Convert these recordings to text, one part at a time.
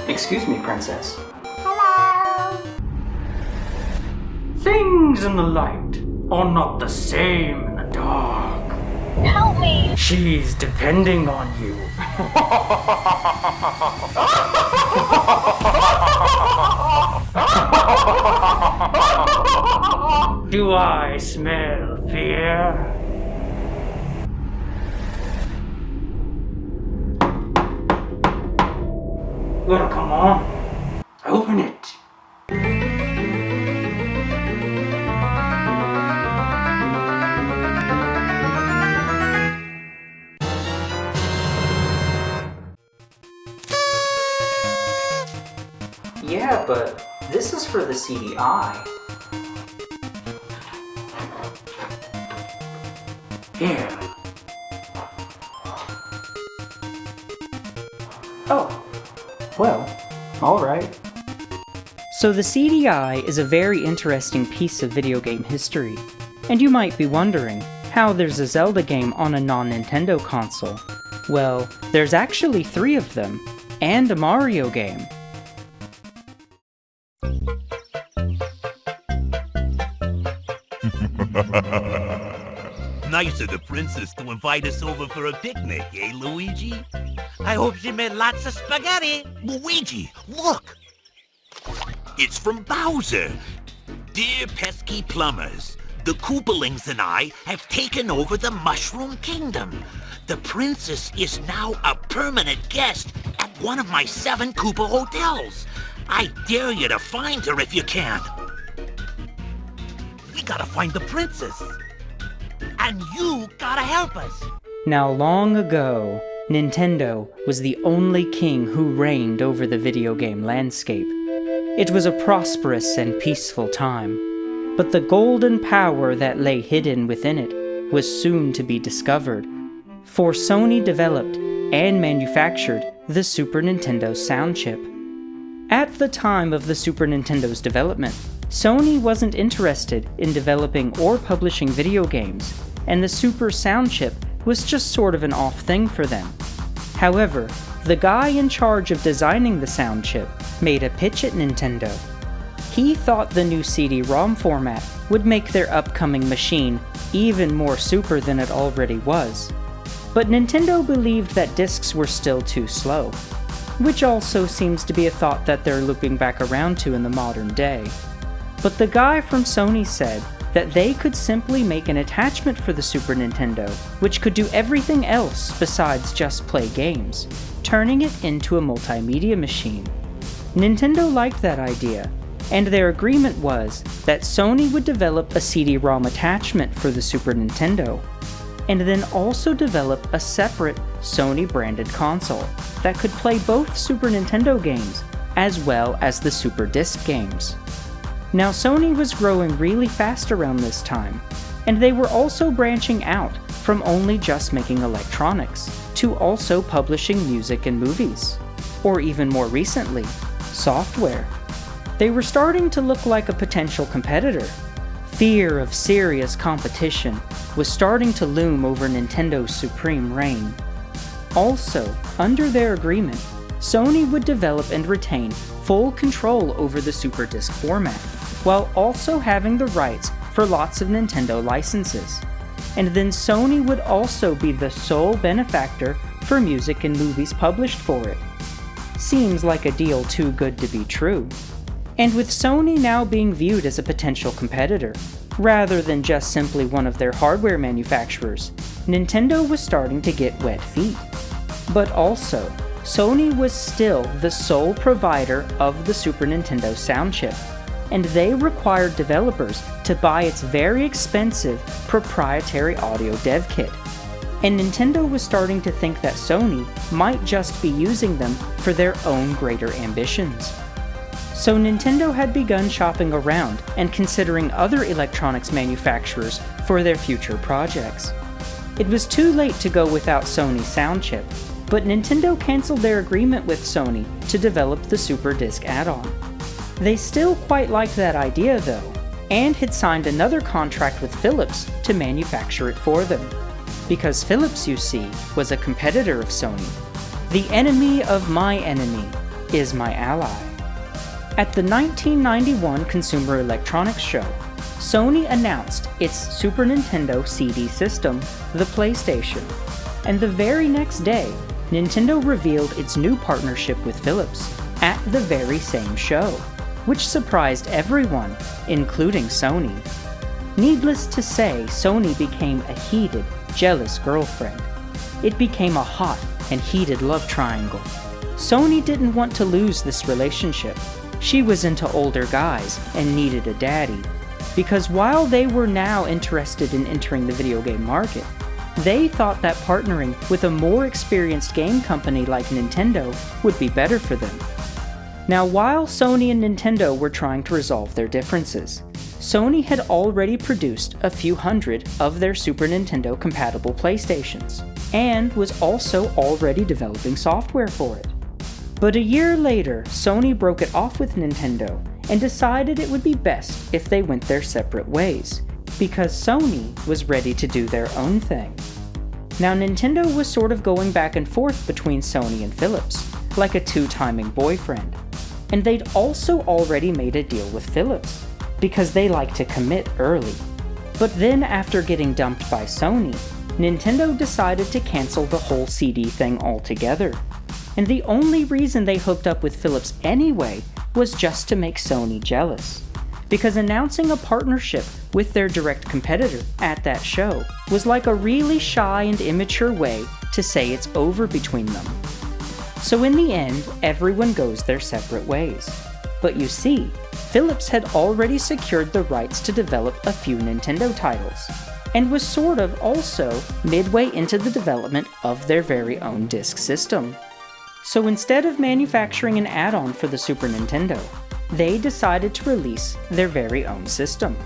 Excuse me, princess. Hello? Things in the light are not the same in the dark. Help me! She's depending on you. Do I smell fear? Well, come on. Open it. Yeah, but this is for the CDI. Here. Oh, well, alright. So the CDI is a very interesting piece of video game history. And you might be wondering, how there's a Zelda game on a non-Nintendo console? Well, there's actually 3 of them, and a Mario game. Nice of the princess to invite us over for a picnic, eh, Luigi? I hope she made lots of spaghetti. Luigi, look! It's from Bowser. Dear pesky plumbers, the Koopalings and I have taken over the Mushroom Kingdom. The princess is now a permanent guest at one of my 7 Koopa hotels. I dare you to find her if you can. We gotta find the princess. And you gotta help us. Now long ago, Nintendo was the only king who reigned over the video game landscape. It was a prosperous and peaceful time, but the golden power that lay hidden within it was soon to be discovered, for Sony developed and manufactured the Super Nintendo sound chip. At the time of the Super Nintendo's development, Sony wasn't interested in developing or publishing video games, and the Super sound chip was just sort of an off thing for them. However, the guy in charge of designing the sound chip made a pitch at Nintendo. He thought the new CD-ROM format would make their upcoming machine even more super than it already was. But Nintendo believed that discs were still too slow, which also seems to be a thought that they're looping back around to in the modern day. But the guy from Sony said that they could simply make an attachment for the Super Nintendo, which could do everything else besides just play games, turning it into a multimedia machine. Nintendo liked that idea, and their agreement was that Sony would develop a CD-ROM attachment for the Super Nintendo, and then also develop a separate Sony-branded console that could play both Super Nintendo games as well as the Super Disc games. Now, Sony was growing really fast around this time, and they were also branching out from only just making electronics to also publishing music and movies, or even more recently, software. They were starting to look like a potential competitor. Fear of serious competition was starting to loom over Nintendo's supreme reign. Also, under their agreement, Sony would develop and retain full control over the Super Disc format, while also having the rights for lots of Nintendo licenses. And then Sony would also be the sole benefactor for music and movies published for it. Seems like a deal too good to be true. And with Sony now being viewed as a potential competitor, rather than just simply one of their hardware manufacturers, Nintendo was starting to get wet feet. But also, Sony was still the sole provider of the Super Nintendo sound chip, and they required developers to buy its very expensive proprietary audio dev kit. And Nintendo was starting to think that Sony might just be using them for their own greater ambitions. So Nintendo had begun shopping around and considering other electronics manufacturers for their future projects. It was too late to go without Sony's sound chip, but Nintendo canceled their agreement with Sony to develop the Super Disc add-on. They still quite liked that idea though, and had signed another contract with Philips to manufacture it for them. Because Philips, you see, was a competitor of Sony. The enemy of my enemy, is my ally. At the 1991 Consumer Electronics Show, Sony announced its Super Nintendo CD system, the PlayStation, and the very next day, Nintendo revealed its new partnership with Philips at the very same show, which surprised everyone, including Sony. Needless to say, Sony became a heated, jealous girlfriend. It became a hot and heated love triangle. Sony didn't want to lose this relationship. She was into older guys and needed a daddy, because while they were now interested in entering the video game market, they thought that partnering with a more experienced game company like Nintendo would be better for them. Now, while Sony and Nintendo were trying to resolve their differences, Sony had already produced a few hundred of their Super Nintendo compatible PlayStations, and was also already developing software for it. But a year later, Sony broke it off with Nintendo and decided it would be best if they went their separate ways, because Sony was ready to do their own thing. Now, Nintendo was sort of going back and forth between Sony and Philips, like a two-timing boyfriend. And they'd also already made a deal with Philips, because they like to commit early. But then after getting dumped by Sony, Nintendo decided to cancel the whole CD thing altogether. And the only reason they hooked up with Philips anyway was just to make Sony jealous, because announcing a partnership with their direct competitor at that show was like a really shy and immature way to say it's over between them. So in the end, everyone goes their separate ways. But you see, Philips had already secured the rights to develop a few Nintendo titles, and was sort of also midway into the development of their very own disk system. So instead of manufacturing an add-on for the Super Nintendo, they decided to release their very own system.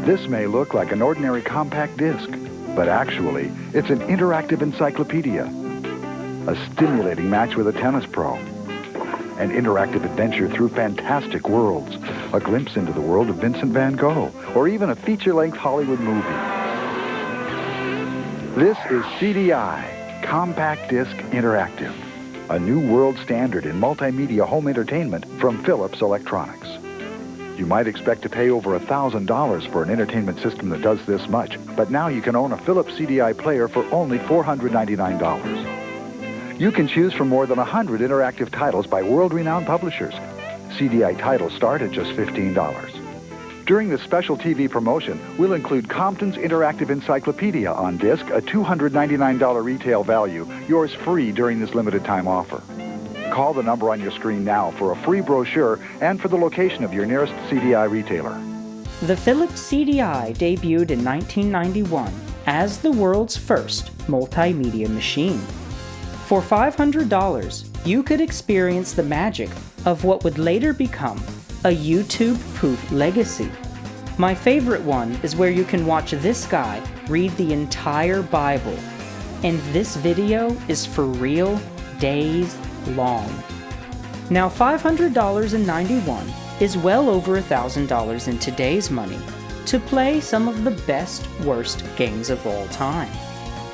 This may look like an ordinary compact disc, but actually, it's an interactive encyclopedia. A stimulating match with a tennis pro. An interactive adventure through fantastic worlds. A glimpse into the world of Vincent van Gogh, or even a feature-length Hollywood movie. This is CDI. Compact Disc Interactive, a new world standard in multimedia home entertainment from Philips Electronics. You might expect to pay over $1,000 for an entertainment system that does this much, but now you can own a Philips CDI player for only $499. You can choose from more than 100 interactive titles by world-renowned publishers. CDI titles start at just $15. During this special TV promotion, we'll include Compton's Interactive Encyclopedia on disc, a $299 retail value, yours free during this limited time offer. Call the number on your screen now for a free brochure and for the location of your nearest CDI retailer. The Philips CDI debuted in 1991 as the world's first multimedia machine. For $500, you could experience the magic of what would later become a YouTube-proof legacy. My favorite one is where you can watch this guy read the entire Bible, and this video is for real, days long. Now $500 in '91 is well over $1,000 in today's money to play some of the best, worst games of all time.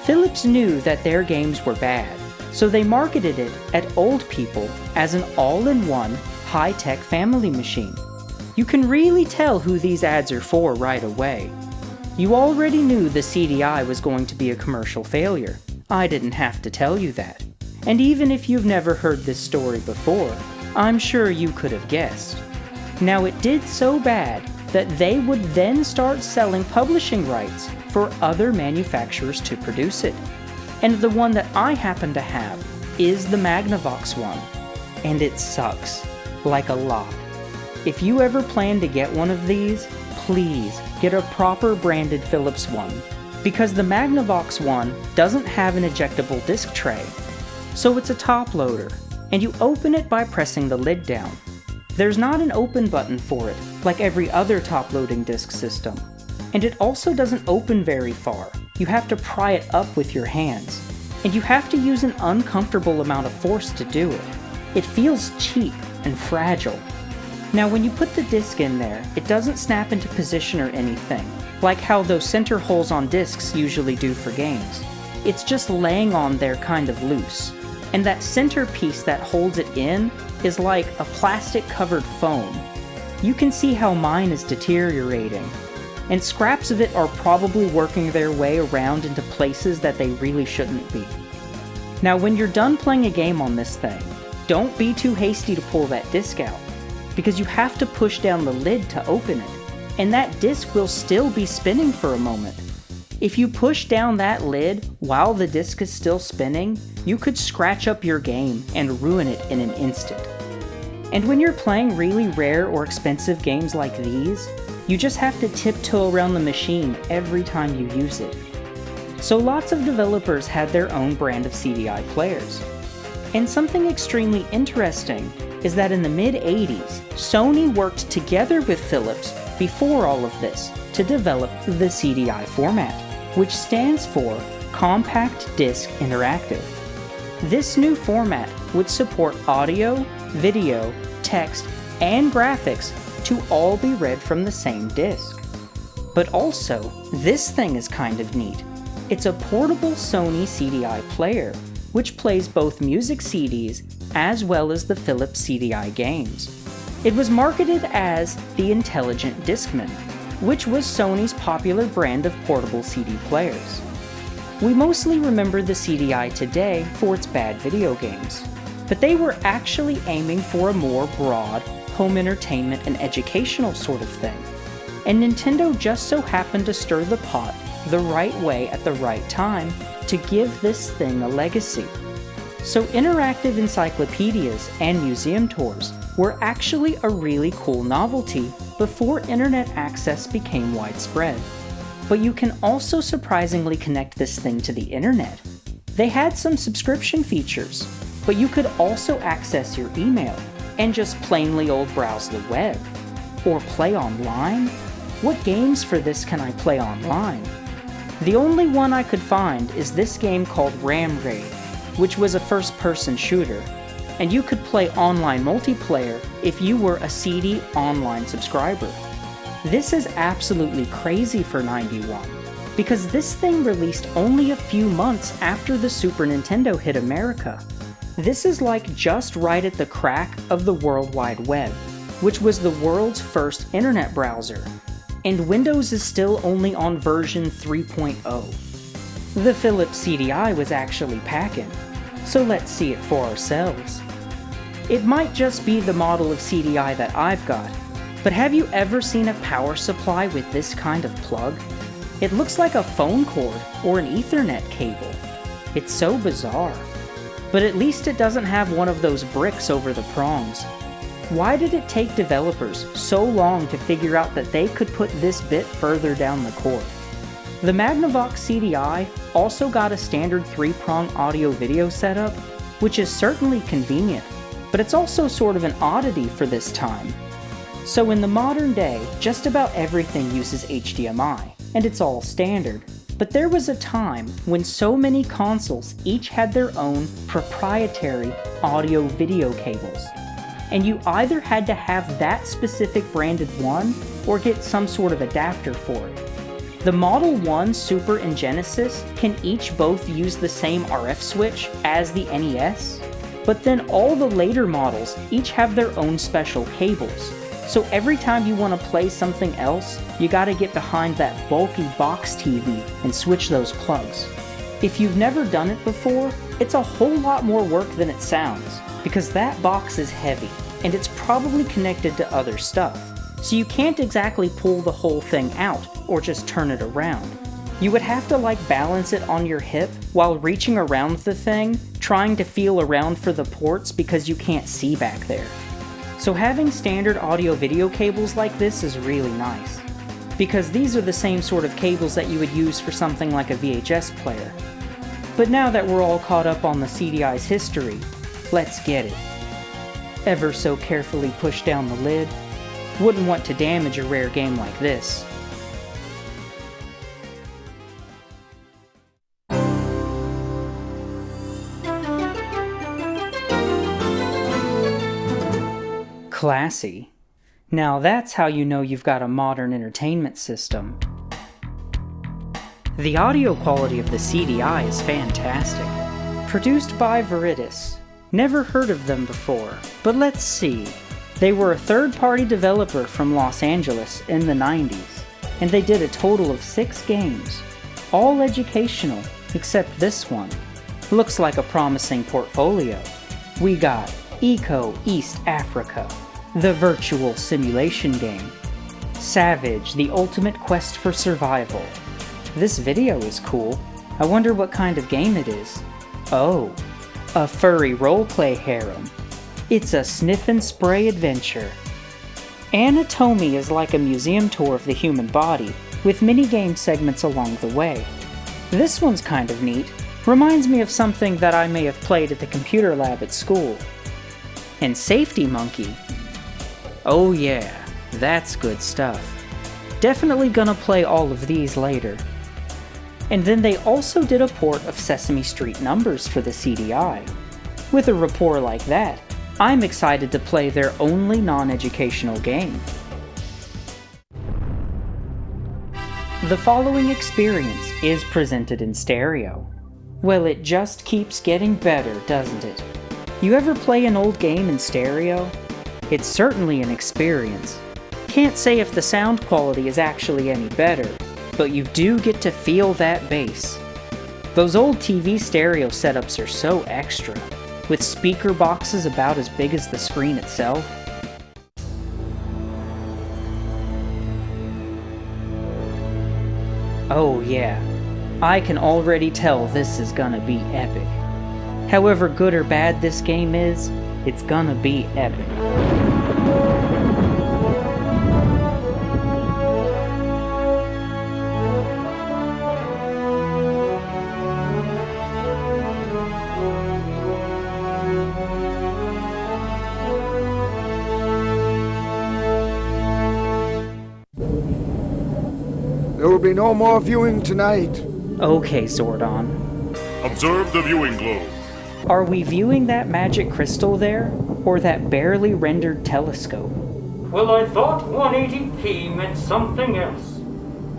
Philips knew that their games were bad, so they marketed it at old people as an all-in-one high-tech family machine. You can really tell who these ads are for right away. You already knew the CDI was going to be a commercial failure. I didn't have to tell you that. And even if you've never heard this story before, I'm sure you could have guessed. Now, it did so bad that they would then start selling publishing rights for other manufacturers to produce it. And the one that I happen to have is the Magnavox one. And it sucks. Like a lot. If you ever plan to get one of these, please get a proper branded Philips one, because the Magnavox one doesn't have an ejectable disc tray. So it's a top loader, and you open it by pressing the lid down. There's not an open button for it, like every other top-loading disc system. And it also doesn't open very far. You have to pry it up with your hands, and you have to use an uncomfortable amount of force to do it. It feels cheap and fragile. Now when you put the disc in there, it doesn't snap into position or anything, like how those center holes on discs usually do for games. It's just laying on there kind of loose, and that centerpiece that holds it in is like a plastic-covered foam. You can see how mine is deteriorating, and scraps of it are probably working their way around into places that they really shouldn't be. Now when you're done playing a game on this thing, don't be too hasty to pull that disc out, because you have to push down the lid to open it, and that disc will still be spinning for a moment. If you push down that lid while the disc is still spinning, you could scratch up your game and ruin it in an instant. And when you're playing really rare or expensive games like these, you just have to tiptoe around the machine every time you use it. So lots of developers had their own brand of CDI players. And something extremely interesting is that in the mid-80s, Sony worked together with Philips before all of this to develop the CDI format, which stands for Compact Disc Interactive. This new format would support audio, video, text, and graphics to all be read from the same disc. But also, this thing is kind of neat. It's a portable Sony CDI player, which plays both music CDs as well as the Philips CDI games. It was marketed as the Intelligent Discman, which was Sony's popular brand of portable CD players. We mostly remember the CDI today for its bad video games, but they were actually aiming for a more broad, home entertainment and educational sort of thing. And Nintendo just so happened to stir the pot the right way at the right time to give this thing a legacy. So interactive encyclopedias and museum tours were actually a really cool novelty before internet access became widespread. But you can also surprisingly connect this thing to the internet. They had some subscription features, but you could also access your email and just plainly old browse the web. Or play online? What games for this can I play online? The only one I could find is this game called Ram Raid, which was a first-person shooter, and you could play online multiplayer if you were a CD online subscriber. This is absolutely crazy for '91, because this thing released only a few months after the Super Nintendo hit America. This is like just right at the crack of the World Wide Web, which was the world's first internet browser, and Windows is still only on version 3.0. The Philips CDI was actually packing, so let's see it for ourselves. It might just be the model of CDI that I've got, but have you ever seen a power supply with this kind of plug? It looks like a phone cord or an Ethernet cable. It's so bizarre. But at least it doesn't have one of those bricks over the prongs. Why did it take developers so long to figure out that they could put this bit further down the cord? The Magnavox CDI also got a standard 3-prong audio-video setup, which is certainly convenient, but it's also sort of an oddity for this time. So in the modern day, just about everything uses HDMI, and it's all standard. But there was a time when so many consoles each had their own proprietary audio-video cables, and you either had to have that specific branded one or get some sort of adapter for it. The Model 1, Super, and Genesis can each both use the same RF switch as the NES, but then all the later models each have their own special cables. So every time you want to play something else, you gotta get behind that bulky box TV and switch those plugs. If you've never done it before, it's a whole lot more work than it sounds, because that box is heavy, and it's probably connected to other stuff. So you can't exactly pull the whole thing out, or just turn it around. You would have to balance it on your hip while reaching around the thing, trying to feel around for the ports because you can't see back there. So having standard audio-video cables like this is really nice, because these are the same sort of cables that you would use for something like a VHS player. But now that we're all caught up on the CDI's history, let's get it. Ever so carefully push down the lid. Wouldn't want to damage a rare game like this. Classy. Now that's how you know you've got a modern entertainment system. The audio quality of the CDI is fantastic. Produced by Veritas. Never heard of them before, but let's see. They were a third-party developer from Los Angeles in the 90s, and they did a total of 6 games, all educational, except this one. Looks like a promising portfolio. We got Eco East Africa, the virtual simulation game. Savage, the ultimate quest for survival. This video is cool. I wonder what kind of game it is. Oh, a furry roleplay harem. It's a sniff and spray adventure. Anatomy is like a museum tour of the human body, with mini-game segments along the way. This one's kind of neat. Reminds me of something that I may have played at the computer lab at school. And Safety Monkey. Oh yeah, that's good stuff. Definitely gonna play all of these later. And then they also did a port of Sesame Street Numbers for the CDI. With a rapport like that, I'm excited to play their only non-educational game. The following experience is presented in stereo. Well, it just keeps getting better, doesn't it? You ever play an old game in stereo? It's certainly an experience. Can't say if the sound quality is actually any better, but you do get to feel that bass. Those old TV stereo setups are so extra, with speaker boxes about as big as the screen itself. Oh yeah, I can already tell this is gonna be epic. However good or bad this game is, it's gonna be epic. There will be no more viewing tonight. Okay, Zordon. Observe the viewing globe. Are we viewing that magic crystal there, or that barely rendered telescope? Well, I thought 180p meant something else.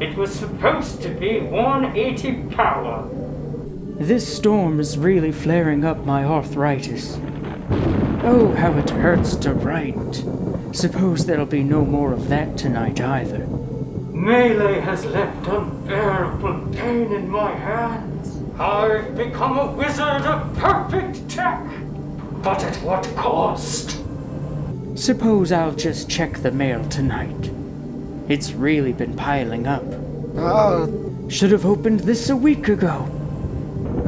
It was supposed to be 180 power. This storm is really flaring up my arthritis. Oh, how it hurts to write. Suppose there'll be no more of that tonight either. Melee has left unbearable pain in my hands. I've become a wizard of perfect tech. But at what cost? Suppose I'll just check the mail tonight. It's really been piling up. Should have opened this a week ago.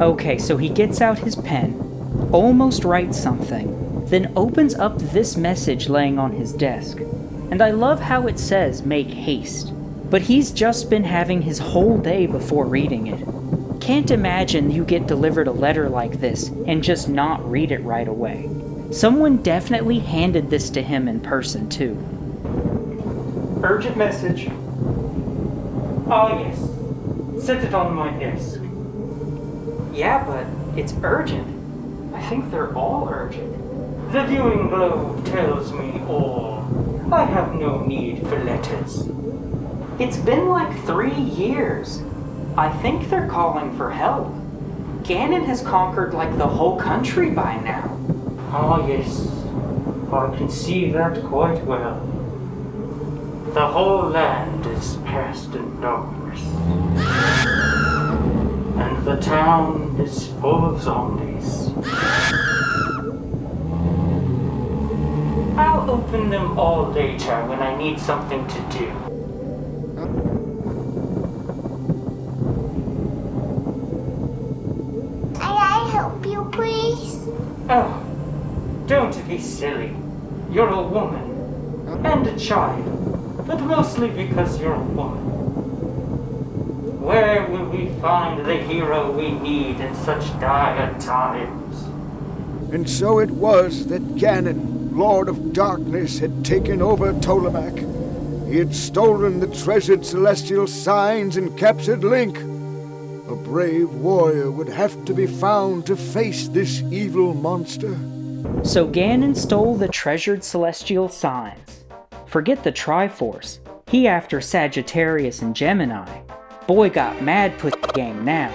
Okay, so he gets out his pen, almost writes something, then opens up this message laying on his desk. And I love how it says, "Make haste." But he's just been having his whole day before reading it. Can't imagine you get delivered a letter like this and just not read it right away. Someone definitely handed this to him in person too. Urgent message. Ah, yes. Set it on my desk. Yeah, but it's urgent. I think they're all urgent. The viewing globe tells me all. I have no need for letters. It's been like 3 years. I think they're calling for help. Ganon has conquered like the whole country by now. Ah, yes. I can see that quite well. The whole land is cast in darkness. And the town is full of zombies. I'll open them all later when I need something to do. Help you, please? Oh, don't be silly. You're a woman. And a child. But mostly because you're a woman. Where will we find the hero we need in such dire times? And so it was that Ganon, Lord of Darkness, had taken over Ptolemaic. He had stolen the treasured celestial signs and captured Link. A brave warrior would have to be found to face this evil monster. So Ganon stole the treasured celestial signs. Forget the Triforce. He after Sagittarius and Gemini. Boy got mad pussy game now.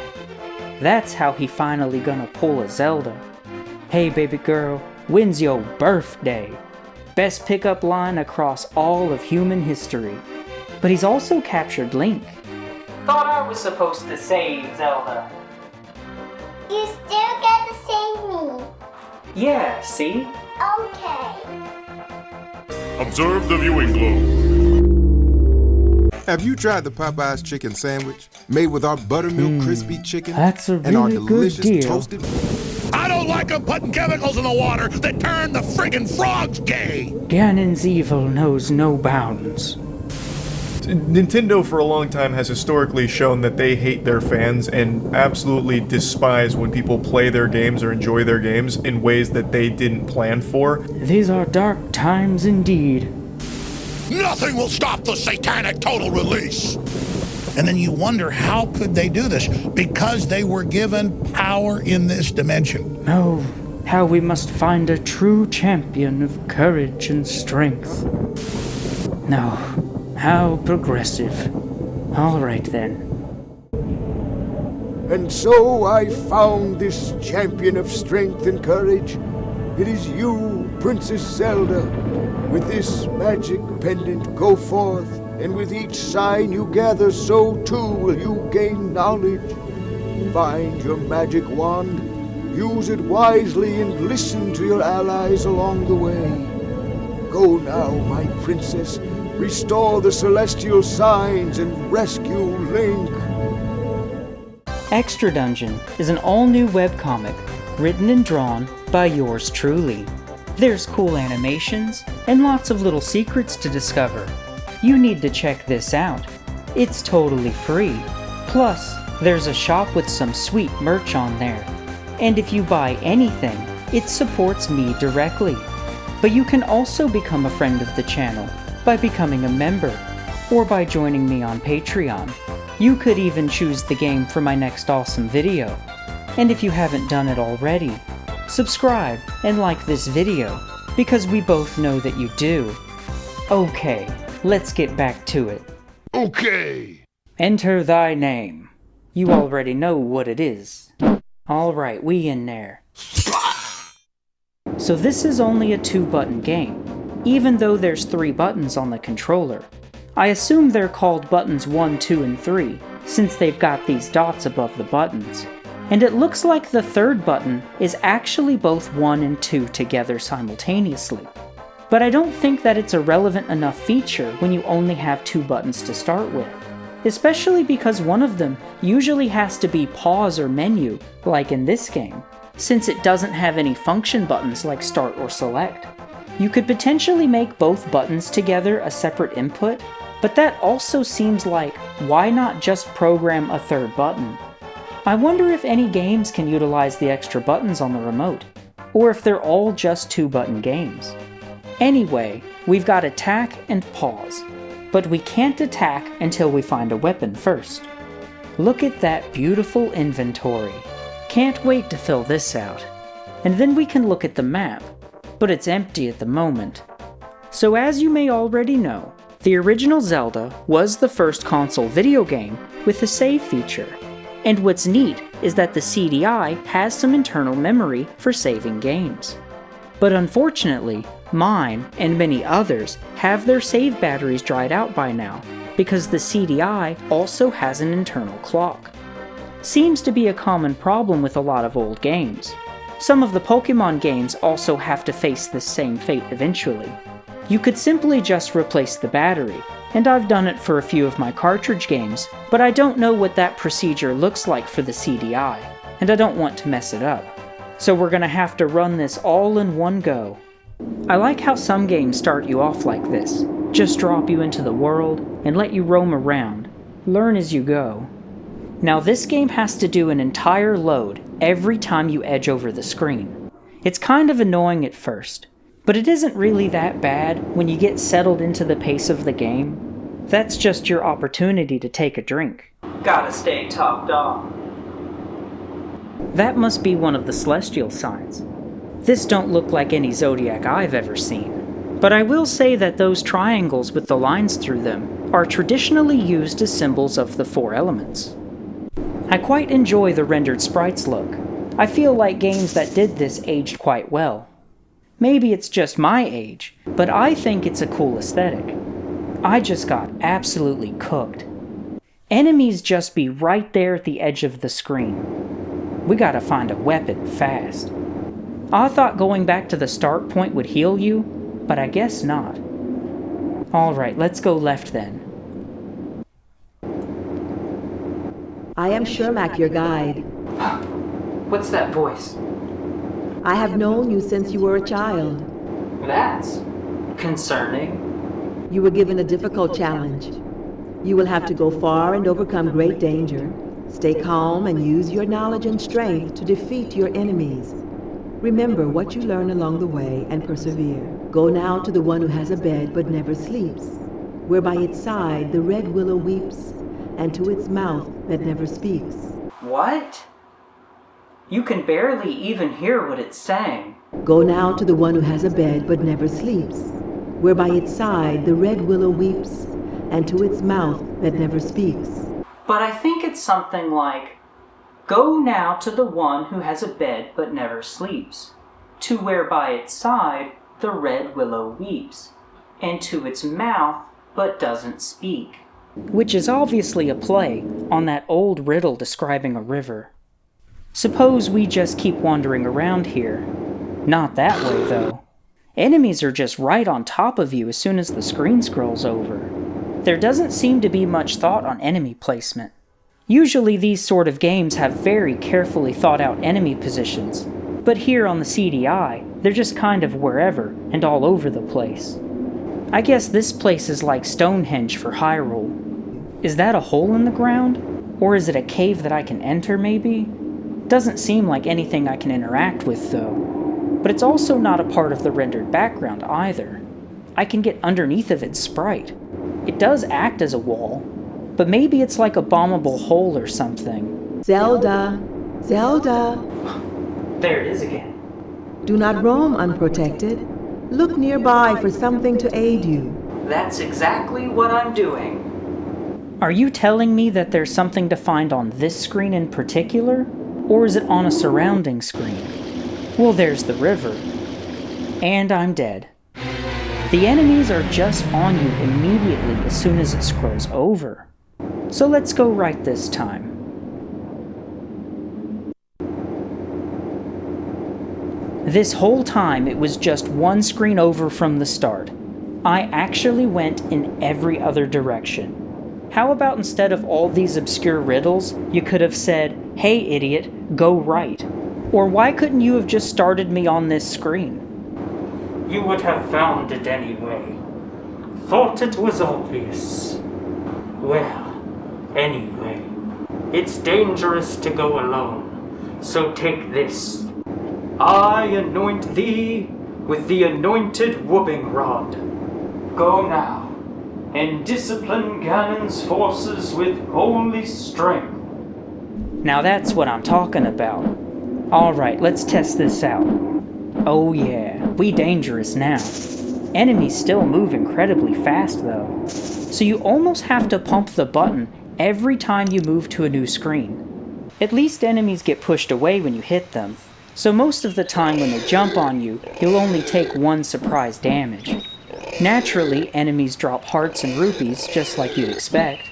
That's how he finally gonna pull a Zelda. Hey baby girl, when's your birthday? Best pickup line across all of human history. But he's also captured Link. Thought I was supposed to save Zelda. You still get to save me. Yeah, see? Okay. Observe the viewing globe. Have you tried the Popeye's chicken sandwich? Made with our buttermilk crispy chicken That's a and our really good delicious deal. toasted... I don't like them putting chemicals in the water that turn the friggin' frogs gay. Ganon's evil knows no bounds. Nintendo for a long time has historically shown that they hate their fans and absolutely despise when people play their games or enjoy their games in ways that they didn't plan for. These are dark times indeed. Nothing will stop the satanic total release. And then you wonder, how could they do this? Because they were given power in this dimension. Oh, how we must find a true champion of courage and strength. No, how progressive. All right then. And so I found this champion of strength and courage. It is you, Princess Zelda. With this magic pendant, go forth, and with each sign you gather, so too will you gain knowledge. Find your magic wand, use it wisely, and listen to your allies along the way. Go now, my princess, restore the celestial signs and rescue Link. Extra Dungeon is an all-new webcomic written and drawn by yours truly. There's cool animations and lots of little secrets to discover. You need to check this out. It's totally free. Plus, there's a shop with some sweet merch on there. And if you buy anything, it supports me directly. But you can also become a friend of the channel by becoming a member, or by joining me on Patreon. You could even choose the game for my next awesome video. And if you haven't done it already, subscribe and like this video, because we both know that you do. Okay, let's get back to it. Okay. Enter thy name. You already know what it is. Alright, we in there. So this is only a 2-button game, even though there's 3 buttons on the controller. I assume they're called buttons 1, 2, and 3, since they've got these dots above the buttons. And it looks like the 3rd button is actually both 1 and 2 together simultaneously. But I don't think that it's a relevant enough feature when you only have 2 buttons to start with. Especially because one of them usually has to be pause or menu, like in this game, since it doesn't have any function buttons like start or select. You could potentially make both buttons together a separate input, but that also seems like, why not just program a 3rd button? I wonder if any games can utilize the extra buttons on the remote, or if they're all just 2-button games. Anyway, we've got attack and pause, but we can't attack until we find a weapon first. Look at that beautiful inventory. Can't wait to fill this out. And then we can look at the map, but it's empty at the moment. So as you may already know, the original Zelda was the first console video game with a save feature. And what's neat is that the CDI has some internal memory for saving games. But unfortunately, mine and many others have their save batteries dried out by now, because the CDI also has an internal clock. Seems to be a common problem with a lot of old games. Some of the Pokemon games also have to face this same fate eventually. You could simply just replace the battery, and I've done it for a few of my cartridge games, but I don't know what that procedure looks like for the CDI, and I don't want to mess it up. So we're gonna have to run this all in one go. I like how some games start you off like this, just drop you into the world and let you roam around, learn as you go. Now this game has to do an entire load every time you edge over the screen. It's kind of annoying at first, but it isn't really that bad when you get settled into the pace of the game. That's just your opportunity to take a drink. Gotta stay topped off. That must be one of the celestial signs. This don't look like any zodiac I've ever seen. But I will say that those triangles with the lines through them are traditionally used as symbols of the 4 elements. I quite enjoy the rendered sprites look. I feel like games that did this aged quite well. Maybe it's just my age, but I think it's a cool aesthetic. I just got absolutely cooked. Enemies just be right there at the edge of the screen. We gotta find a weapon fast. I thought going back to the start point would heal you, but I guess not. Alright, let's go left then. I am Shermac, your guide. What's that voice? I have known you since you were a child. That's concerning. You were given a difficult challenge. You will have to go far and overcome great danger. Stay calm and use your knowledge and strength to defeat your enemies. Remember what you learn along the way and persevere. Go now to the one who has a bed but never sleeps, where by its side the red willow weeps, and to its mouth that never speaks. What? You can barely even hear what it's saying. Go now to the one who has a bed but never sleeps, where by its side the red willow weeps, and to its mouth that never speaks. But I think it's something like, go now to the one who has a bed but never sleeps, to where by its side the red willow weeps, and to its mouth but doesn't speak. Which is obviously a play on that old riddle describing a river. Suppose we just keep wandering around here. Not that way, though. Enemies are just right on top of you as soon as the screen scrolls over. There doesn't seem to be much thought on enemy placement. Usually these sort of games have very carefully thought out enemy positions, but here on the CDI, they're just kind of wherever and all over the place. I guess this place is like Stonehenge for Hyrule. Is that a hole in the ground? Or is it a cave that I can enter, maybe? Doesn't seem like anything I can interact with, though. But it's also not a part of the rendered background either. I can get underneath of its sprite. It does act as a wall, but maybe it's like a bombable hole or something. Zelda! Zelda! There it is again. Do not roam unprotected. Look nearby for something to aid you. That's exactly what I'm doing. Are you telling me that there's something to find on this screen in particular? Or is it on a surrounding screen? Well, there's the river. And I'm dead. The enemies are just on you immediately as soon as it scrolls over. So let's go right this time. This whole time it was just one screen over from the start. I actually went in every other direction. How about instead of all these obscure riddles, you could have said, "Hey idiot, go right." Or why couldn't you have just started me on this screen? You would have found it anyway. Thought it was obvious. Well, anyway, it's dangerous to go alone, so take this. I anoint thee with the anointed whooping rod. Go now, and discipline Ganon's forces with holy strength. Now that's what I'm talking about. Alright, let's test this out. Oh yeah, we dangerous now. Enemies still move incredibly fast though. So you almost have to pump the button every time you move to a new screen. At least enemies get pushed away when you hit them. So most of the time when they jump on you, you'll only take one surprise damage. Naturally, enemies drop hearts and rupees, just like you'd expect.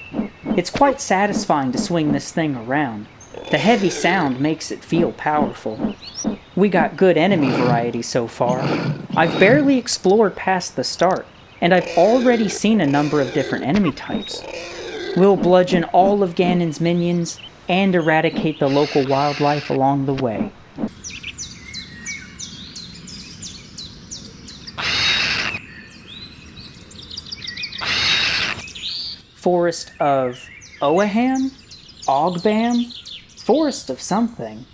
It's quite satisfying to swing this thing around. The heavy sound makes it feel powerful. We got good enemy variety so far. I've barely explored past the start, and I've already seen a number of different enemy types. We'll bludgeon all of Ganon's minions, and eradicate the local wildlife along the way. Forest of Oahan? Ogbam? Forest of something.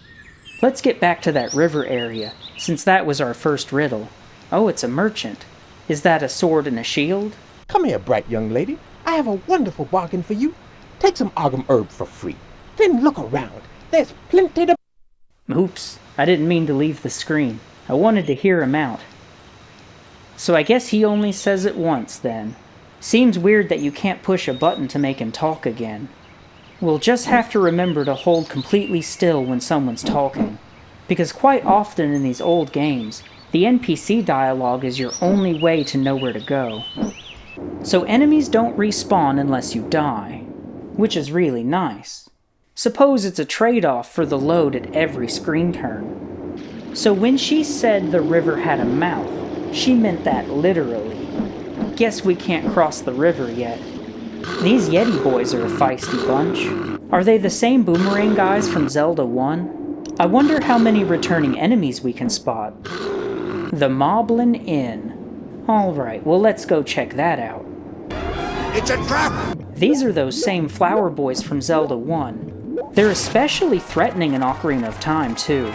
Let's get back to that river area, since that was our first riddle. Oh, it's a merchant. Is that a sword and a shield? Come here, bright young lady. I have a wonderful bargain for you. Take some Ogam herb for free. Then look around. There's plenty to... Oops, I didn't mean to leave the screen. I wanted to hear him out. So I guess he only says it once, then. Seems weird that you can't push a button to make him talk again. We'll just have to remember to hold completely still when someone's talking. Because quite often in these old games, the NPC dialogue is your only way to know where to go. So enemies don't respawn unless you die, which is really nice. Suppose it's a trade-off for the load at every screen turn. So when she said the river had a mouth, she meant that literally. Guess we can't cross the river yet. These Yeti boys are a feisty bunch. Are they the same boomerang guys from Zelda 1? I wonder how many returning enemies we can spot. The Moblin Inn. Alright, well let's go check that out. It's a trap! These are those same flower boys from Zelda 1. They're especially threatening in Ocarina of Time, too.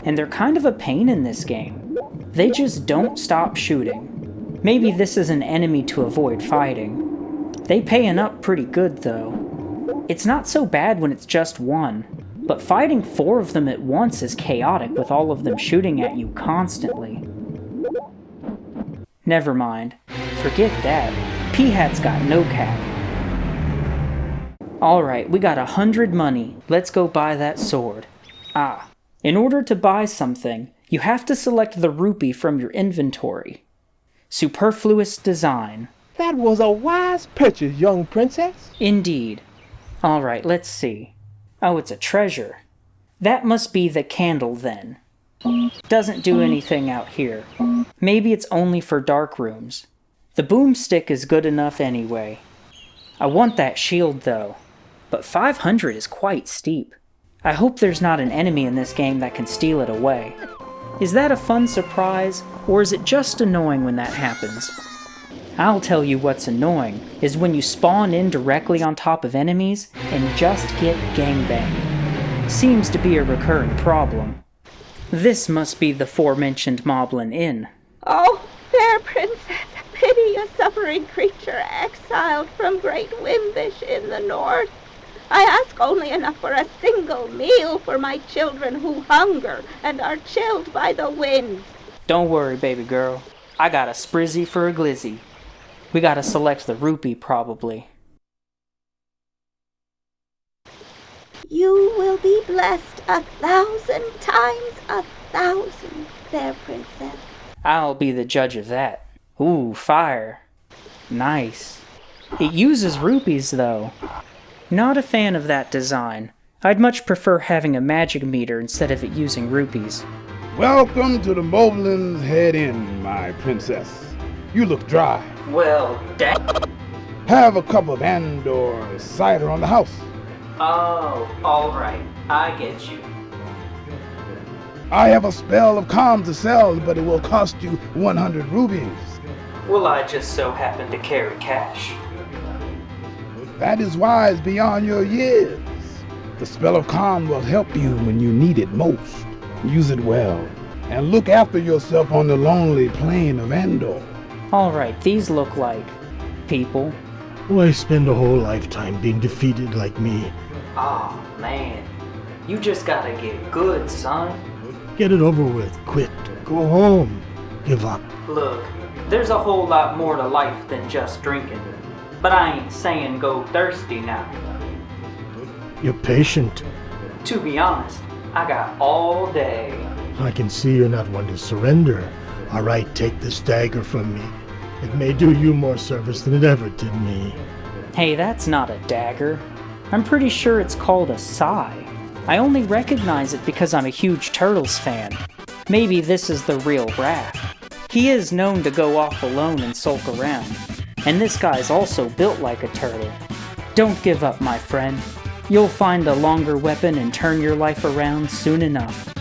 And they're kind of a pain in this game. They just don't stop shooting. Maybe this is an enemy to avoid fighting. They payin' up pretty good, though. It's not so bad when it's just one, but fighting 4 of them at once is chaotic with all of them shooting at you constantly. Never mind. Forget that. P-Hat's got no cap. Alright, we got 100 money. Let's go buy that sword. In order to buy something, you have to select the rupee from your inventory. Superfluous design. That was a wise purchase, young princess. Indeed. Alright, let's see. Oh, it's a treasure. That must be the candle then. Doesn't do anything out here. Maybe it's only for dark rooms. The boomstick is good enough anyway. I want that shield though. But 500 is quite steep. I hope there's not an enemy in this game that can steal it away. Is that a fun surprise, or is it just annoying when that happens? I'll tell you what's annoying, is when you spawn in directly on top of enemies and just get gangbanged. Seems to be a recurring problem. This must be the aforementioned Moblin Inn. Oh, fair princess, pity a suffering creature exiled from great Wimbish in the north. I ask only enough for a single meal for my children who hunger and are chilled by the wind. Don't worry, baby girl. I got a sprizzy for a glizzy. We gotta select the rupee, probably. You will be blessed 1,000 times 1,000, fair princess. I'll be the judge of that. Ooh, fire. Nice. It uses rupees, though. Not a fan of that design. I'd much prefer having a magic meter instead of it using rupees. Welcome to the Moblin's Head Inn, my princess. You look dry. Well, dang. Have a cup of Andor cider on the house. Oh, alright. I get you. I have a spell of calm to sell, but it will cost you 100 rubies. Well, I just so happen to carry cash. That is wise beyond your years. The spell of calm will help you when you need it most. Use it well, and look after yourself on the lonely plain of Andor. Alright, these look like people. Why spend a whole lifetime being defeated like me? Oh, man. You just gotta get good, son. Get it over with. Quit. Go home. Give up. Look, there's a whole lot more to life than just drinking. But I ain't saying go thirsty now. You're patient. To be honest, I got all day. I can see you're not one to surrender. Alright, take this dagger from me. It may do you more service than it ever did me. Hey, that's not a dagger. I'm pretty sure it's called a sai. I only recognize it because I'm a huge Turtles fan. Maybe this is the real Wrath. He is known to go off alone and sulk around. And this guy's also built like a turtle. Don't give up, my friend. You'll find a longer weapon and turn your life around soon enough.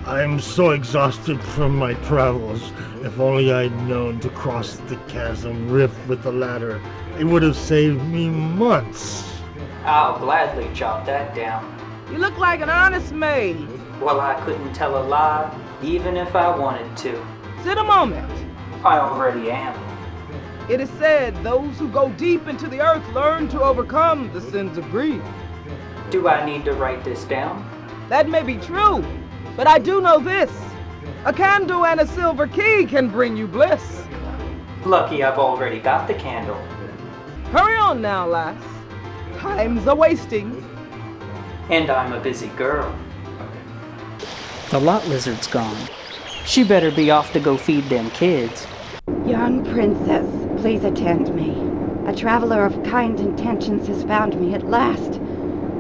I'm so exhausted from my travels. If only I'd known to cross the chasm rift with the ladder, it would have saved me months. I'll gladly jot that down. You look like an honest maid. Well, I couldn't tell a lie, even if I wanted to. Sit a moment. I already am. It is said those who go deep into the earth learn to overcome the sins of grief. Do I need to write this down? That may be true, but I do know this. A candle and a silver key can bring you bliss. Lucky I've already got the candle. Hurry on now, lass. Time's a-wasting. And I'm a busy girl. The lot lizard's gone. She better be off to go feed them kids. Young princess, please attend me. A traveler of kind intentions has found me at last.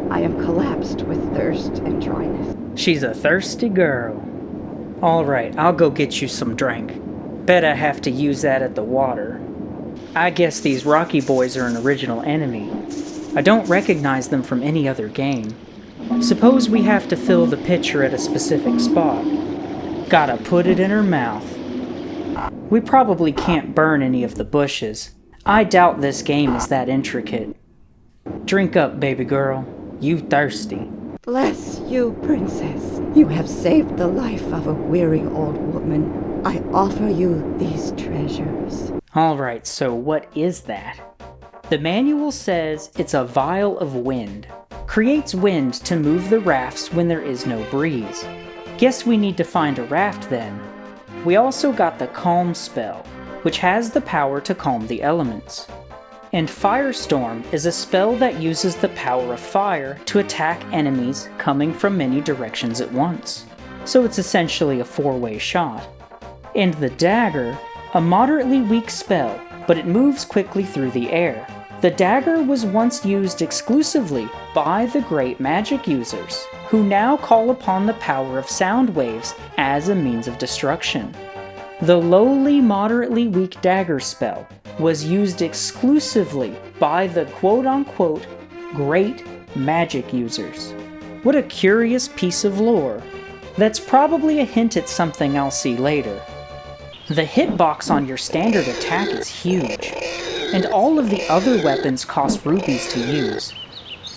I am collapsed with thirst and dryness. She's a thirsty girl. All right, I'll go get you some drink. Bet I have to use that at the water. I guess these Rocky boys are an original enemy. I don't recognize them from any other game. Suppose we have to fill the pitcher at a specific spot. Gotta put it in her mouth. We probably can't burn any of the bushes. I doubt this game is that intricate. Drink up, baby girl. You thirsty. Bless you, princess. You have saved the life of a weary old woman. I offer you these treasures. Alright, so what is that? The manual says it's a vial of wind. Creates wind to move the rafts when there is no breeze. Guess we need to find a raft then. We also got the Calm spell, which has the power to calm the elements. And Firestorm is a spell that uses the power of fire to attack enemies coming from many directions at once. So it's essentially a four-way shot. And the Dagger, a moderately weak spell, but it moves quickly through the air. The Dagger was once used exclusively by the great magic users, who now call upon the power of sound waves as a means of destruction. The lowly, moderately weak Dagger spell was used exclusively by the quote-unquote great magic users. What a curious piece of lore. That's probably a hint at something I'll see later. The hitbox on your standard attack is huge, and all of the other weapons cost rupees to use.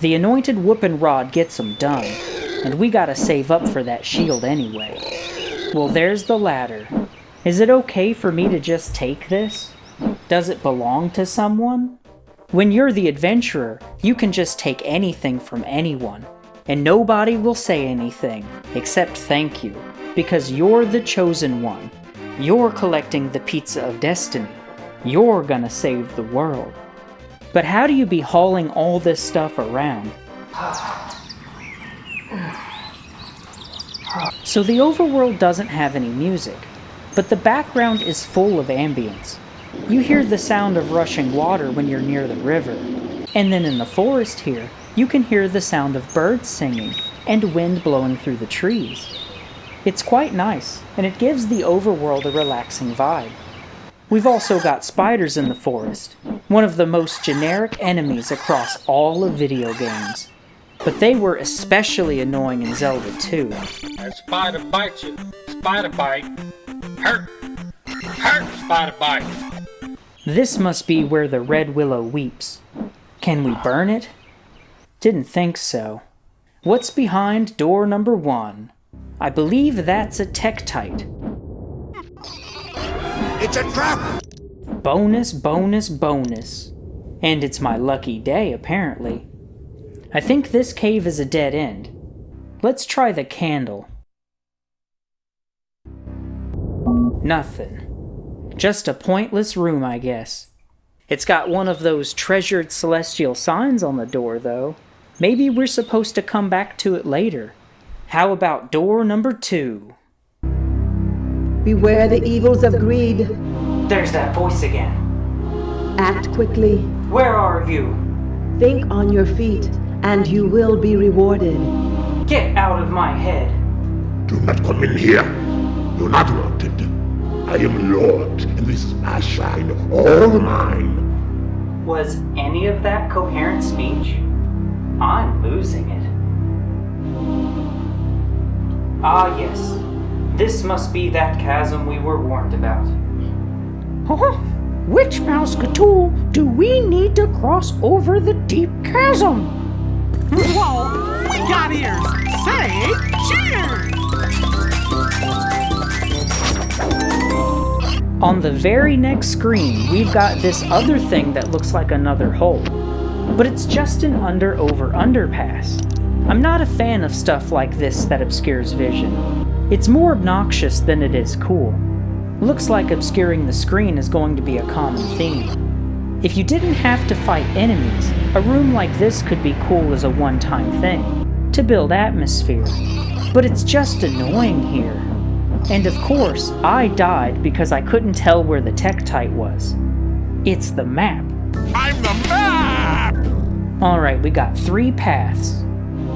The anointed whoopin' rod gets them done, and we gotta save up for that shield anyway. Well, there's the ladder. Is it okay for me to just take this? Does it belong to someone? When you're the adventurer, you can just take anything from anyone, and nobody will say anything except thank you, because you're the chosen one. You're collecting the pizza of destiny. You're gonna save the world. But how do you be hauling all this stuff around? So the overworld doesn't have any music, but the background is full of ambience. You hear the sound of rushing water when you're near the river, and then in the forest here, you can hear the sound of birds singing and wind blowing through the trees. It's quite nice, and it gives the overworld a relaxing vibe. We've also got spiders in the forest, one of the most generic enemies across all of video games. But they were especially annoying in Zelda 2. A spider bites you. Spider bite. Hurt. Hurt, spider bite. This must be where the red willow weeps. Can we burn it? Didn't think so. What's behind door number 1? I believe that's a Tektite. It's a trap! Bonus, bonus, bonus. And it's my lucky day, apparently. I think this cave is a dead end. Let's try the candle. Nothing. Just a pointless room, I guess. It's got one of those treasured celestial signs on the door, though. Maybe we're supposed to come back to it later. How about door number 2? Beware the evils of greed. There's that voice again. Act quickly. Where are you? Think on your feet, and you will be rewarded. Get out of my head. Do not come in here. You're not wanted. I am Lord, and this is my shrine, all mine. Was any of that coherent speech? I'm losing it. Ah, yes. This must be that chasm we were warned about. Which Mousecatool do we need to cross over the deep chasm? Whoa, we got ears! Say cheers! On the very next screen, we've got this other thing that looks like another hole. But it's just an under-over underpass. I'm not a fan of stuff like this that obscures vision. It's more obnoxious than it is cool. Looks like obscuring the screen is going to be a common theme. If you didn't have to fight enemies, a room like this could be cool as a one-time thing, to build atmosphere. But it's just annoying here. And of course, I died because I couldn't tell where the Tektite was. It's the map. I'm the map! Alright, we got 3 paths.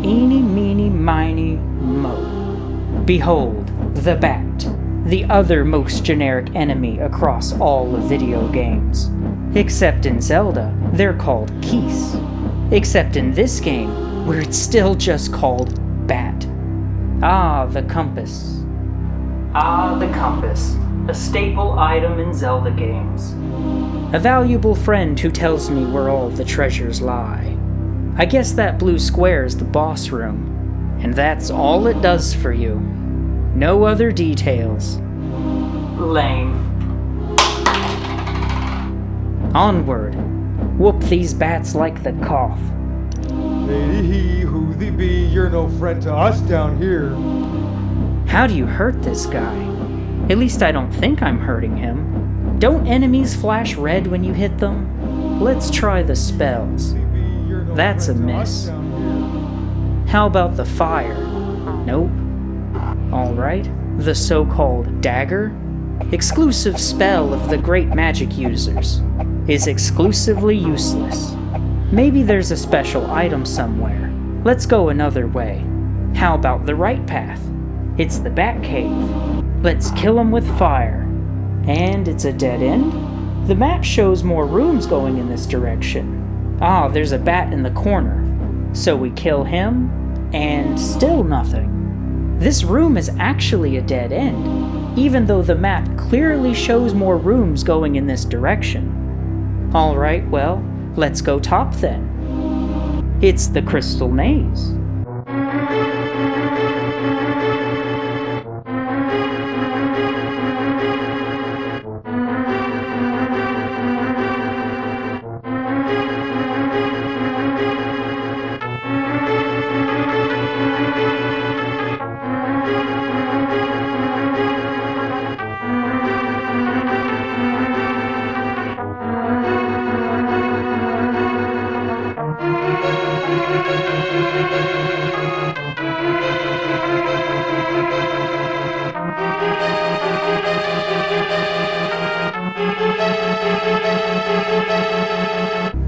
Eeny, meeny, miny, mo. Behold, the bat. The other most generic enemy across all of video games. Except in Zelda, they're called Keese. Except in this game, where it's still just called Bat. Ah, the compass. Ah, the compass. A staple item in Zelda games. A valuable friend who tells me where all the treasures lie. I guess that blue square is the boss room. And that's all it does for you. No other details. Lame. Onward. Whoop these bats like the cough. Lady he, who thee be, you're no friend to us down here. How do you hurt this guy? At least I don't think I'm hurting him. Don't enemies flash red when you hit them? Let's try the spells. That's a miss. How about the fire? Nope. Alright. The so-called dagger? Exclusive spell of the great magic users. Is exclusively useless. Maybe there's a special item somewhere. Let's go another way. How about the right path? It's the bat cave. Let's kill him with fire. And it's a dead end? The map shows more rooms going in this direction. Ah, there's a bat in the corner. So we kill him, and still nothing. This room is actually a dead end, even though the map clearly shows more rooms going in this direction. Alright, well, let's go top then. It's the Crystal Maze.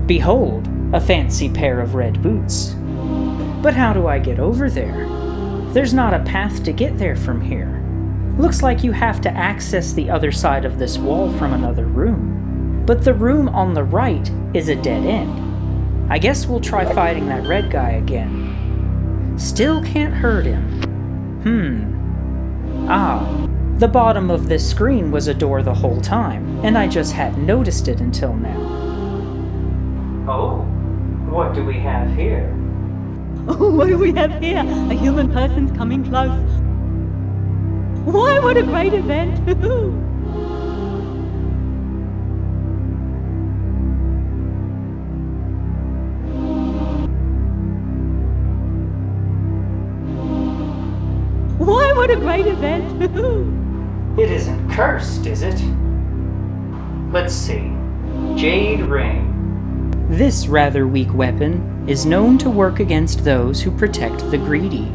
Behold, a fancy pair of red boots. But how do I get over there? There's not a path to get there from here. Looks like you have to access the other side of this wall from another room. But the room on the right is a dead end. I guess we'll try fighting that red guy again. Still can't hurt him. Ah, the bottom of this screen was a door the whole time, and I just hadn't noticed it until now. Oh, what do we have here? Oh, what do we have here? A human person's coming close. Why, what a great event! Why, what a great event! It isn't cursed, is it? Let's see. Jade Ring. This rather weak weapon is known to work against those who protect the greedy.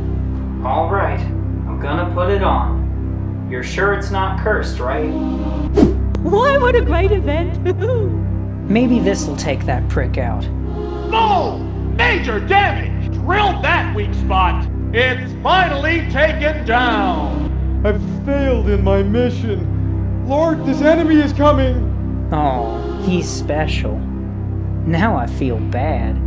Alright, I'm gonna put it on. You're sure it's not cursed, right? Why, what a great event! Maybe this'll take that prick out. Boom! Major damage! Drilled that weak spot! It's finally taken down! I've failed in my mission. Lord, this enemy is coming! Oh, he's special. Now I feel bad.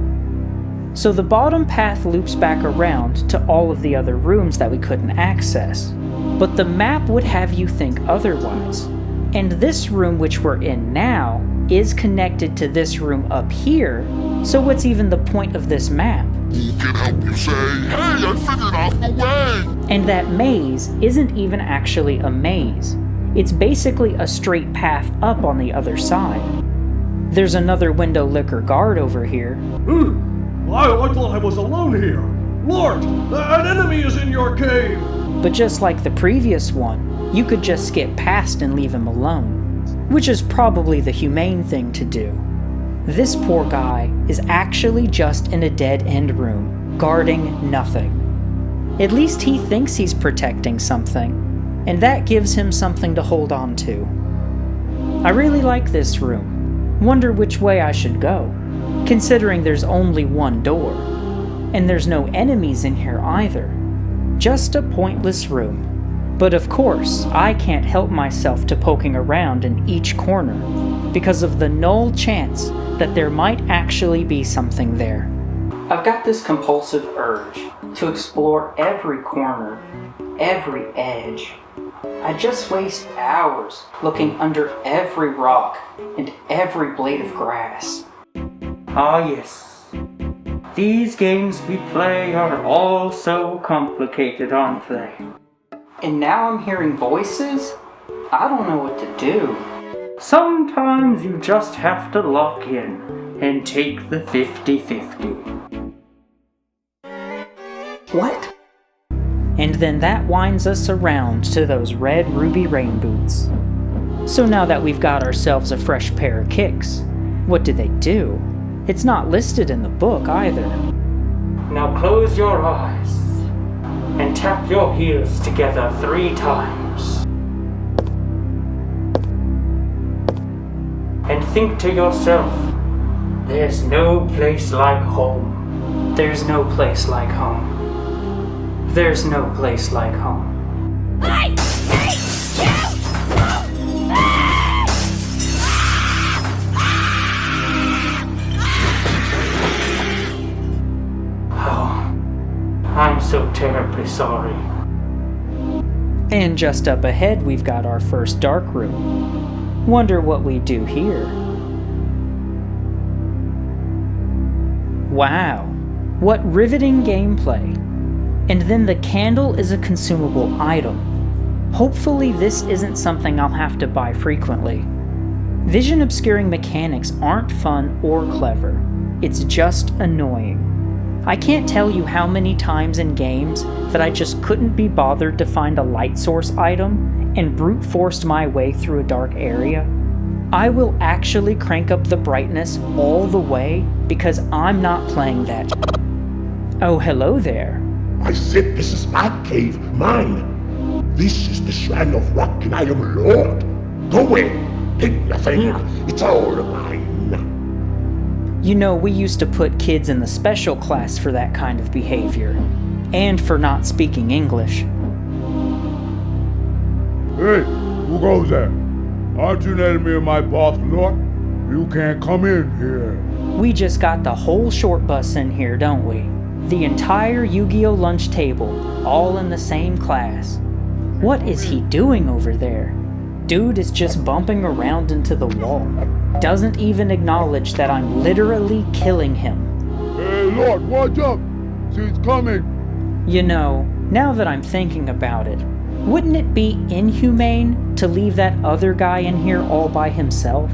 So the bottom path loops back around to all of the other rooms that we couldn't access. But the map would have you think otherwise. And this room which we're in now is connected to this room up here, so what's even the point of this map? Who can help you say, hey, I figured out a way? And that maze isn't even actually a maze. It's basically a straight path up on the other side. There's another window licker guard over here. I thought I was alone here. Lord, an enemy is in your cave. But just like the previous one, you could just skip past and leave him alone. Which is probably the humane thing to do. This poor guy is actually just in a dead-end room, guarding nothing. At least he thinks he's protecting something, and that gives him something to hold on to. I really like this room. Wonder which way I should go, considering there's only one door. And there's no enemies in here either. Just a pointless room. But of course, I can't help myself to poking around in each corner, because of the null chance that there might actually be something there. I've got this compulsive urge to explore every corner, every edge. I just waste hours looking under every rock and every blade of grass. Ah yes, these games we play are all so complicated, aren't they? And now I'm hearing voices? I don't know what to do. Sometimes you just have to lock in and take the 50-50. What? And then that winds us around to those red ruby rain boots. So now that we've got ourselves a fresh pair of kicks, what do they do? It's not listed in the book either. Now close your eyes and tap your heels together 3 times. And think to yourself, there's no place like home. There's no place like home. There's no place like home. I'm so terribly sorry. And just up ahead, we've got our first dark room. Wonder what we do here. Wow, what riveting gameplay. And then the candle is a consumable item. Hopefully this isn't something I'll have to buy frequently. Vision obscuring mechanics aren't fun or clever. It's just annoying. I can't tell you how many times in games that I just couldn't be bothered to find a light source item and brute forced my way through a dark area. I will actually crank up the brightness all the way because I'm not playing that. Oh, hello there. I said this is my cave, mine. This is the Shrine of Rock and I am Lord. Go away, take nothing, it's all mine. You know, we used to put kids in the special class for that kind of behavior. And for not speaking English. Hey, who goes there? Aren't you letting me and my boss, Lord? You can't come in here. We just got the whole short bus in here, don't we? The entire Yu-Gi-Oh! Lunch table, all in the same class. What is he doing over there? Dude is just bumping around into the wall. Doesn't even acknowledge that I'm literally killing him. Hey, Lord, watch up! She's coming! You know, now that I'm thinking about it, wouldn't it be inhumane to leave that other guy in here all by himself?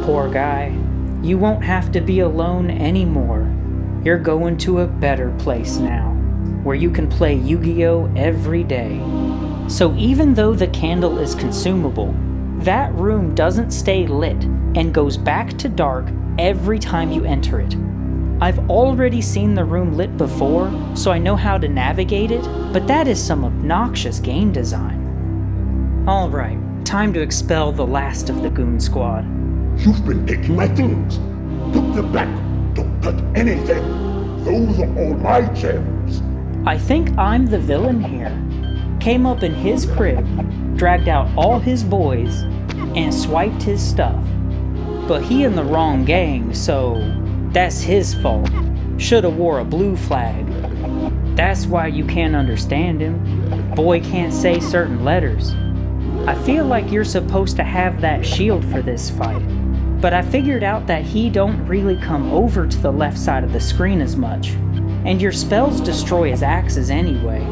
Poor guy. You won't have to be alone anymore. You're going to a better place now, where you can play Yu-Gi-Oh! Every day. So even though the candle is consumable, that room doesn't stay lit and goes back to dark every time you enter it. I've already seen the room lit before, so I know how to navigate it, but that is some obnoxious game design. Alright, time to expel the last of the goon squad. You've been taking my things. Put them back. Don't touch anything. Those are all my gems. I think I'm the villain here. Came up in his crib, dragged out all his boys, and swiped his stuff. But he in the wrong gang, so that's his fault. Shoulda wore a blue flag. That's why you can't understand him. Boy can't say certain letters. I feel like you're supposed to have that shield for this fight, but I figured out that he don't really come over to the left side of the screen as much, and your spells destroy his axes anyway.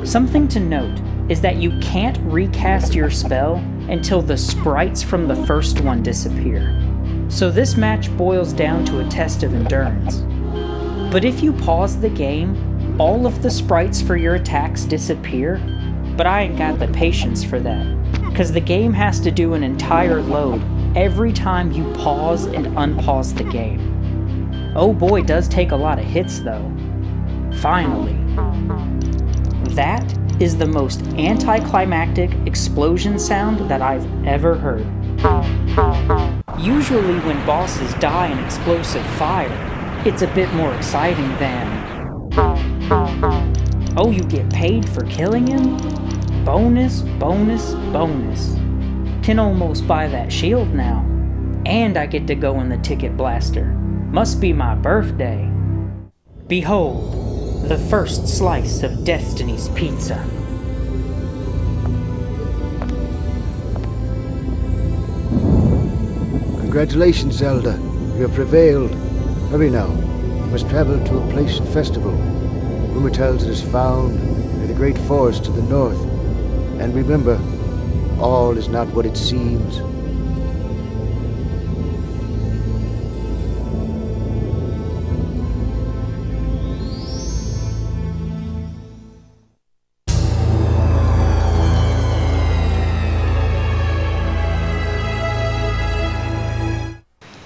Something to note is that you can't recast your spell until the sprites from the first one disappear. So this match boils down to a test of endurance. But if you pause the game, all of the sprites for your attacks disappear, but I ain't got the patience for that, because the game has to do an entire load every time you pause and unpause the game. Oh boy, does take a lot of hits though. Finally. That is the most anticlimactic explosion sound that I've ever heard. Usually when bosses die in explosive fire, it's a bit more exciting than... Oh, you get paid for killing him? Bonus, bonus, bonus. Can almost buy that shield now. And I get to go in the ticket blaster. Must be my birthday. Behold, the first slice of Destiny's pizza. Congratulations, Zelda. You have prevailed. Hurry now. You must travel to a place festival. Rumor tells it is found in the great forest to the north. And remember, all is not what it seems.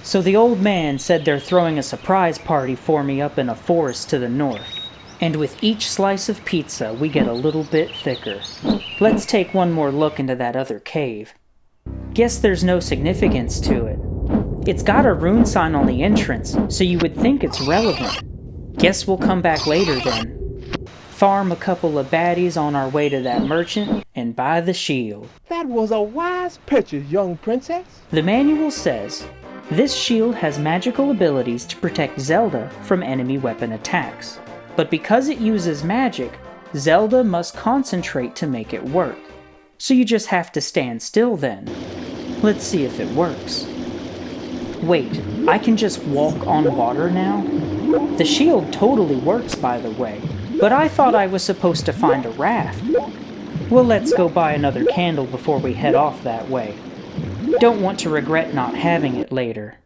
So the old man said they're throwing a surprise party for me up in a forest to the north. And with each slice of pizza, we get a little bit thicker. Let's take one more look into that other cave. Guess there's no significance to it. It's got a rune sign on the entrance, so you would think it's relevant. Guess we'll come back later then. Farm a couple of baddies on our way to that merchant, and buy the shield. That was a wise purchase, young princess. The manual says, this shield has magical abilities to protect Zelda from enemy weapon attacks. But because it uses magic, Zelda must concentrate to make it work. So you just have to stand still then. Let's see if it works. Wait, I can just walk on water now? The shield totally works, by the way, but I thought I was supposed to find a raft. Well, let's go buy another candle before we head off that way. Don't want to regret not having it later.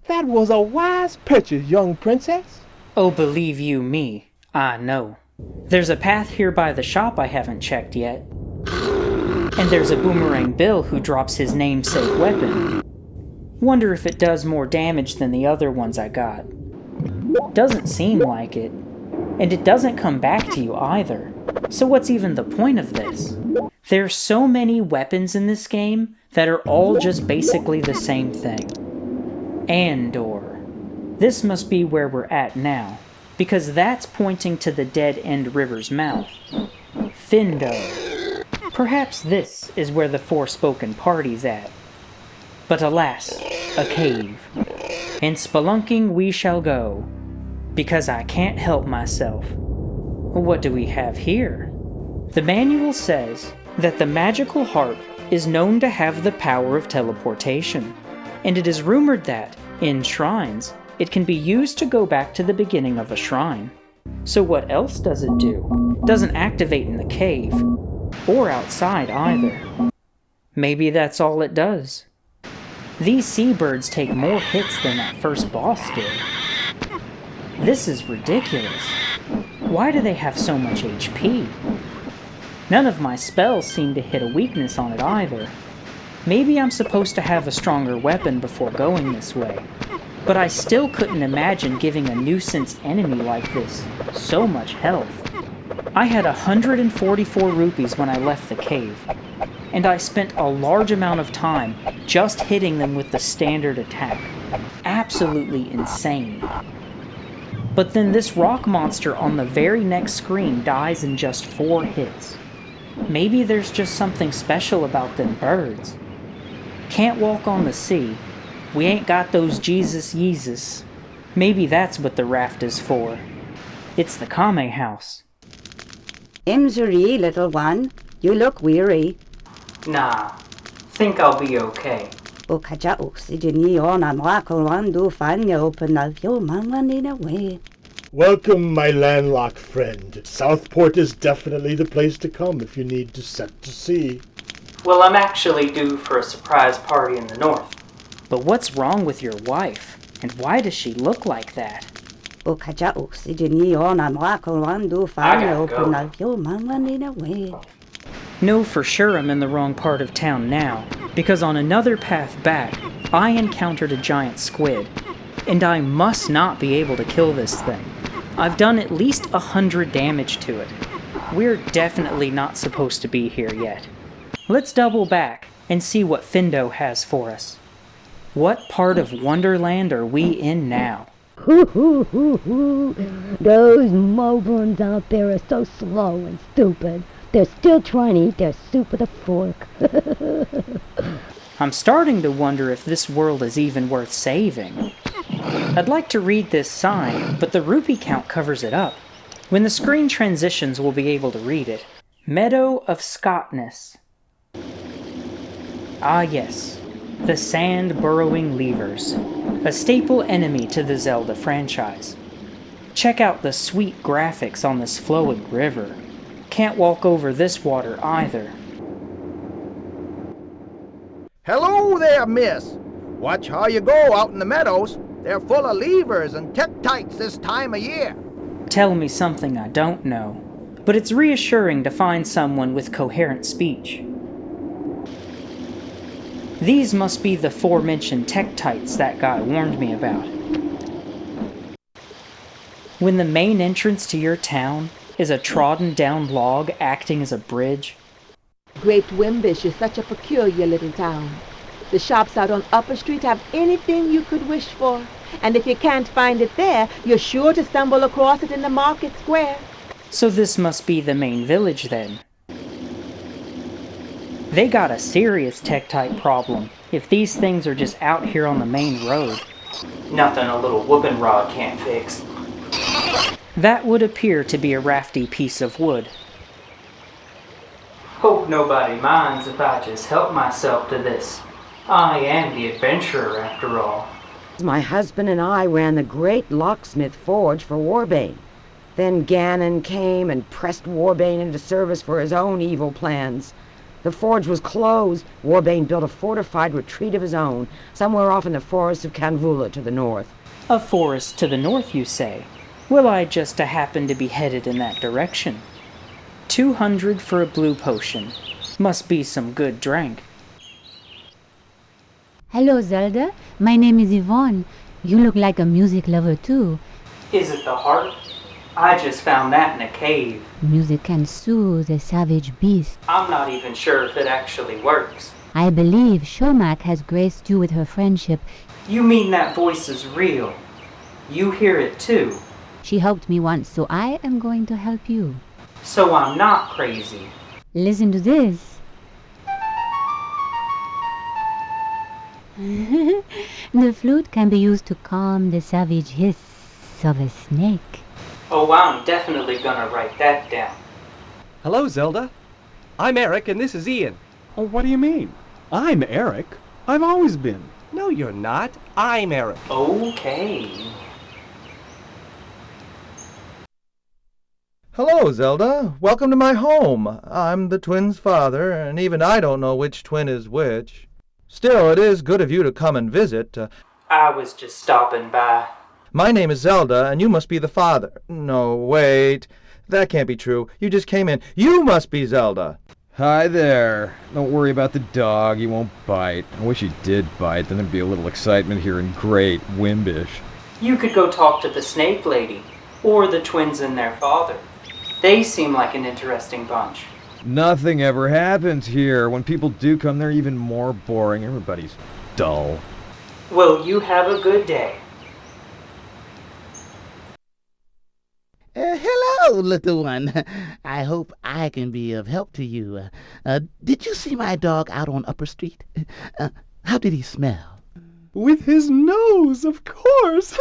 That was a wise purchase, young princess. Oh, believe you me, I know. There's a path here by the shop I haven't checked yet. And there's a Boomerang Bill who drops his namesake weapon. Wonder if it does more damage than the other ones I got. Doesn't seem like it. And it doesn't come back to you either. So what's even the point of this? There's so many weapons in this game that are all just basically the same thing. Andor. This must be where we're at now, because that's pointing to the Dead End River's mouth. Findo. Perhaps this is where the Forspoken party's at. But alas, a cave. And spelunking we shall go, because I can't help myself. What do we have here? The manual says that the magical harp is known to have the power of teleportation, and it is rumored that, in shrines, it can be used to go back to the beginning of a shrine. So what else does it do? Doesn't activate in the cave, or outside either. Maybe that's all it does. These seabirds take more hits than that first boss did. This is ridiculous. Why do they have so much HP? None of my spells seem to hit a weakness on it either. Maybe I'm supposed to have a stronger weapon before going this way, but I still couldn't imagine giving a nuisance enemy like this so much health. I had 144 rupees when I left the cave, and I spent a large amount of time just hitting them with the standard attack. Absolutely insane. But then this rock monster on the very next screen dies in just 4 hits. Maybe there's just something special about them birds. Can't walk on the sea. We ain't got those Jesus Yeezus. Maybe that's what the raft is for. It's the Kame house. Imsuri, little one. You look weary. Nah, think I'll be okay. Welcome, my landlocked friend. Southport is definitely the place to come if you need to set to sea. Well, I'm actually due for a surprise party in the north. But what's wrong with your wife? And why does she look like that? I gotta go. Know for sure I'm in the wrong part of town now, because on another path back, I encountered a giant squid, and I must not be able to kill this thing. I've done at least 100 damage to it. We're definitely not supposed to be here yet. Let's double back and see what Findo has for us. What part of Wonderland are we in now? Hoo hoo hoo hoo. Those Moburns out there are so slow and stupid. They're still trying to eat their soup with a fork. I'm starting to wonder if this world is even worth saving. I'd like to read this sign, but the rupee count covers it up. When the screen transitions, we'll be able to read it. Meadow of Scottness. Ah yes, the sand-burrowing levers, a staple enemy to the Zelda franchise. Check out the sweet graphics on this flowing river. Can't walk over this water either. Hello there, miss. Watch how you go out in the meadows. They're full of levers and tektites this time of year. Tell me something I don't know, but it's reassuring to find someone with coherent speech. These must be the aforementioned tektites that guy warned me about. When the main entrance to your town is a trodden-down log acting as a bridge. Great Wimbish is such a peculiar little town. The shops out on Upper Street have anything you could wish for, and if you can't find it there, you're sure to stumble across it in the market square. So this must be the main village then. They got a serious tektite problem if these things are just out here on the main road. Nothing a little whooping rod can't fix. That would appear to be a rafty piece of wood. Hope nobody minds if I just help myself to this. I am the adventurer after all. My husband and I ran the great locksmith forge for Warbane. Then Ganon came and pressed Warbane into service for his own evil plans. The forge was closed. Warbane built a fortified retreat of his own, somewhere off in the forest of Kanvula to the north. A forest to the north, you say? Well, I just happen to be headed in that direction. 200 for a blue potion. Must be some good drink. Hello, Zelda. My name is Yvonne. You look like a music lover, too. Is it the harp? I just found that in a cave. Music can soothe a savage beast. I'm not even sure if it actually works. I believe Shomak has graced you with her friendship. You mean that voice is real? You hear it too? She helped me once, so I am going to help you. So I'm not crazy. Listen to this. The flute can be used to calm the savage hiss of a snake. Oh, I'm definitely gonna write that down. Hello, Zelda. I'm Eric, and this is Ian. Oh, what do you mean? I'm Eric. I've always been. No, you're not. I'm Eric. Okay. Hello, Zelda. Welcome to my home. I'm the twins' father, and even I don't know which twin is which. Still, it is good of you to come and visit. I was just stopping by. My name is Zelda, and you must be the father. No, wait. That can't be true. You just came in. You must be Zelda. Hi there. Don't worry about the dog. He won't bite. I wish he did bite. Then there'd be a little excitement here in Great Wimbish. You could go talk to the snake lady, or the twins and their father. They seem like an interesting bunch. Nothing ever happens here. When people do come, they're even more boring. Everybody's dull. Well, you have a good day. Hello, little one. I hope I can be of help to you. Did you see my dog out on Upper Street? How did he smell? With his nose, of course.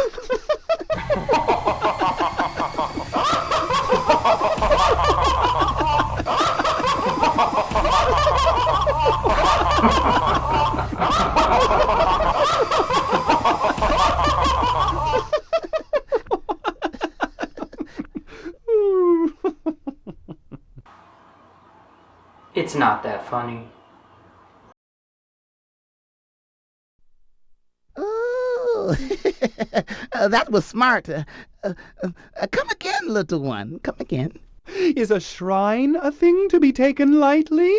It's not that funny. Oh, that was smart. Come again, little one. Come again. Is a shrine a thing to be taken lightly?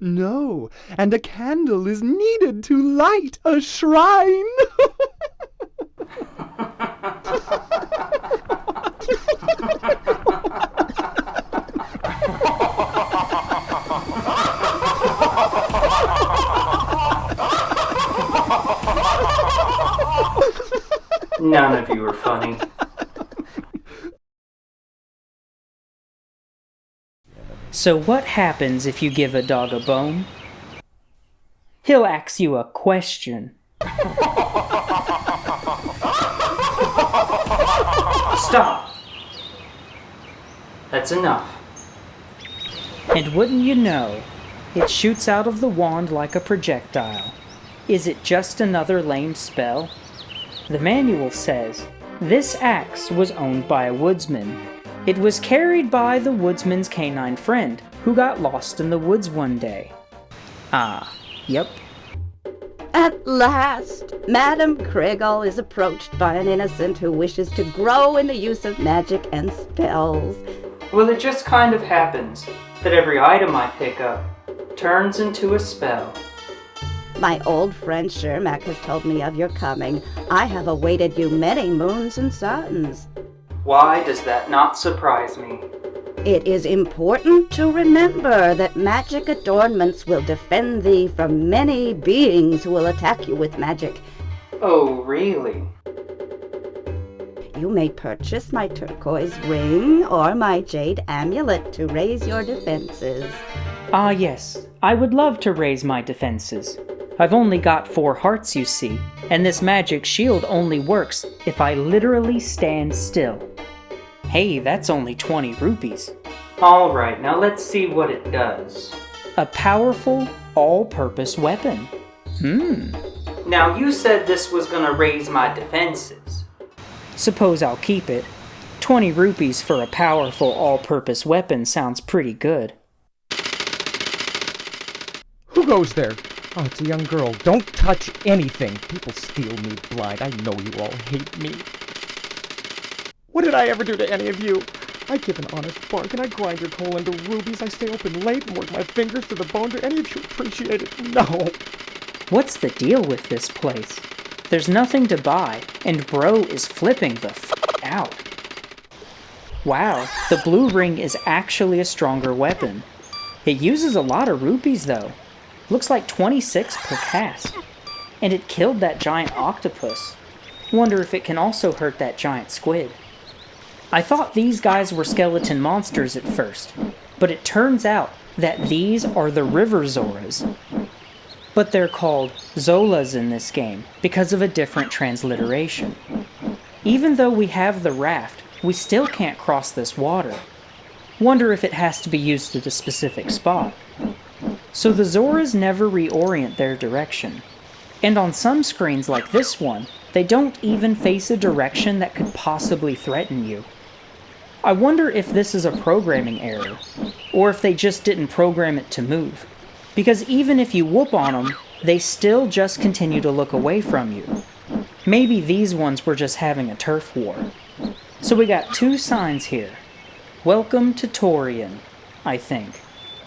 No, and a candle is needed to light a shrine. None of you are funny. So what happens if you give a dog a bone? He'll ask you a question. Stop! That's enough. And wouldn't you know, it shoots out of the wand like a projectile. Is it just another lame spell? The manual says, this axe was owned by a woodsman. It was carried by the woodsman's canine friend, who got lost in the woods one day. Ah, yep. At last, Madame Kriegel is approached by an innocent who wishes to grow in the use of magic and spells. Well, it just kind of happens that every item I pick up turns into a spell. My old friend Shermack has told me of your coming. I have awaited you many moons and suns. Why does that not surprise me? It is important to remember that magic adornments will defend thee from many beings who will attack you with magic. Oh, really? You may purchase my turquoise ring or my jade amulet to raise your defenses. Ah, yes. I would love to raise my defenses. I've only got 4 hearts, you see, and this magic shield only works if I literally stand still. Hey, that's only 20 rupees. Alright, now let's see what it does. A powerful, all-purpose weapon. Now you said this was gonna raise my defenses. Suppose I'll keep it. 20 rupees for a powerful, all-purpose weapon sounds pretty good. Who goes there? Oh, it's a young girl. Don't touch anything. People steal me blind. I know you all hate me. What did I ever do to any of you? I give an honest bargain. I grind your coal into rubies. I stay open late and work my fingers to the bone. Do any of you appreciate it? No. What's the deal with this place? There's nothing to buy, and bro is flipping the out. Wow, the blue ring is actually a stronger weapon. It uses a lot of rupees though. Looks like 26 per cast. And it killed that giant octopus. Wonder if it can also hurt that giant squid. I thought these guys were skeleton monsters at first, but it turns out that these are the river Zoras. But they're called Zolas in this game because of a different transliteration. Even though we have the raft, we still can't cross this water. Wonder if it has to be used at a specific spot. So the Zoras never reorient their direction. And on some screens like this one, they don't even face a direction that could possibly threaten you. I wonder if this is a programming error, or if they just didn't program it to move. Because even if you whoop on them, they still just continue to look away from you. Maybe these ones were just having a turf war. So we got 2 signs here. Welcome to Torian, I think.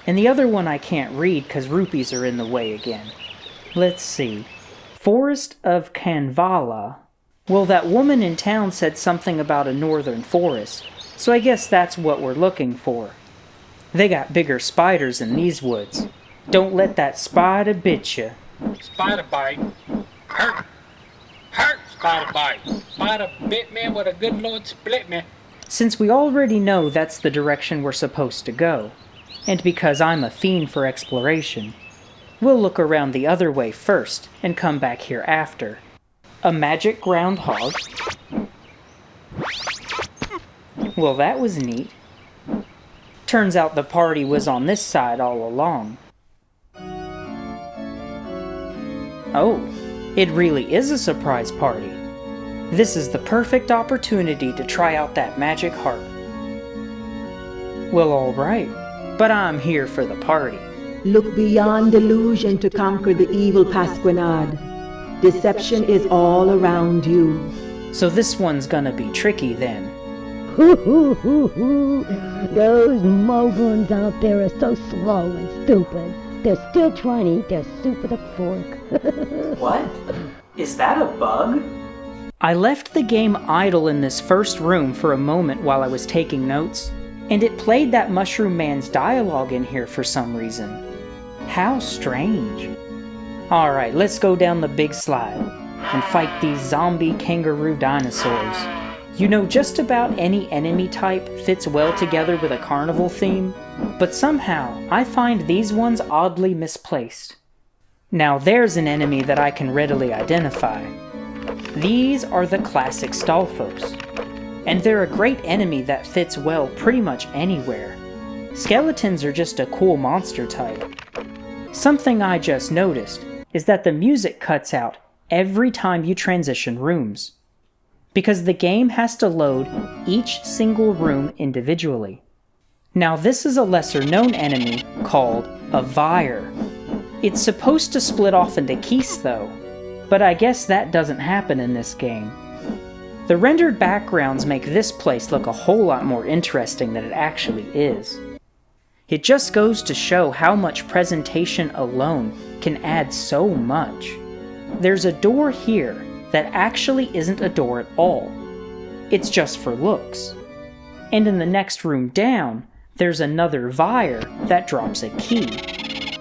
And the other one I can't read because rupees are in the way again. Let's see. Forest of Kanvala. Well, that woman in town said something about a northern forest, so I guess that's what we're looking for. They got bigger spiders in these woods. Don't let that spider bit you. Spider bite. Hurt. Hurt, spider bite. Spider bit me with a good Lord split me. Since we already know that's the direction we're supposed to go, and because I'm a fiend for exploration, we'll look around the other way first and come back here after. A magic groundhog. Well, that was neat. Turns out the party was on this side all along. Oh, it really is a surprise party. This is the perfect opportunity to try out that magic harp. Well, alright, but I'm here for the party. Look beyond illusion to conquer the evil Pasquinade. Deception is all around you. So this one's gonna be tricky then. Hoo hoo hoo hoo. Those moguls out there are so slow and stupid. They're still trying to eat their soup with a fork. What? Is that a bug? I left the game idle in this first room for a moment while I was taking notes, and it played that Mushroom Man's dialogue in here for some reason. How strange. Alright, let's go down the big slide and fight these zombie kangaroo dinosaurs. You know, just about any enemy type fits well together with a carnival theme, but somehow I find these ones oddly misplaced. Now there's an enemy that I can readily identify. These are the classic Stalfos, and they're a great enemy that fits well pretty much anywhere. Skeletons are just a cool monster type. Something I just noticed is that the music cuts out every time you transition rooms, because the game has to load each single room individually. Now this is a lesser known enemy called a Vire. It's supposed to split off into keys though, but I guess that doesn't happen in this game. The rendered backgrounds make this place look a whole lot more interesting than it actually is. It just goes to show how much presentation alone can add so much. There's a door here that actually isn't a door at all. It's just for looks. And in the next room down, there's another Vire that drops a key.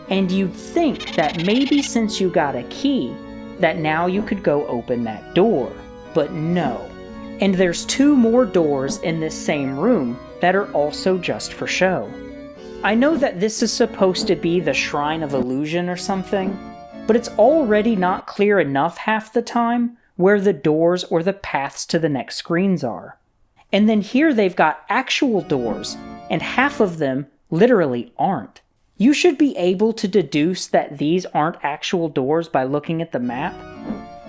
And you'd think that maybe since you got a key, that now you could go open that door. But no. And there's 2 more doors in this same room that are also just for show. I know that this is supposed to be the Shrine of Illusion or something, but it's already not clear enough half the time where the doors or the paths to the next screens are. And then here they've got actual doors, and half of them literally aren't. You should be able to deduce that these aren't actual doors by looking at the map,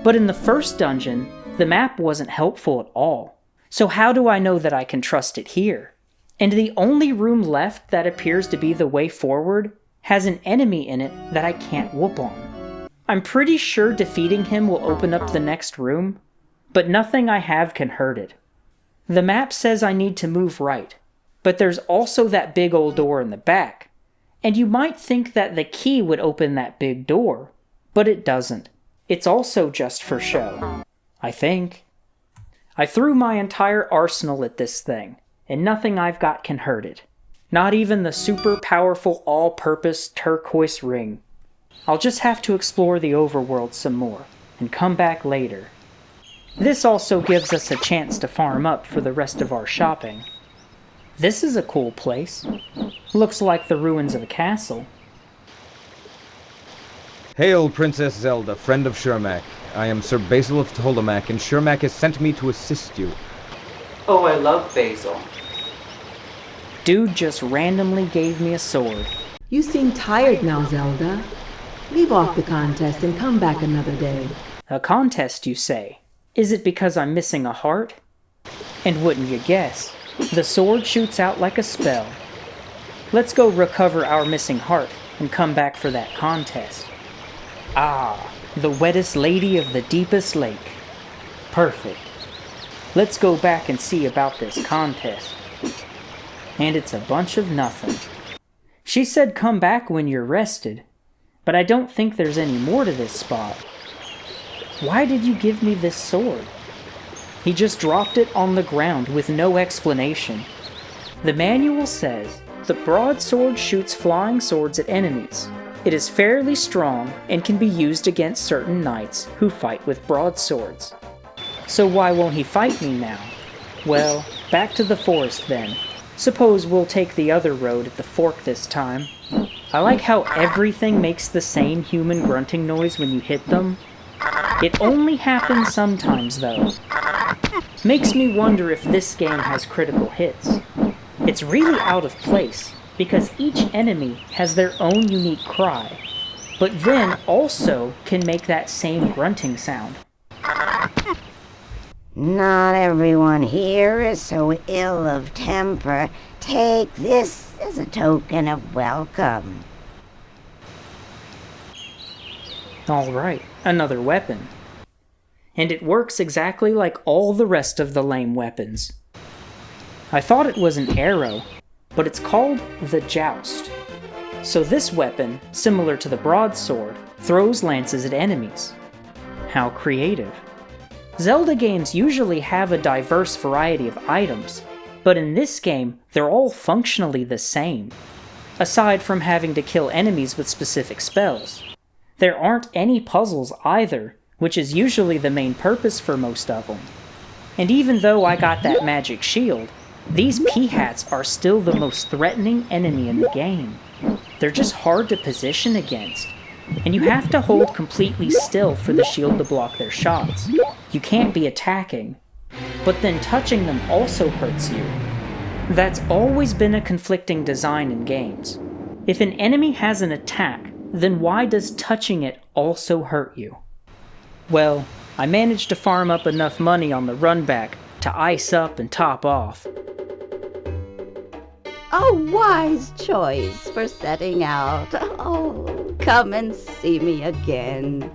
but in the first dungeon, the map wasn't helpful at all. So how do I know that I can trust it here? And the only room left that appears to be the way forward has an enemy in it that I can't whoop on. I'm pretty sure defeating him will open up the next room, but nothing I have can hurt it. The map says I need to move right, but there's also that big old door in the back, and you might think that the key would open that big door, but it doesn't. It's also just for show. I think. I threw my entire arsenal at this thing, and nothing I've got can hurt it. Not even the super powerful all-purpose turquoise ring. I'll just have to explore the overworld some more, and come back later. This also gives us a chance to farm up for the rest of our shopping. This is a cool place. Looks like the ruins of a castle. Hail, Princess Zelda, friend of Shermac. I am Sir Basil of Ptolemac, and Shermac has sent me to assist you. Oh, I love Basil. Dude just randomly gave me a sword. You seem tired now, Zelda. Leave off the contest and come back another day. A contest, you say? Is it because I'm missing a heart? And wouldn't you guess, the sword shoots out like a spell. Let's go recover our missing heart and come back for that contest. Ah, the wettest lady of the deepest lake. Perfect. Let's go back and see about this contest. And it's a bunch of nothing. She said come back when you're rested, but I don't think there's any more to this spot. Why did you give me this sword? He just dropped it on the ground with no explanation. The manual says the broadsword shoots flying swords at enemies. It is fairly strong and can be used against certain knights who fight with broadswords. So why won't he fight me now? Well, back to the forest then. Suppose we'll take the other road at the fork this time. I like how everything makes the same human grunting noise when you hit them. It only happens sometimes though. Makes me wonder if this game has critical hits. It's really out of place, because each enemy has their own unique cry, but then also can make that same grunting sound. Not everyone here is so ill of temper. Take this as a token of welcome. Alright, another weapon. And it works exactly like all the rest of the lame weapons. I thought it was an arrow, but it's called the Joust. So this weapon, similar to the broadsword, throws lances at enemies. How creative. Zelda games usually have a diverse variety of items, but in this game, they're all functionally the same. Aside from having to kill enemies with specific spells. There aren't any puzzles either, which is usually the main purpose for most of them. And even though I got that magic shield, these P-hats are still the most threatening enemy in the game. They're just hard to position against, and you have to hold completely still for the shield to block their shots. You can't be attacking, but then touching them also hurts you. That's always been a conflicting design in games. If an enemy has an attack, then why does touching it also hurt you? Well, I managed to farm up enough money on the run back to ice up and top off. A wise choice for setting out. Oh, come and see me again.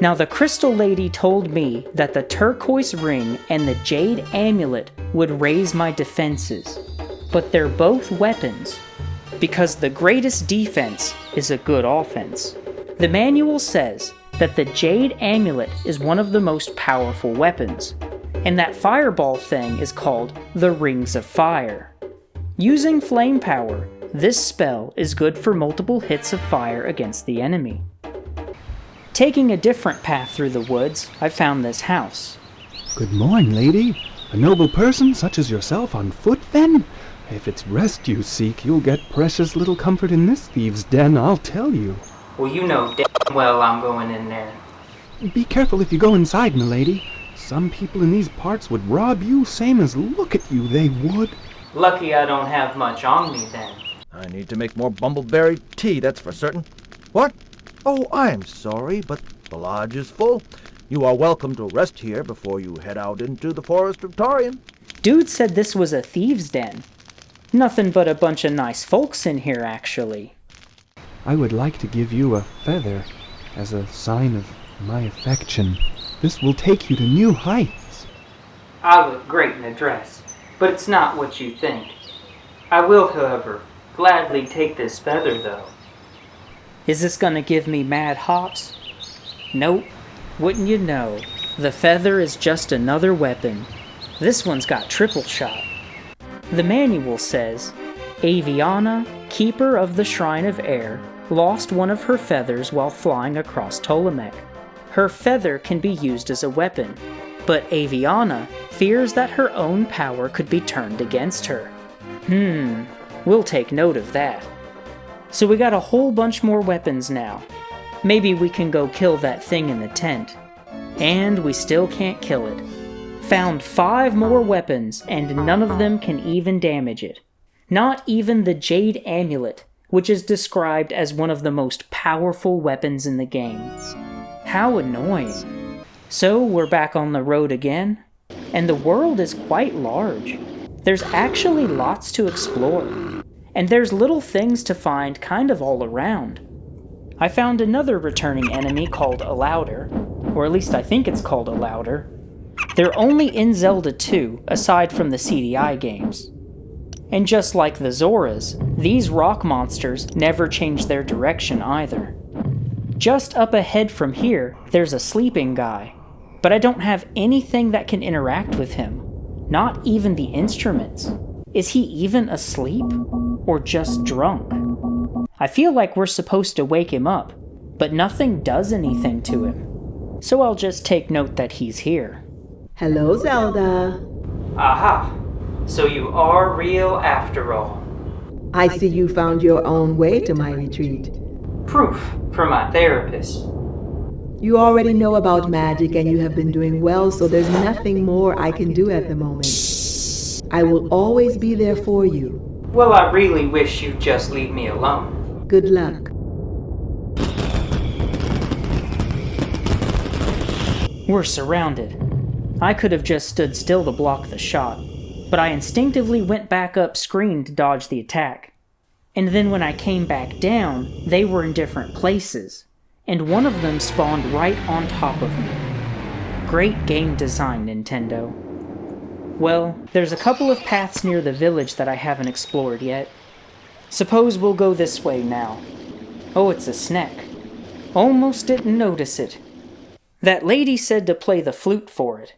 Now the Crystal Lady told me that the turquoise ring and the jade amulet would raise my defenses, but they're both weapons, because the greatest defense is a good offense. The manual says that the jade amulet is one of the most powerful weapons, and that fireball thing is called the Rings of Fire. Using flame power, this spell is good for multiple hits of fire against the enemy. Taking a different path through the woods, I found this house. Good morning, lady. A noble person such as yourself on foot, then? If it's rest you seek, you'll get precious little comfort in this thieves' den, I'll tell you. Well, you know damn well I'm going in there. Be careful if you go inside, milady. Some people in these parts would rob you, same as look at you, they would. Lucky I don't have much on me then. I need to make more bumbleberry tea, that's for certain. What? Oh, I'm sorry, but the lodge is full. You are welcome to rest here before you head out into the forest of Tarian. Dude said this was a thieves' den. Nothing but a bunch of nice folks in here, actually. I would like to give you a feather as a sign of my affection. This will take you to new heights. I look great in a dress, but it's not what you think. I will, however, gladly take this feather, though. Is this gonna give me mad hops? Nope. Wouldn't you know, the feather is just another weapon. This one's got triple shot. The manual says, Aviana, keeper of the Shrine of Air, lost one of her feathers while flying across Ptolemaic. Her feather can be used as a weapon, but Aviana fears that her own power could be turned against her. We'll take note of that. So we got a whole bunch more weapons now. Maybe we can go kill that thing in the tent. And we still can't kill it. Found 5 more weapons, and none of them can even damage it. Not even the Jade Amulet, which is described as one of the most powerful weapons in the game. How annoying. So we're back on the road again, and the world is quite large. There's actually lots to explore, and there's little things to find kind of all around. I found another returning enemy called a Louder, or at least I think it's called a Louder. They're only in Zelda 2, aside from the CDI games. And just like the Zoras, these rock monsters never change their direction either. Just up ahead from here, there's a sleeping guy, but I don't have anything that can interact with him. Not even the instruments. Is he even asleep? Or just drunk? I feel like we're supposed to wake him up, but nothing does anything to him. So I'll just take note that he's here. Hello, Zelda. Aha! So you are real after all. I see you found your own way to my retreat. Proof from my therapist. You already know about magic and you have been doing well, so there's nothing more I can do at the moment. I will always be there for you. Well, I really wish you'd just leave me alone. Good luck. We're surrounded. I could have just stood still to block the shot, but I instinctively went back up screen to dodge the attack. And then when I came back down, they were in different places, and one of them spawned right on top of me. Great game design, Nintendo. Well, there's a couple of paths near the village that I haven't explored yet. Suppose we'll go this way now. Oh, it's a snack. Almost didn't notice it. That lady said to play the flute for it.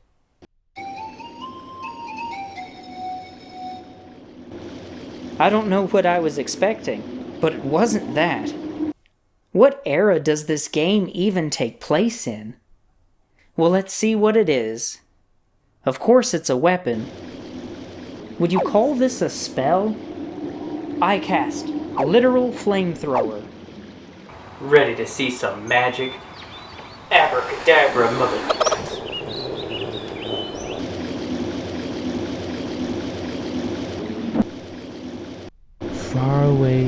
I don't know what I was expecting, but it wasn't that. What era does this game even take place in? Well, let's see what it is. Of course it's a weapon. Would you call this a spell? I cast a literal flamethrower. Ready to see some magic? Abracadabra, motherfuckers. Far away,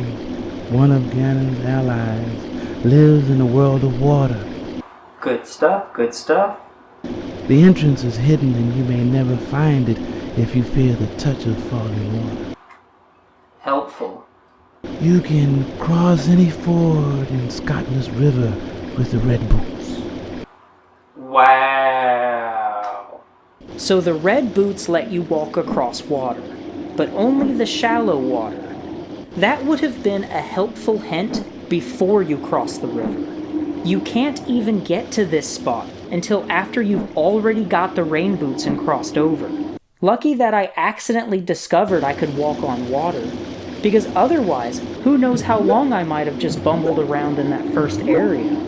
one of Ganon's allies lives in a world of water. Good stuff, good stuff. The entrance is hidden and you may never find it if you fear the touch of falling water. Helpful. You can cross any ford in Scotland's river with the red boots. Wow. So the red boots let you walk across water, but only the shallow water. That would have been a helpful hint before you cross the river. You can't even get to this spot until after you've already got the rain boots and crossed over. Lucky that I accidentally discovered I could walk on water, because otherwise, who knows how long I might have just bumbled around in that first area.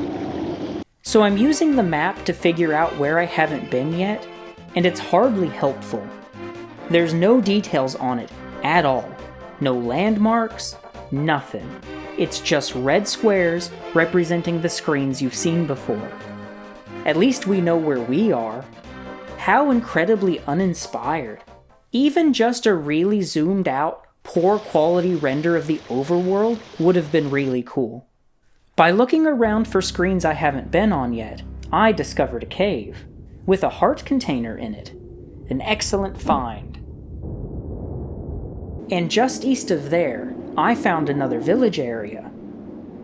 So I'm using the map to figure out where I haven't been yet, and it's hardly helpful. There's no details on it at all. No landmarks, nothing. It's just red squares representing the screens you've seen before. At least we know where we are. How incredibly uninspired. Even just a really zoomed out, poor quality render of the overworld would have been really cool. By looking around for screens I haven't been on yet, I discovered a cave with a heart container in it. An excellent find. And just east of there, I found another village area.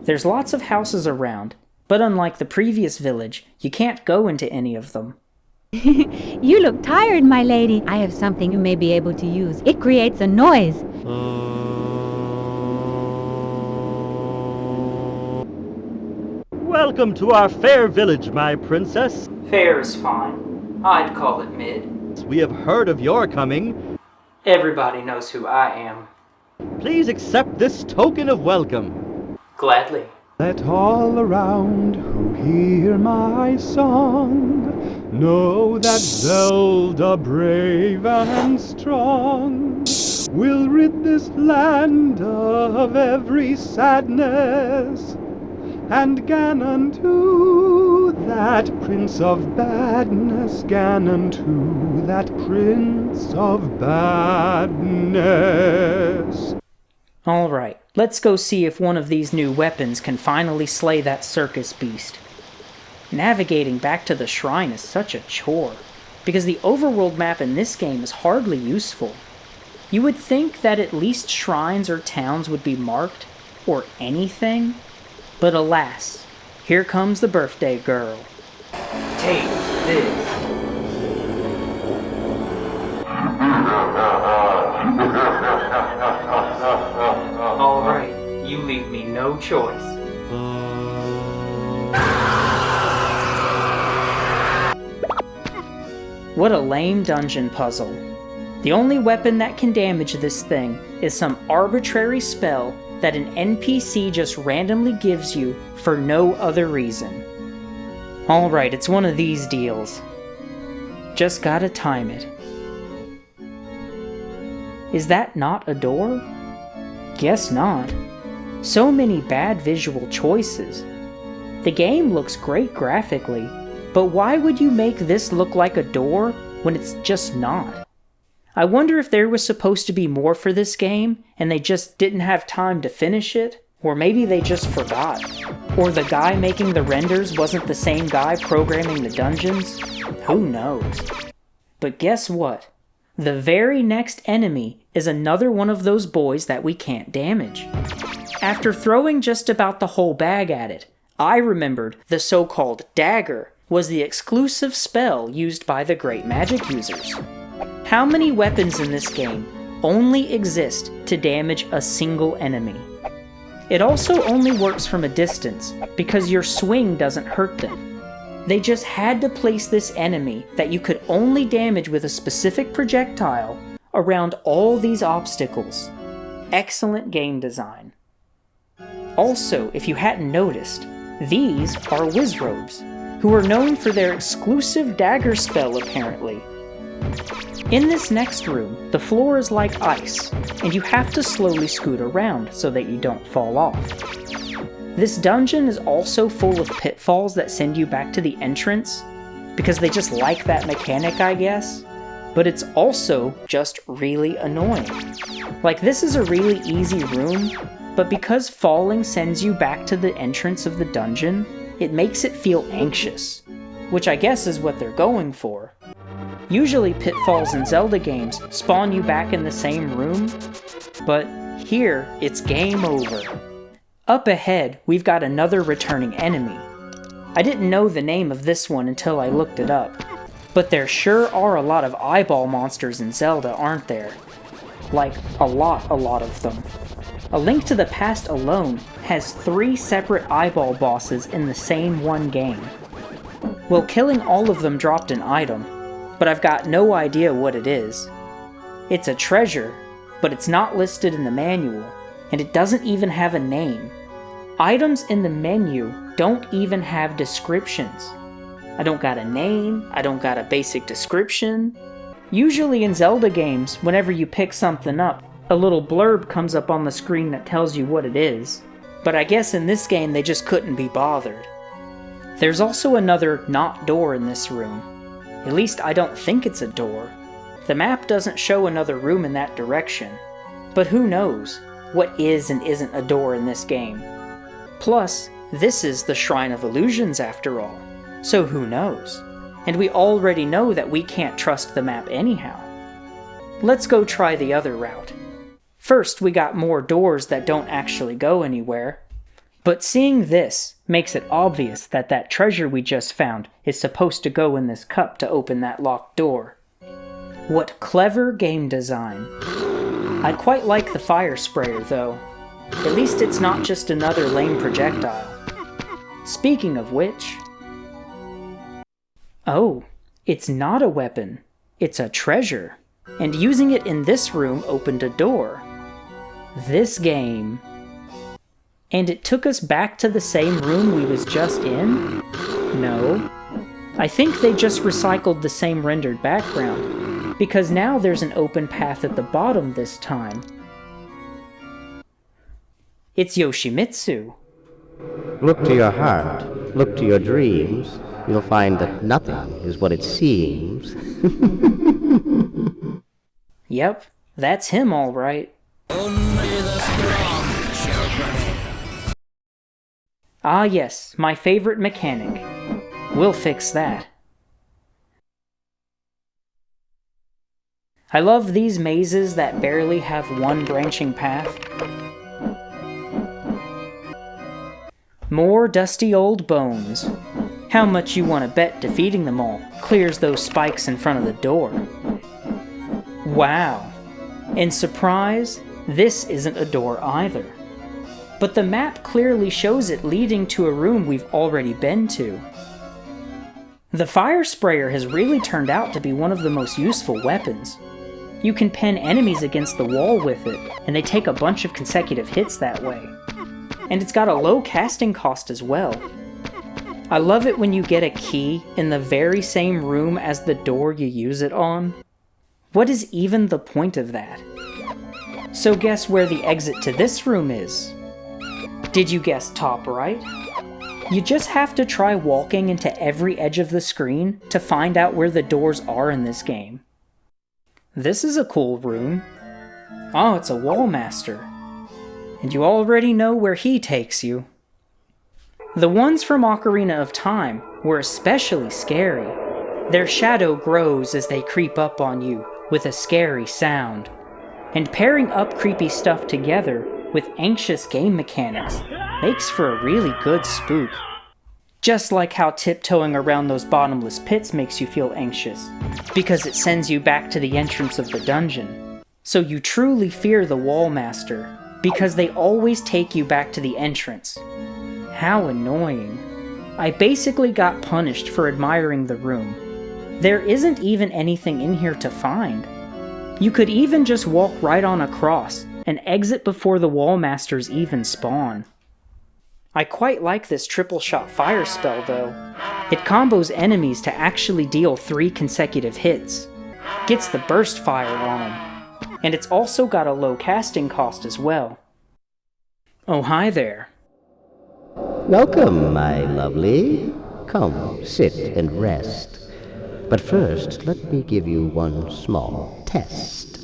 There's lots of houses around, but unlike the previous village, you can't go into any of them. You look tired, my lady. I have something you may be able to use. It creates a noise. Welcome to our fair village, my princess. Fair is fine. I'd call it mid. We have heard of your coming. Everybody knows who I am. Please accept this token of welcome. Gladly. Let all around who hear my song know that Zelda, brave and strong, will rid this land of every sadness. And Ganon too, that prince of badness, Ganon too, that prince of badness. Alright, let's go see if one of these new weapons can finally slay that circus beast. Navigating back to the shrine is such a chore, because the overworld map in this game is hardly useful. You would think that at least shrines or towns would be marked, or anything. But alas, here comes the birthday girl. Take this. Alright, you leave me no choice. What a lame dungeon puzzle. The only weapon that can damage this thing is some arbitrary spell that an NPC just randomly gives you for no other reason. Alright, it's one of these deals. Just gotta time it. Is that not a door? Guess not. So many bad visual choices. The game looks great graphically, but why would you make this look like a door when it's just not? I wonder if there was supposed to be more for this game, and they just didn't have time to finish it, or maybe they just forgot. Or the guy making the renders wasn't the same guy programming the dungeons. Who knows? But guess what? The very next enemy is another one of those boys that we can't damage. After throwing just about the whole bag at it, I remembered the so-called dagger was the exclusive spell used by the great magic users. How many weapons in this game only exist to damage a single enemy. It also only works from a distance, because your swing doesn't hurt them. They just had to place this enemy that you could only damage with a specific projectile around all these obstacles. Excellent game design. Also, if you hadn't noticed, these are Wizrobes, who are known for their exclusive dagger spell apparently. In this next room, the floor is like ice, and you have to slowly scoot around so that you don't fall off. This dungeon is also full of pitfalls that send you back to the entrance, because they just like that mechanic, I guess, but it's also just really annoying. Like, this is a really easy room, but because falling sends you back to the entrance of the dungeon, it makes it feel anxious, which I guess is what they're going for. Usually pitfalls in Zelda games spawn you back in the same room, but here it's game over. Up ahead, we've got another returning enemy. I didn't know the name of this one until I looked it up, but there sure are a lot of eyeball monsters in Zelda, aren't there? Like, a lot of them. A Link to the Past alone has 3 separate eyeball bosses in the same one game. Well, killing all of them dropped an item, but I've got no idea what it is. It's a treasure, but it's not listed in the manual, and it doesn't even have a name. Items in the menu don't even have descriptions. I don't got a name, I don't got a basic description. Usually in Zelda games, whenever you pick something up, a little blurb comes up on the screen that tells you what it is. But I guess in this game they just couldn't be bothered. There's also another not door in this room. At least I don't think it's a door. The map doesn't show another room in that direction. But who knows what is and isn't a door in this game. Plus, this is the Shrine of Illusions after all, so who knows? And we already know that we can't trust the map anyhow. Let's go try the other route. First, we got more doors that don't actually go anywhere. But seeing this makes it obvious that that treasure we just found is supposed to go in this cup to open that locked door. What clever game design. I quite like the fire sprayer though. At least it's not just another lame projectile. Speaking of which... Oh, it's not a weapon. It's a treasure. And using it in this room opened a door. This game... And it took us back to the same room we was just in? No. I think they just recycled the same rendered background, because now there's an open path at the bottom this time. It's Yoshimitsu. Look to your heart, look to your dreams, you'll find that nothing is what it seems. Yep, that's him all right. Ah yes, my favorite mechanic. We'll fix that. I love these mazes that barely have one branching path. More dusty old bones. How much you want to bet defeating them all clears those spikes in front of the door? Wow. And surprise, this isn't a door either. But the map clearly shows it leading to a room we've already been to. The fire sprayer has really turned out to be one of the most useful weapons. You can pin enemies against the wall with it, and they take a bunch of consecutive hits that way. And it's got a low casting cost as well. I love it when you get a key in the very same room as the door you use it on. What is even the point of that? So guess where the exit to this room is? Did you guess top right? You just have to try walking into every edge of the screen to find out where the doors are in this game. This is a cool room. Oh, it's a Wallmaster. And you already know where he takes you. The ones from Ocarina of Time were especially scary. Their shadow grows as they creep up on you with a scary sound. And pairing up creepy stuff together with anxious game mechanics makes for a really good spook. Just like how tiptoeing around those bottomless pits makes you feel anxious, because it sends you back to the entrance of the dungeon. So you truly fear the Wall Master, because they always take you back to the entrance. How annoying. I basically got punished for admiring the room. There isn't even anything in here to find. You could even just walk right on across and exit before the Wall Masters even spawn. I quite like this triple shot fire spell though. It combos enemies to actually deal 3 consecutive hits. Gets the burst fire on them. And it's also got a low casting cost as well. Oh, hi there. Welcome, my lovely. Come, sit and rest. But first, let me give you one small test.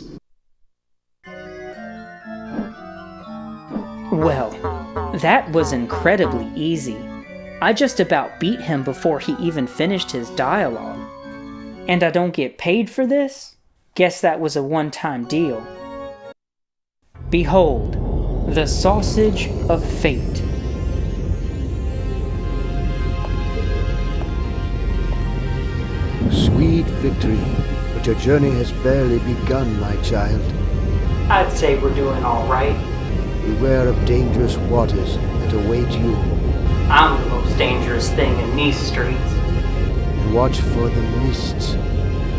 Well, that was incredibly easy. I just about beat him before he even finished his dialogue. And I don't get paid for this? Guess that was a one-time deal. Behold, the Sausage of Fate. Sweet victory, but your journey has barely begun, my child. I'd say we're doing all right. Beware of dangerous waters that await you. I'm the most dangerous thing in these streets. And watch for the mists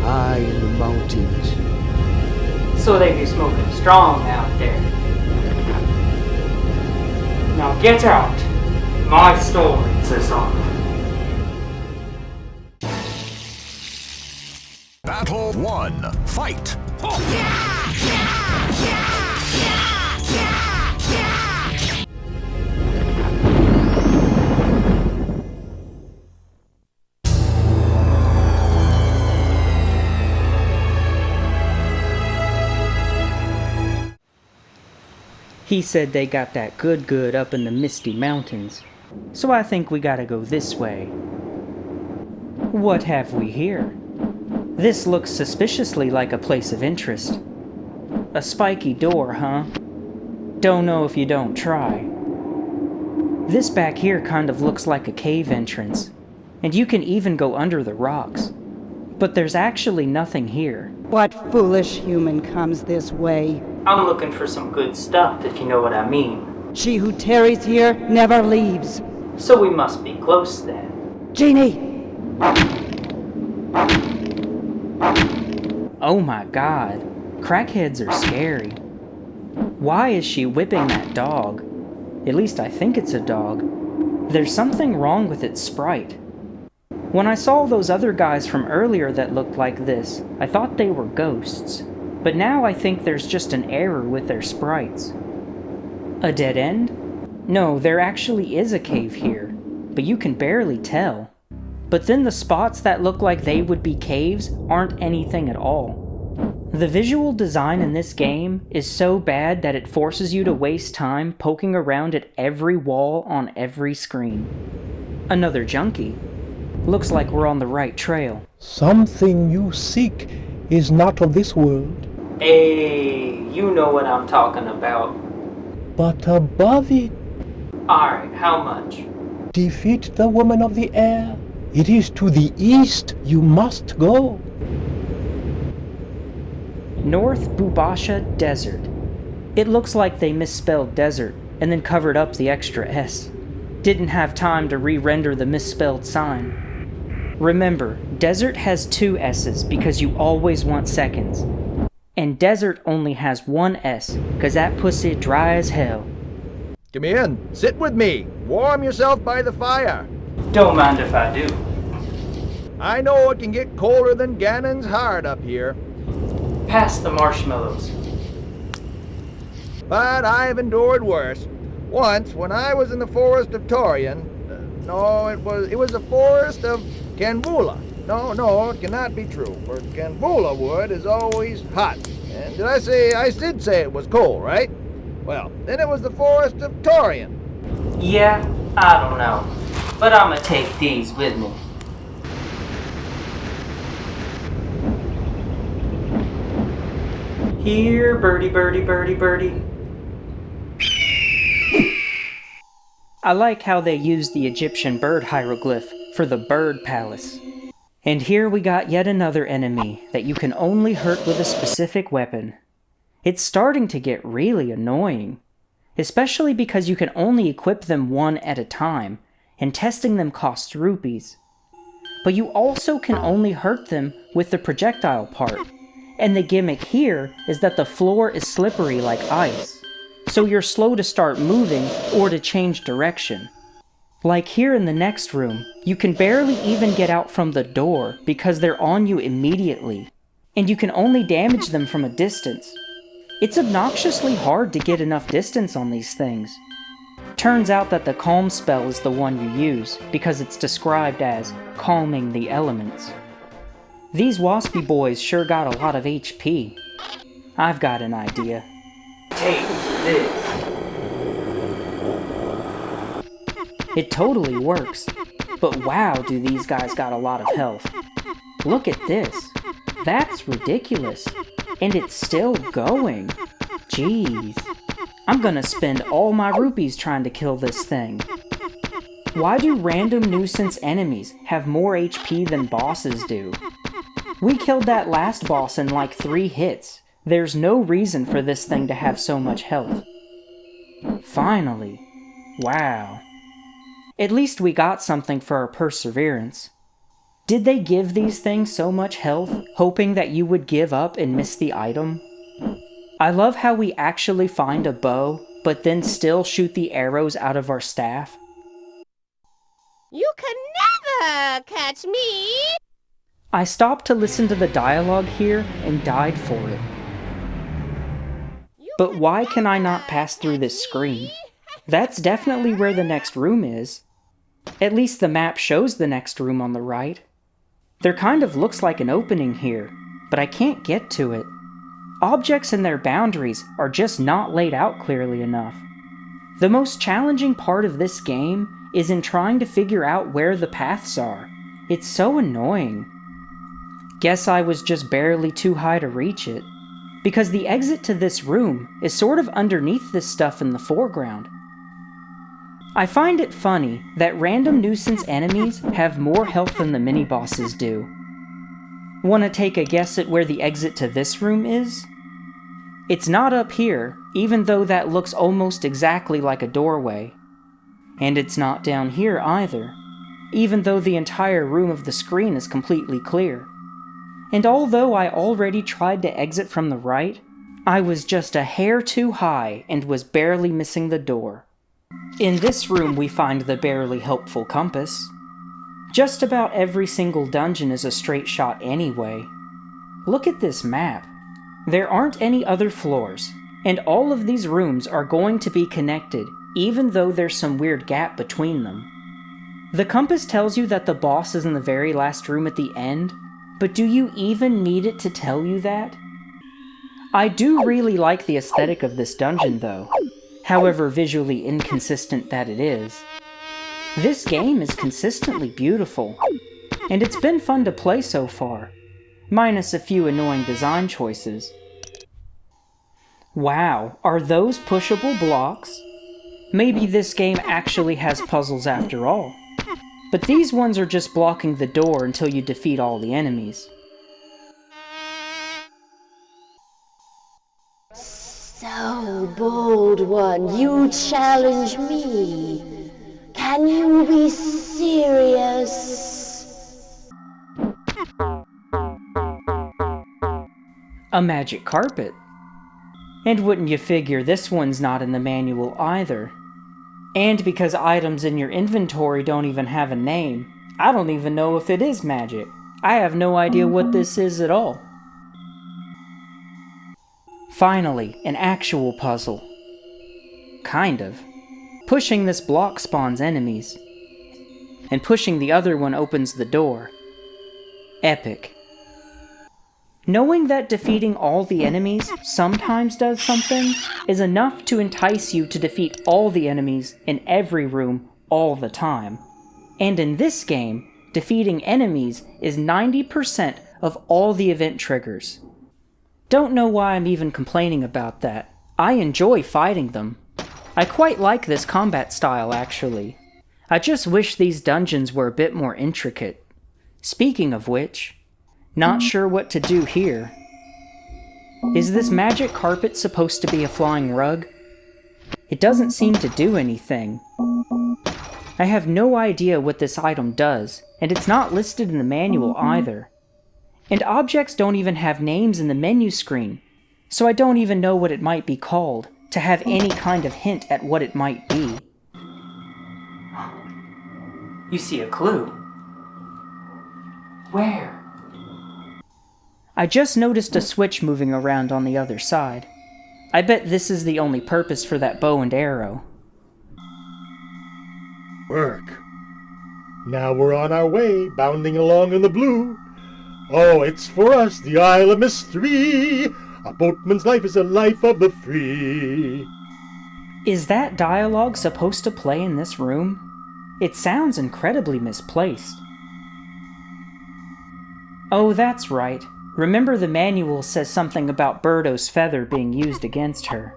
high in the mountains. So they be smoking strong out there. Now get out. My story is on. Battle 1. Fight! He said they got that good up in the Misty Mountains, so I think we gotta go this way. What have we here? This looks suspiciously like a place of interest. A spiky door, huh? Don't know if you don't try. This back here kind of looks like a cave entrance, and you can even go under the rocks. But there's actually nothing here. What foolish human comes this way? I'm looking for some good stuff, if you know what I mean. She who tarries here never leaves. So we must be close then. Genie! Oh my god, crackheads are scary. Why is she whipping that dog? At least I think it's a dog. There's something wrong with its sprite. When I saw those other guys from earlier that looked like this, I thought they were ghosts. But now I think there's just an error with their sprites. A dead end? No, there actually is a cave here, but you can barely tell. But then the spots that look like they would be caves aren't anything at all. The visual design in this game is so bad that it forces you to waste time poking around at every wall on every screen. Another junkie. Looks like we're on the right trail. Something you seek is not of this world. Hey, you know what I'm talking about. But above it. Alright, how much? Defeat the woman of the air. It is to the east you must go. North Bubasha Desert. It looks like they misspelled desert and then covered up the extra S. Didn't have time to re-render the misspelled sign. Remember, desert has 2 S's because you always want seconds. And desert only has 1 S, cause that pussy dry as hell. Come in, sit with me, warm yourself by the fire. Don't mind if I do. I know it can get colder than Ganon's heart up here. Pass the marshmallows. But I've endured worse. Once, when I was in the forest of Torian, it was the forest of Canvula. No, it cannot be true, for Canvula wood is always hot. And I did say it was cold, right? Well, then it was the forest of Torian. Yeah, I don't know. But I'ma take these with me. Here, birdie, birdie, birdie, birdie. I like how they used the Egyptian bird hieroglyph for the bird palace. And here we got yet another enemy that you can only hurt with a specific weapon. It's starting to get really annoying, especially because you can only equip them one at a time, and testing them costs rupees. But you also can only hurt them with the projectile part, and the gimmick here is that the floor is slippery like ice, so you're slow to start moving or to change direction. Like here in the next room, you can barely even get out from the door because they're on you immediately, and you can only damage them from a distance. It's obnoxiously hard to get enough distance on these things. Turns out that the calm spell is the one you use, because it's described as calming the elements. These waspy boys sure got a lot of HP. I've got an idea. Take this. It totally works, but wow, do these guys got a lot of health. Look at this. That's ridiculous. And it's still going. Jeez. I'm gonna spend all my rupees trying to kill this thing. Why do random nuisance enemies have more HP than bosses do? We killed that last boss in like 3 hits. There's no reason for this thing to have so much health. Finally. Wow. At least we got something for our perseverance. Did they give these things so much health, hoping that you would give up and miss the item? I love how we actually find a bow, but then still shoot the arrows out of our staff. You can never catch me! I stopped to listen to the dialogue here and died for it. But why can I not pass through this screen? That's definitely where the next room is. At least the map shows the next room on the right. There kind of looks like an opening here, but I can't get to it. Objects and their boundaries are just not laid out clearly enough. The most challenging part of this game is in trying to figure out where the paths are. It's so annoying. Guess I was just barely too high to reach it, because the exit to this room is sort of underneath this stuff in the foreground. I find it funny that random nuisance enemies have more health than the mini-bosses do. Wanna take a guess at where the exit to this room is? It's not up here, even though that looks almost exactly like a doorway. And it's not down here either, even though the entire room of the screen is completely clear. And although I already tried to exit from the right, I was just a hair too high and was barely missing the door. In this room we find the barely helpful compass. Just about every single dungeon is a straight shot anyway. Look at this map. There aren't any other floors, and all of these rooms are going to be connected, even though there's some weird gap between them. The compass tells you that the boss is in the very last room at the end, but do you even need it to tell you that? I do really like the aesthetic of this dungeon though, however visually inconsistent that it is. This game is consistently beautiful, and it's been fun to play so far, minus a few annoying design choices. Wow, are those pushable blocks? Maybe this game actually has puzzles after all. But these ones are just blocking the door until you defeat all the enemies. So, bold one, you challenge me. Can you be serious? A magic carpet. And wouldn't you figure this one's not in the manual either? And because items in your inventory don't even have a name, I don't even know if it is magic. I have no idea what this is at all. Finally, an actual puzzle. Kind of. Pushing this block spawns enemies, and pushing the other one opens the door. Epic. Knowing that defeating all the enemies sometimes does something is enough to entice you to defeat all the enemies in every room all the time. And in this game, defeating enemies is 90% of all the event triggers. Don't know why I'm even complaining about that. I enjoy fighting them. I quite like this combat style actually. I just wish these dungeons were a bit more intricate. Speaking of which, not sure what to do here. Is this magic carpet supposed to be a flying rug? It doesn't seem to do anything. I have no idea what this item does, and it's not listed in the manual either. And objects don't even have names in the menu screen, so I don't even know what it might be called to have any kind of hint at what it might be. You see a clue? Where? I just noticed a switch moving around on the other side. I bet this is the only purpose for that bow and arrow. Work. Now we're on our way, bounding along in the blue. Oh, it's for us, the Isle of Mystery. A boatman's life is a life of the free. Is that dialogue supposed to play in this room? It sounds incredibly misplaced. Oh, that's right. Remember the manual says something about Birdo's feather being used against her.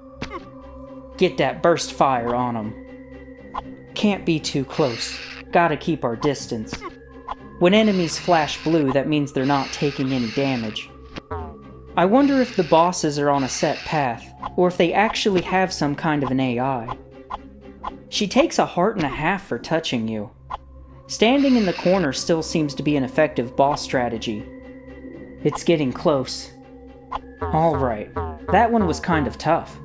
Get that burst fire on him. Can't be too close. Gotta keep our distance. When enemies flash blue, that means they're not taking any damage. I wonder if the bosses are on a set path, or if they actually have some kind of an AI. She takes 1.5 hearts for touching you. Standing in the corner still seems to be an effective boss strategy. It's getting close. Alright, that one was kind of tough.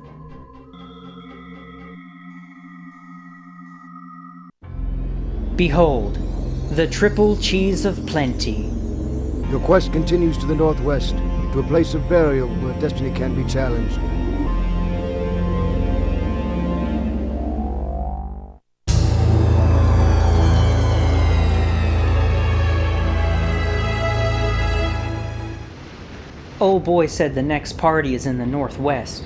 Behold, the triple cheese of plenty. Your quest continues to the northwest, to a place of burial where destiny can be challenged. Old boy said the next party is in the northwest.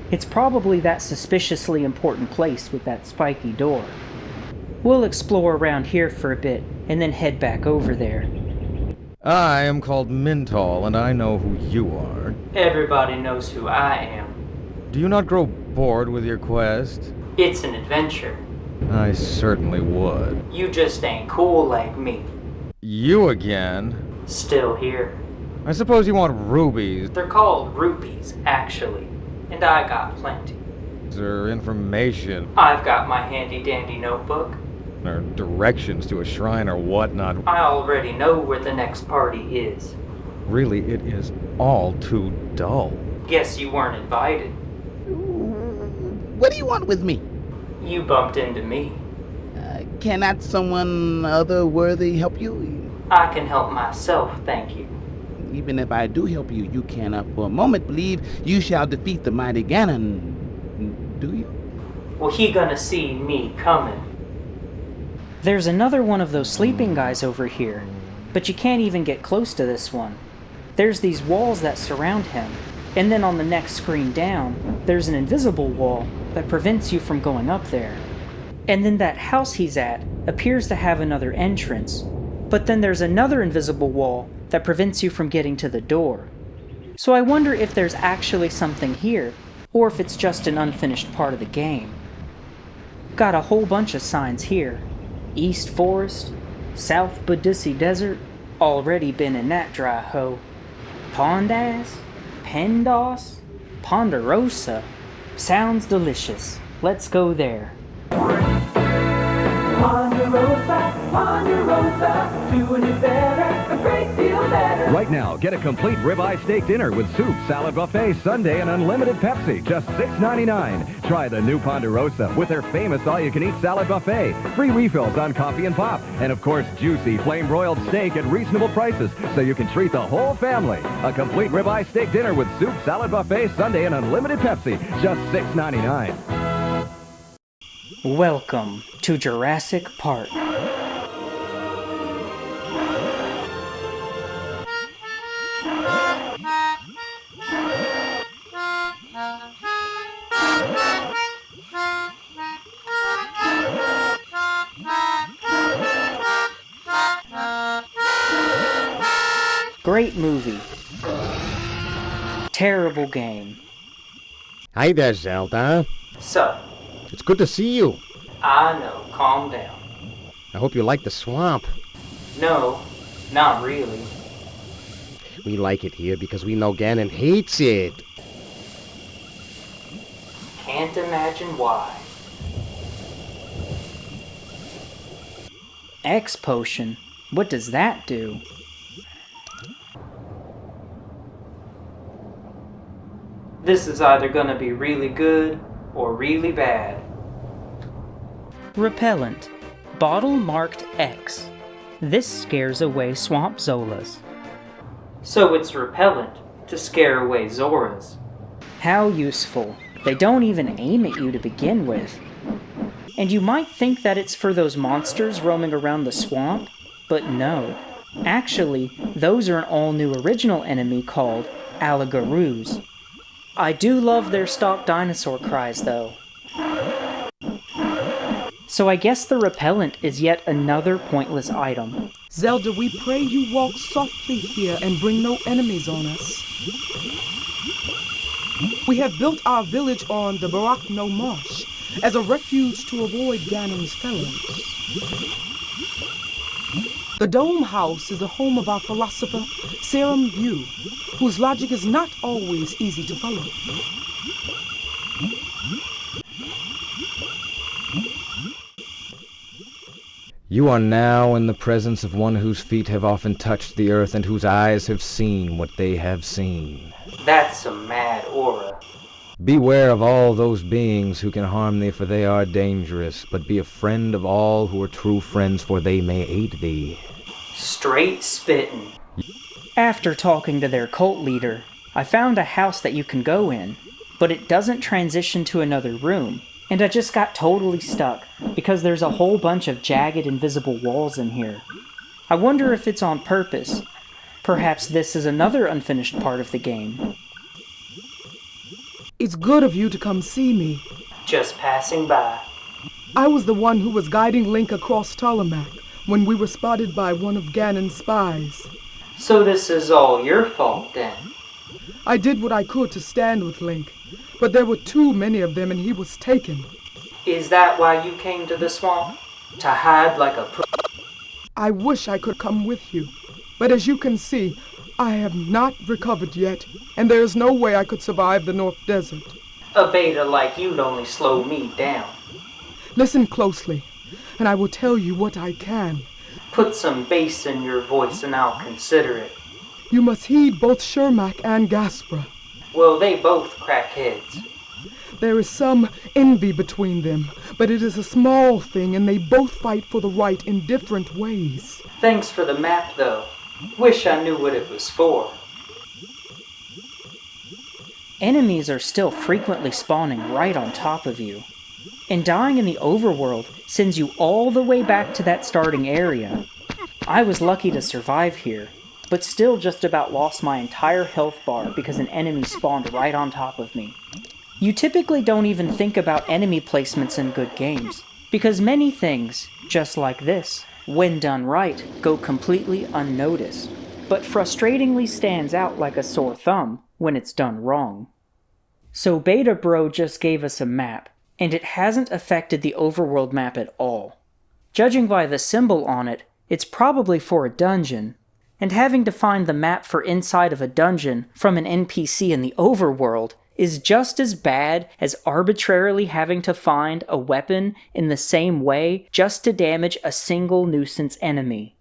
It's probably that suspiciously important place with that spiky door. We'll explore around here for a bit, and then head back over there. I am called Mintal, and I know who you are. Everybody knows who I am. Do you not grow bored with your quest? It's an adventure. I certainly would. You just ain't cool like me. You again? Still here. I suppose you want rubies. They're called rupees, actually. And I got plenty. Is there information? I've got my handy-dandy notebook. Or directions to a shrine or whatnot? I already know where the next party is. Really, it is all too dull. Guess you weren't invited. What do you want with me? You bumped into me. Cannot someone other worthy help you? I can help myself, thank you. Even if I do help you, you cannot for a moment believe you shall defeat the mighty Ganon, do you? Well, he gonna see me coming. There's another one of those sleeping guys over here, but you can't even get close to this one. There's these walls that surround him, and then on the next screen down, there's an invisible wall that prevents you from going up there. And then that house he's at appears to have another entrance, but then there's another invisible wall that prevents you from getting to the door. So I wonder if there's actually something here, or if it's just an unfinished part of the game. Got a whole bunch of signs here. East Forest, South Badissi Desert, already been in that dry hoe. Pondas, Pendos, Ponderosa. Sounds delicious. Let's go there. Ponderosa, Ponderosa, doing it better, a great deal better. Right now, get a complete ribeye steak dinner with soup, salad buffet, sundae, and unlimited Pepsi, just $6.99. Try the new Ponderosa with their famous all-you-can-eat salad buffet, free refills on coffee and pop, and of course, juicy flame-broiled steak at reasonable prices, so you can treat the whole family. A complete ribeye steak dinner with soup, salad buffet, sundae, and unlimited Pepsi, just $6.99. Welcome to Jurassic Park. Great movie. Terrible game. Hi there, Zelda. Sup? It's good to see you. I know, calm down. I hope you like the swamp. No, not really. We like it here because we know Ganon hates it. can't imagine why. X potion? What does that do? This is either gonna be really good or really bad. Repellent. Bottle marked X. This scares away swamp Zolas. So it's repellent to scare away Zoras. How useful. They don't even aim at you to begin with. And you might think that it's for those monsters roaming around the swamp, but no. Actually, those are an all-new original enemy called Alligaroos. I do love their stock dinosaur cries, though. So I guess the repellent is yet another pointless item. Zelda, we pray you walk softly here and bring no enemies on us. We have built our village on the Barakno Marsh as a refuge to avoid Ganon's fellows. The Dome House is the home of our philosopher, Serum View, whose logic is not always easy to follow. You are now in the presence of one whose feet have often touched the earth and whose eyes have seen what they have seen. That's a mad aura. Beware of all those beings who can harm thee, for they are dangerous, but be a friend of all who are true friends, for they may aid thee. Straight spittin'. After talking to their cult leader, I found a house that you can go in, but it doesn't transition to another room, and I just got totally stuck, because there's a whole bunch of jagged invisible walls in here. I wonder if it's on purpose. Perhaps this is another unfinished part of the game. It's good of you to come see me. Just passing by. I was the one who was guiding Link across Tolomak when we were spotted by one of Ganon's spies. So this is all your fault, then? I did what I could to stand with Link, but there were too many of them and he was taken. Is that why you came to the swamp? To hide like a I wish I could come with you, but as you can see, I have not recovered yet, and there is no way I could survive the North Desert. A beta like you'd only slow me down. Listen closely, and I will tell you what I can. Put some bass in your voice and I'll consider it. You must heed both Shermak and Gaspra. Well, they both crack heads. There is some envy between them, but it is a small thing and they both fight for the right in different ways. Thanks for the map, though. Wish I knew what it was for. Enemies are still frequently spawning right on top of you. And dying in the overworld sends you all the way back to that starting area. I was lucky to survive here, but still just about lost my entire health bar because an enemy spawned right on top of me. You typically don't even think about enemy placements in good games, because many things, just like this, when done right, go completely unnoticed, but frustratingly stands out like a sore thumb when it's done wrong. So Beta Bro just gave us a map, and it hasn't affected the overworld map at all. Judging by the symbol on it, it's probably for a dungeon, and having to find the map for inside of a dungeon from an NPC in the overworld is just as bad as arbitrarily having to find a weapon in the same way just to damage a single nuisance enemy.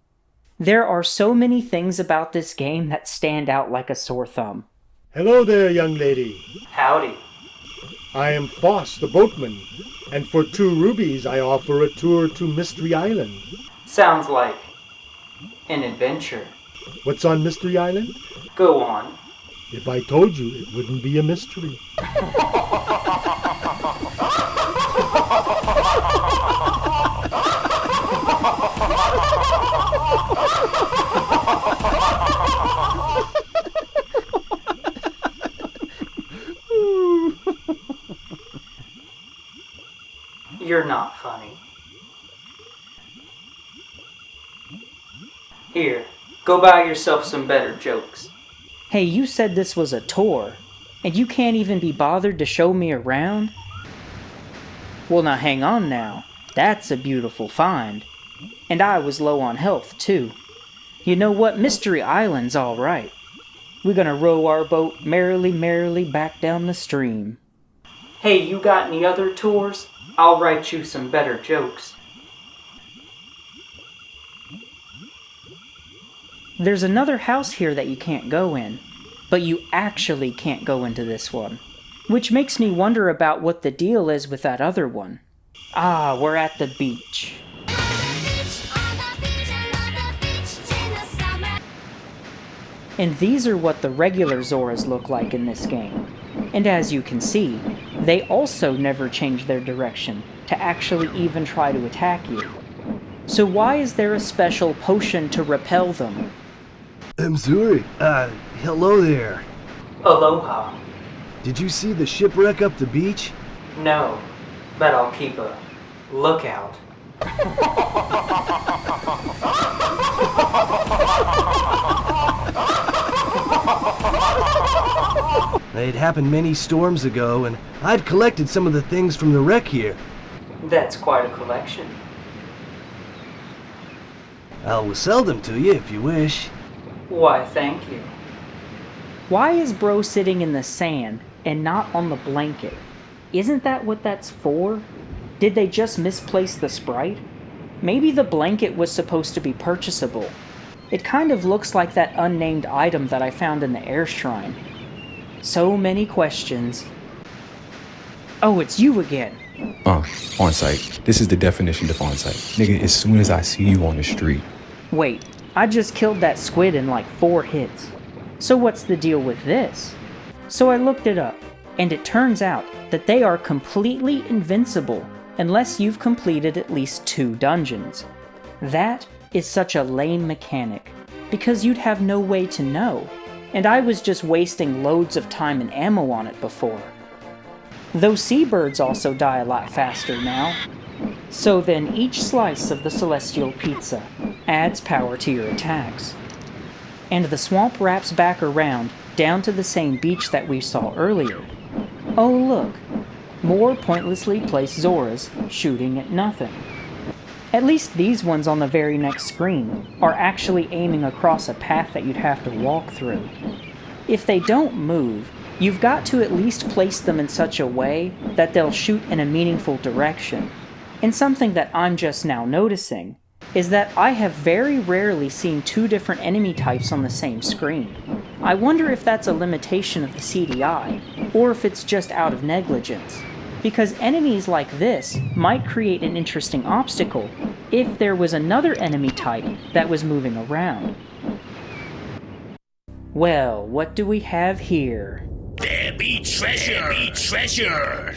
There are so many things about this game that stand out like a sore thumb. Hello there, young lady. Howdy. I am Foss, the boatman, and for 2 rubies I offer a tour to Mystery Island. Sounds like an adventure. What's on Mystery Island? Go on. If I told you, it wouldn't be a mystery. You're not funny. Here, go buy yourself some better jokes. Hey, you said this was a tour, and you can't even be bothered to show me around? Well, now hang on now. That's a beautiful find. And I was low on health, too. You know what? Mystery Island's all right. We're gonna row our boat merrily, merrily back down the stream. Hey, you got any other tours? I'll write you some better jokes. There's another house here that you can't go in, but you actually can't go into this one, which makes me wonder about what the deal is with that other one. Ah, we're at the beach. And these are what the regular Zoras look like in this game. And as you can see, they also never change their direction to actually even try to attack you. So why is there a special potion to repel them? Zuri, hello there. Aloha. Did you see the shipwreck up the beach? No, but I'll keep a lookout. It happened many storms ago, and I've collected some of the things from the wreck here. That's quite a collection. I'll sell them to you if you wish. Why, thank you. Why is Bro sitting in the sand and not on the blanket? Isn't that what that's for? Did they just misplace the sprite? Maybe the blanket was supposed to be purchasable. It kind of looks like that unnamed item that I found in the Air Shrine. So many questions. Oh, it's you again. On site. This is the definition of on site. Nigga, as soon as I see you on the street. Wait, I just killed that squid in like 4 hits. So what's the deal with this? So I looked it up, and it turns out that they are completely invincible unless you've completed at least 2 dungeons. That is such a lame mechanic, because you'd have no way to know, and I was just wasting loads of time and ammo on it before. Though seabirds also die a lot faster now. So then each slice of the celestial pizza adds power to your attacks. And the swamp wraps back around down to the same beach that we saw earlier. Oh look, more pointlessly placed Zoras shooting at nothing. At least these ones on the very next screen are actually aiming across a path that you'd have to walk through. If they don't move, you've got to at least place them in such a way that they'll shoot in a meaningful direction. And something that I'm just now noticing is that I have very rarely seen 2 different enemy types on the same screen. I wonder if that's a limitation of the CDI, or if it's just out of negligence. Because enemies like this might create an interesting obstacle if there was another enemy type that was moving around. Well, what do we have here? There be treasure! There be treasure!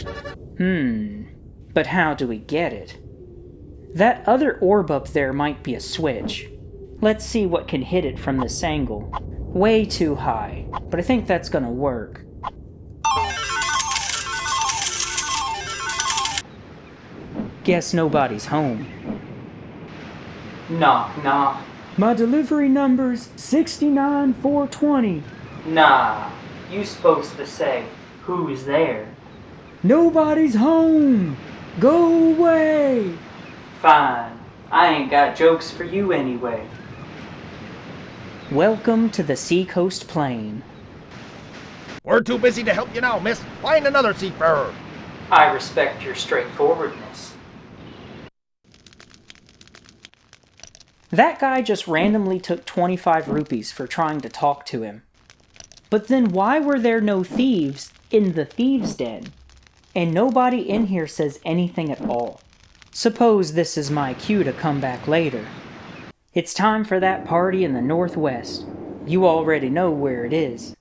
But how do we get it? That other orb up there might be a switch. Let's see what can hit it from this angle. Way too high, but I think that's gonna work. Guess nobody's home. Knock, knock. My delivery number's 69420. Nah, you supposed to say, who's there? Nobody's home! Go away! Fine, I ain't got jokes for you anyway. Welcome to the Seacoast Plain. We're too busy to help you now, miss. Find another seafarer. I respect your straightforwardness. That guy just randomly took 25 rupees for trying to talk to him. But then why were there no thieves in the thieves' den? And nobody in here says anything at all. Suppose this is my cue to come back later. It's time for that party in the northwest. You already know where it is.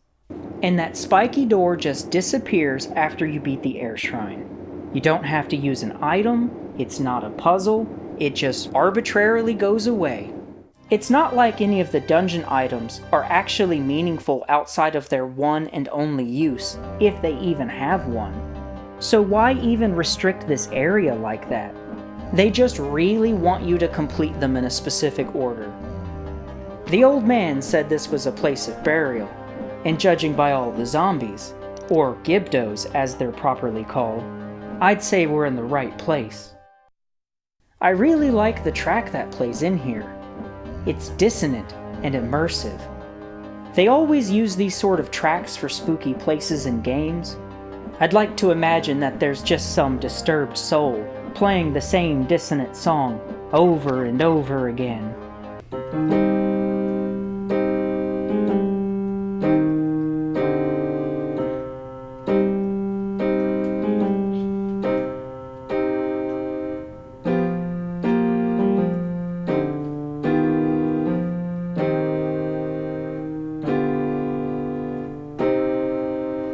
And that spiky door just disappears after you beat the Air Shrine. You don't have to use an item, it's not a puzzle, it just arbitrarily goes away. It's not like any of the dungeon items are actually meaningful outside of their one and only use, if they even have one. So why even restrict this area like that? They just really want you to complete them in a specific order. The old man said this was a place of burial, and judging by all the zombies, or Gibdos as they're properly called, I'd say we're in the right place. I really like the track that plays in here. It's dissonant and immersive. They always use these sort of tracks for spooky places in games. I'd like to imagine that there's just some disturbed soul playing the same dissonant song over and over again.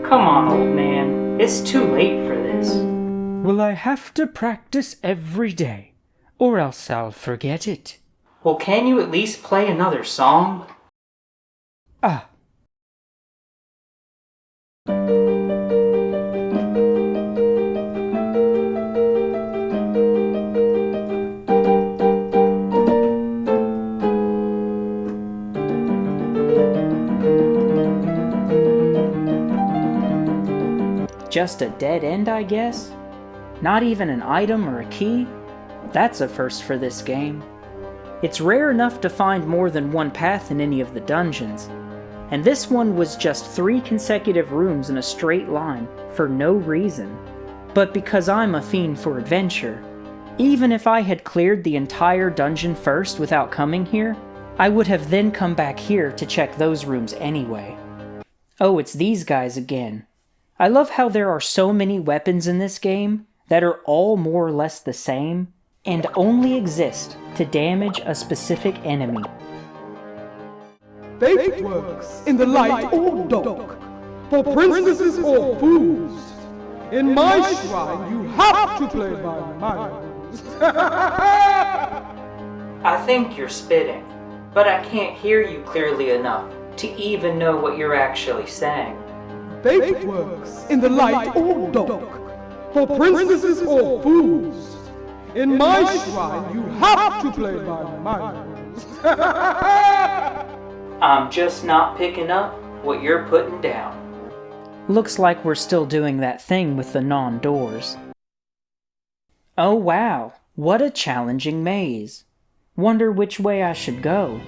Come on, old man. It's too late for this. Will I have to practice every day, or else I'll forget it? Well, can you at least play another song? Ah. Just a dead end, I guess? Not even an item or a key? That's a first for this game. It's rare enough to find more than one path in any of the dungeons, and this one was just 3 consecutive rooms in a straight line for no reason. But because I'm a fiend for adventure, even if I had cleared the entire dungeon first without coming here, I would have then come back here to check those rooms anyway. Oh, it's these guys again. I love how there are so many weapons in this game that are all more or less the same and only exist to damage a specific enemy. Fate works in the light or dark, for princesses or fools. In my shrine, you have to play by my rules. I think you're spitting, but I can't hear you clearly enough to even know what you're actually saying. Fate works in the light or dark, for princesses or fools. In my shrine, you have to play by my rules. I'm just not picking up what you're putting down. Looks like we're still doing that thing with the non-doors. Oh wow, what a challenging maze. Wonder which way I should go.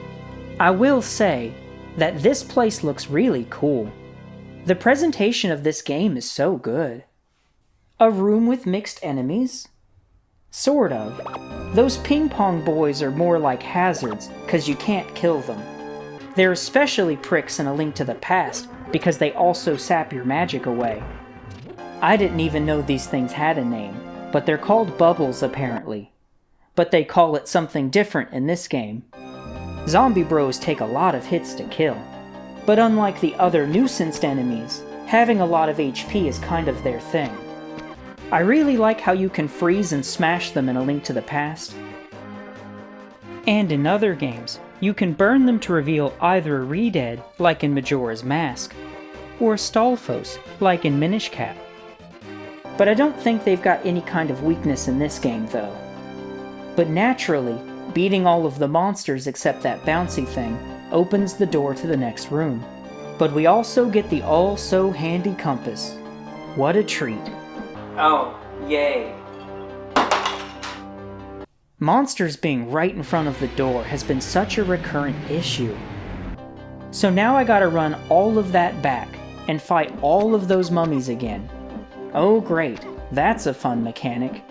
I will say that this place looks really cool. The presentation of this game is so good. A room with mixed enemies? Sort of. Those ping pong boys are more like hazards, cause you can't kill them. They're especially pricks in A Link to the Past, because they also sap your magic away. I didn't even know these things had a name, but they're called bubbles apparently. But they call it something different in this game. Zombie bros take a lot of hits to kill. But unlike the other nuisance enemies, having a lot of HP is kind of their thing. I really like how you can freeze and smash them in A Link to the Past. And in other games, you can burn them to reveal either a Redead, like in Majora's Mask, or a Stalfos, like in Minish Cap. But I don't think they've got any kind of weakness in this game, though. But naturally, beating all of the monsters except that bouncy thing opens the door to the next room. But we also get the all-so-handy compass. What a treat. Oh, yay. Monsters being right in front of the door has been such a recurrent issue. So now I gotta run all of that back and fight all of those mummies again. Oh great, that's a fun mechanic.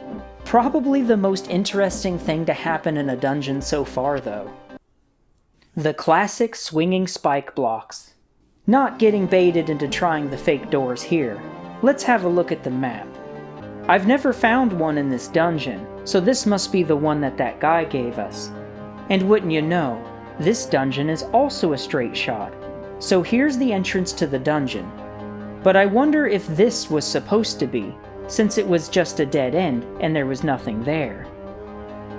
Probably the most interesting thing to happen in a dungeon so far though. The classic swinging spike blocks. Not getting baited into trying the fake doors here. Let's have a look at the map. I've never found one in this dungeon, so this must be the one that guy gave us. And wouldn't you know, this dungeon is also a straight shot. So here's the entrance to the dungeon. But I wonder if this was supposed to be, since it was just a dead end and there was nothing there.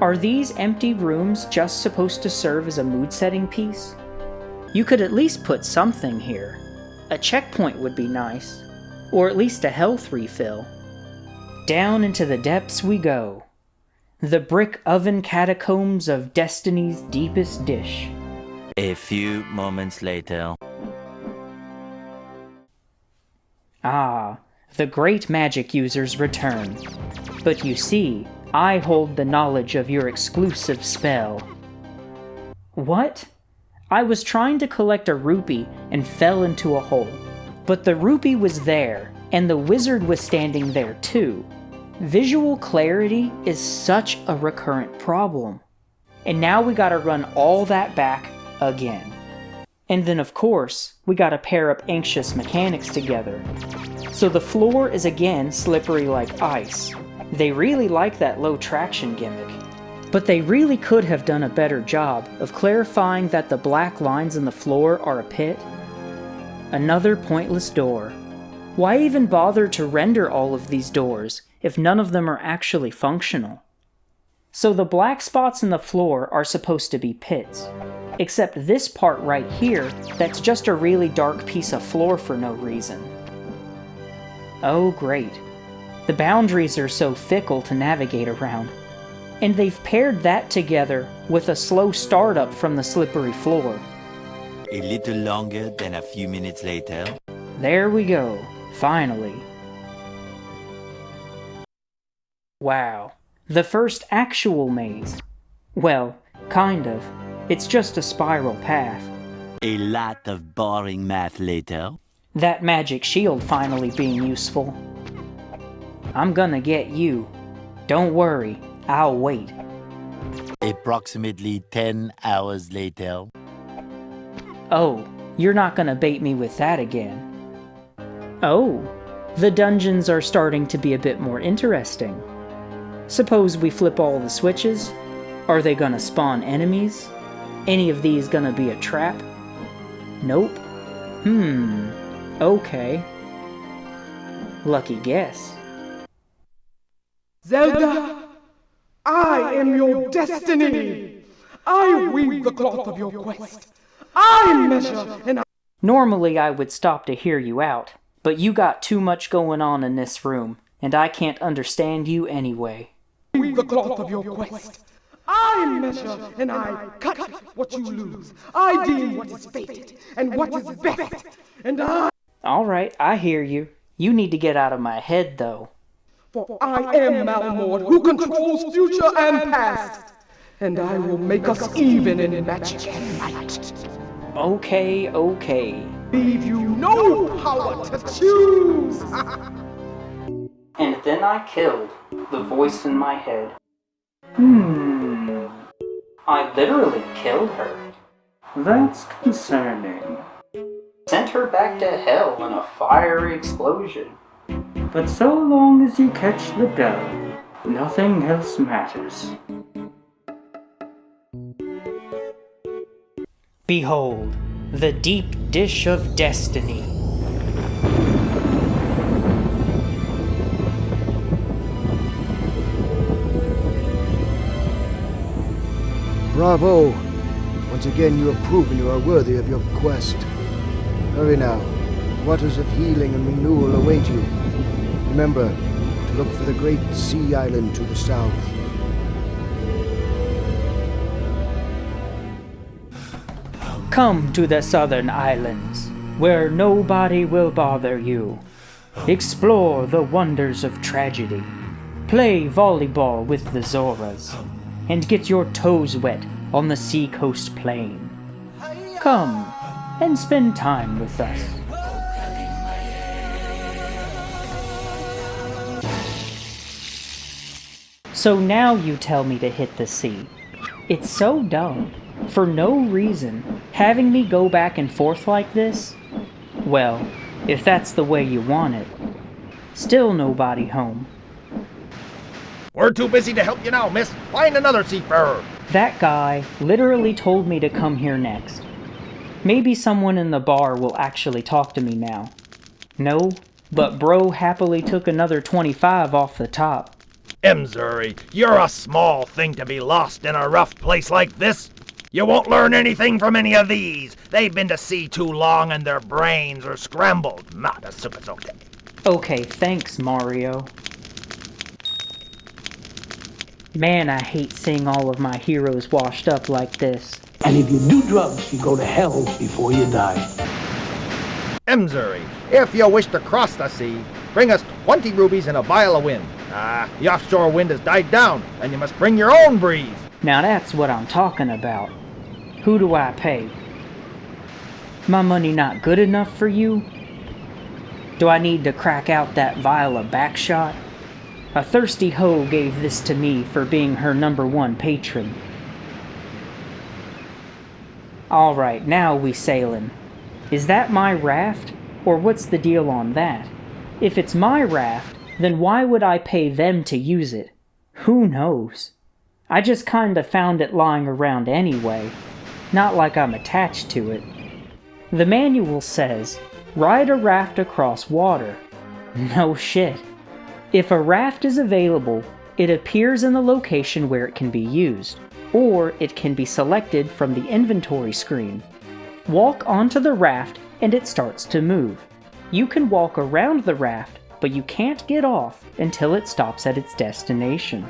Are these empty rooms just supposed to serve as a mood-setting piece? You could at least put something here. A checkpoint would be nice. Or at least a health refill. Down into the depths we go. The brick oven catacombs of Destiny's deepest dish. A few moments later. Ah, the great magic users return. But you see, I hold the knowledge of your exclusive spell. What? I was trying to collect a rupee and fell into a hole. But the rupee was there, And the wizard was standing there too. Visual clarity is such a recurrent problem. And now we gotta run all that back again. And then of course, we gotta pair up anxious mechanics together. So the floor is again slippery like ice. They really like that low traction gimmick. But they really could have done a better job of clarifying that the black lines in the floor are a pit. Another pointless door. Why even bother to render all of these doors if none of them are actually functional? So the black spots in the floor are supposed to be pits. Except this part right here, that's just a really dark piece of floor for no reason. Oh great. The boundaries are so fickle to navigate around. And they've paired that together with a slow startup from the slippery floor. A little longer than a few minutes later. There we go, finally. Wow, the first actual maze. Well, kind of. It's just a spiral path. A lot of boring math later. That magic shield finally being useful. I'm gonna get you. Don't worry, I'll wait. Approximately 10 hours later. Oh, you're not gonna bait me with that again. Oh, the dungeons are starting to be a bit more interesting. Suppose we flip all the switches? Are they gonna spawn enemies? Any of these gonna be a trap? Nope. Okay. Lucky guess. Zelda, I am your destiny. I weave the cloth of your quest. I measure and I... Normally I would stop to hear you out, but you got too much going on in this room, and I can't understand you anyway. Weave the cloth of your quest. I measure and I cut what you lose. I deem what is fated and what is best. And I... Alright, I hear you. You need to get out of my head, though. For I am Malmord, who controls future and past. And I will make us even in magic and might. Okay. Leave you no power to choose. And then I killed the voice in my head. I literally killed her. That's concerning. Sent her back to hell in a fiery explosion. But so long as you catch the dough, nothing else matters. Behold, the deep dish of destiny. Bravo! Once again you have proven you are worthy of your quest. Hurry now. Waters of healing and renewal await you. Remember to look for the great sea island to the south. Come to the southern islands, where nobody will bother you. Explore the wonders of tragedy. Play volleyball with the Zoras. And get your toes wet on the seacoast plain. Come and spend time with us. So now you tell me to hit the sea. It's so dumb. For no reason. Having me go back and forth like this? Well, if that's the way you want it. Still nobody home. We're too busy to help you now, miss. Find another seafarer. That guy literally told me to come here next. Maybe someone in the bar will actually talk to me now. No, but bro happily took another 25 off the top. Missouri, you're a small thing to be lost in a rough place like this. You won't learn anything from any of these. They've been to sea too long and their brains are scrambled. Not a sukazote. Okay, thanks, Mario. Man, I hate seeing all of my heroes washed up like this. And if you do drugs, you go to hell before you die. Missouri, if you wish to cross the sea, bring us 20 rubies and a vial of wind. The offshore wind has died down, and you must bring your own breeze. Now that's what I'm talking about. Who do I pay? My money not good enough for you? Do I need to crack out that vial of backshot? A thirsty hoe gave this to me for being her #1 patron. Alright, now we sailin'. Is that my raft? Or what's the deal on that? If it's my raft, then why would I pay them to use it? Who knows? I just kinda found it lying around anyway. Not like I'm attached to it. The manual says, ride a raft across water. No shit. If a raft is available, it appears in the location where it can be used, or it can be selected from the inventory screen. Walk onto the raft and it starts to move. You can walk around the raft, but you can't get off until it stops at its destination.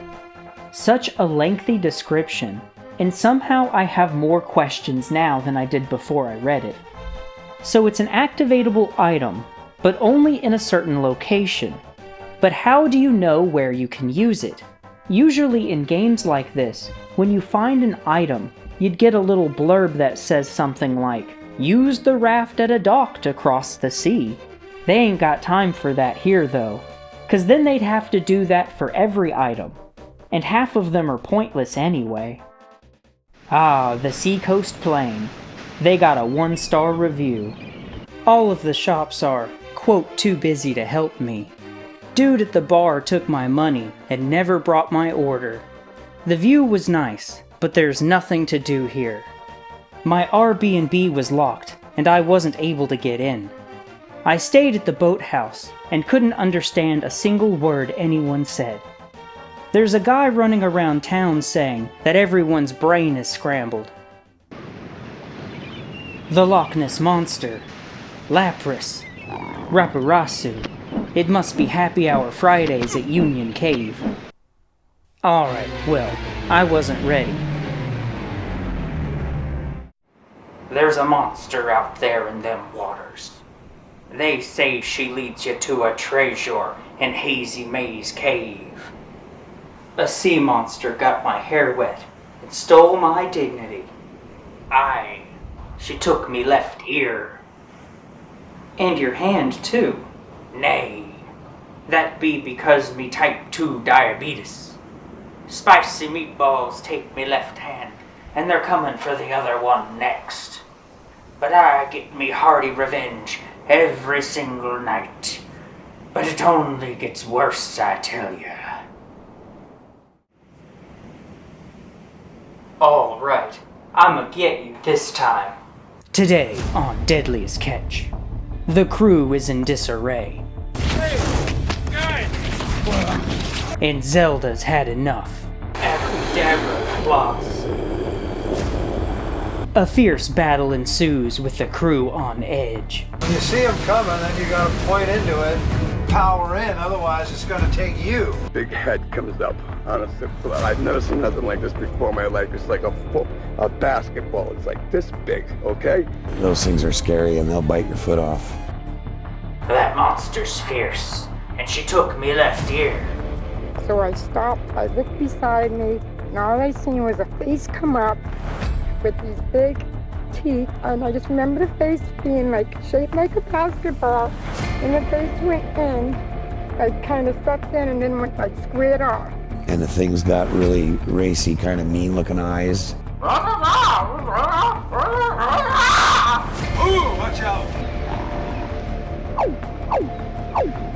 Such a lengthy description, and somehow I have more questions now than I did before I read it. So it's an activatable item, but only in a certain location. But how do you know where you can use it? Usually in games like this, when you find an item, you'd get a little blurb that says something like, use the raft at a dock to cross the sea. They ain't got time for that here though, 'cause then they'd have to do that for every item, and half of them are pointless anyway. Ah, the Seacoast Plain. They got a 1-star review. All of the shops are, quote, too busy to help me. Dude at the bar took my money and never brought my order. The view was nice, but there's nothing to do here. My Airbnb was locked, and I wasn't able to get in. I stayed at the boathouse and couldn't understand a single word anyone said. There's a guy running around town saying that everyone's brain is scrambled. The Loch Ness Monster, Lapras, Raparasu. It must be happy hour Fridays at Union Cave. Alright, well, I wasn't ready. There's a monster out there in them waters. They say she leads you to a treasure in Hazy Maze Cave. A sea monster got my hair wet and stole my dignity. Aye, she took me left ear. And your hand, too. Nay, that be because me type 2 diabetes. Spicy meatballs take me left hand, and they're coming for the other one next. But I get me hearty revenge every single night. But it only gets worse, I tell ya. Alright, I'ma get you this time. Today on Deadliest Catch, the crew is in disarray. And Zelda's had enough. Abracadabra claws. A fierce battle ensues with the crew on edge. When you see them coming, then you gotta point into it, power in, otherwise it's gonna take you. Big head comes up. Honestly, I've never seen nothing like this before in my life. It's like a basketball. It's like this big, okay? Those things are scary and they'll bite your foot off. That monster's fierce, and she took me left ear. So I stopped, I looked beside me, and all I seen was a face come up with these big teeth, and I just remember the face being like shaped like a basketball, and the face went in, like kind of stepped in and then went like squared off. And the thing's got really racy, kind of mean looking eyes. Ooh, watch out!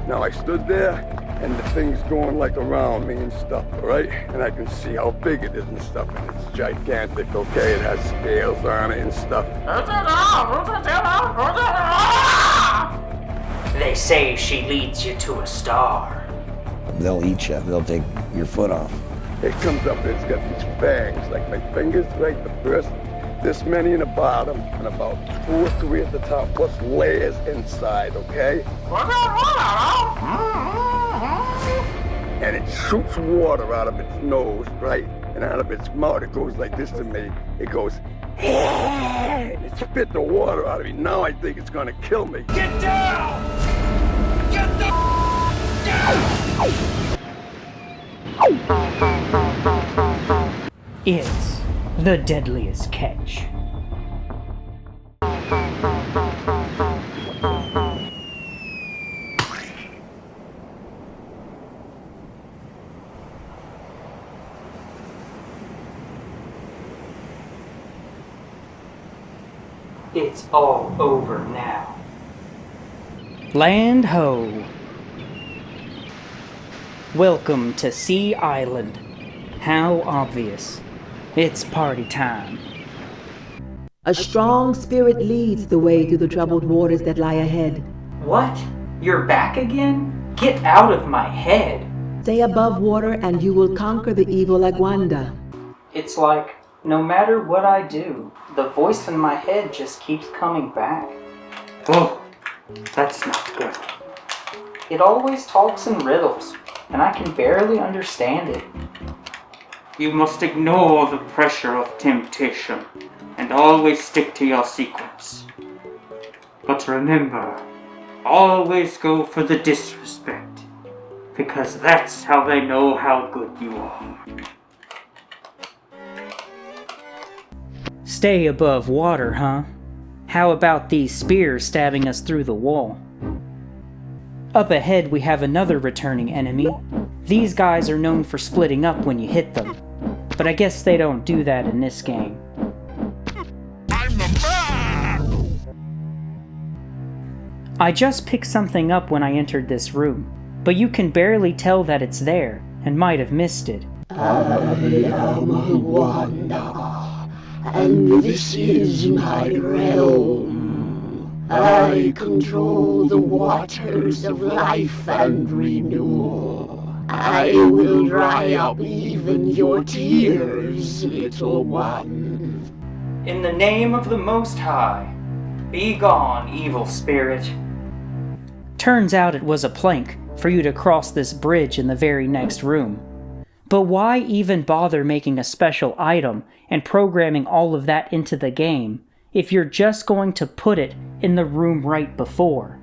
Now I stood there, and the thing's going like around me and stuff, right? And I can see how big it is and stuff, and it's gigantic, okay? It has scales on it and stuff. They say she leads you to a star. They'll eat you. They'll take your foot off. It comes up and it's got these fangs, like my fingers, right? The first, this many in the bottom, and about 2 or 3 at the top, plus layers inside, okay? And it shoots water out of its nose, right? And out of its mouth, it goes like this to me. It goes, and it spit the water out of me. Now I think it's gonna kill me. Get down! Get down! It's the Deadliest Catch. It's all over now. Land ho! Welcome to Sea Island. How obvious. It's party time. A strong spirit leads the way through the troubled waters that lie ahead. What? You're back again? Get out of my head! Stay above water and you will conquer the evil Aguanda. It's like, no matter what I do, the voice in my head just keeps coming back. Oh, that's not good. It always talks in riddles, and I can barely understand it. You must ignore the pressure of temptation, and always stick to your sequence. But remember, always go for the disrespect, because that's how they know how good you are. Stay above water, huh? How about these spears stabbing us through the wall? Up ahead we have another returning enemy. These guys are known for splitting up when you hit them, but I guess they don't do that in this game. I just picked something up when I entered this room, but you can barely tell that it's there, and might have missed it. I am Aguanda, and this is my realm. I control the waters of life and renewal. I will dry up even your tears, little one. In the name of the Most High, be gone, evil spirit. Turns out it was a plank for you to cross this bridge in the very next room. But why even bother making a special item and programming all of that into the game if you're just going to put it in the room right before?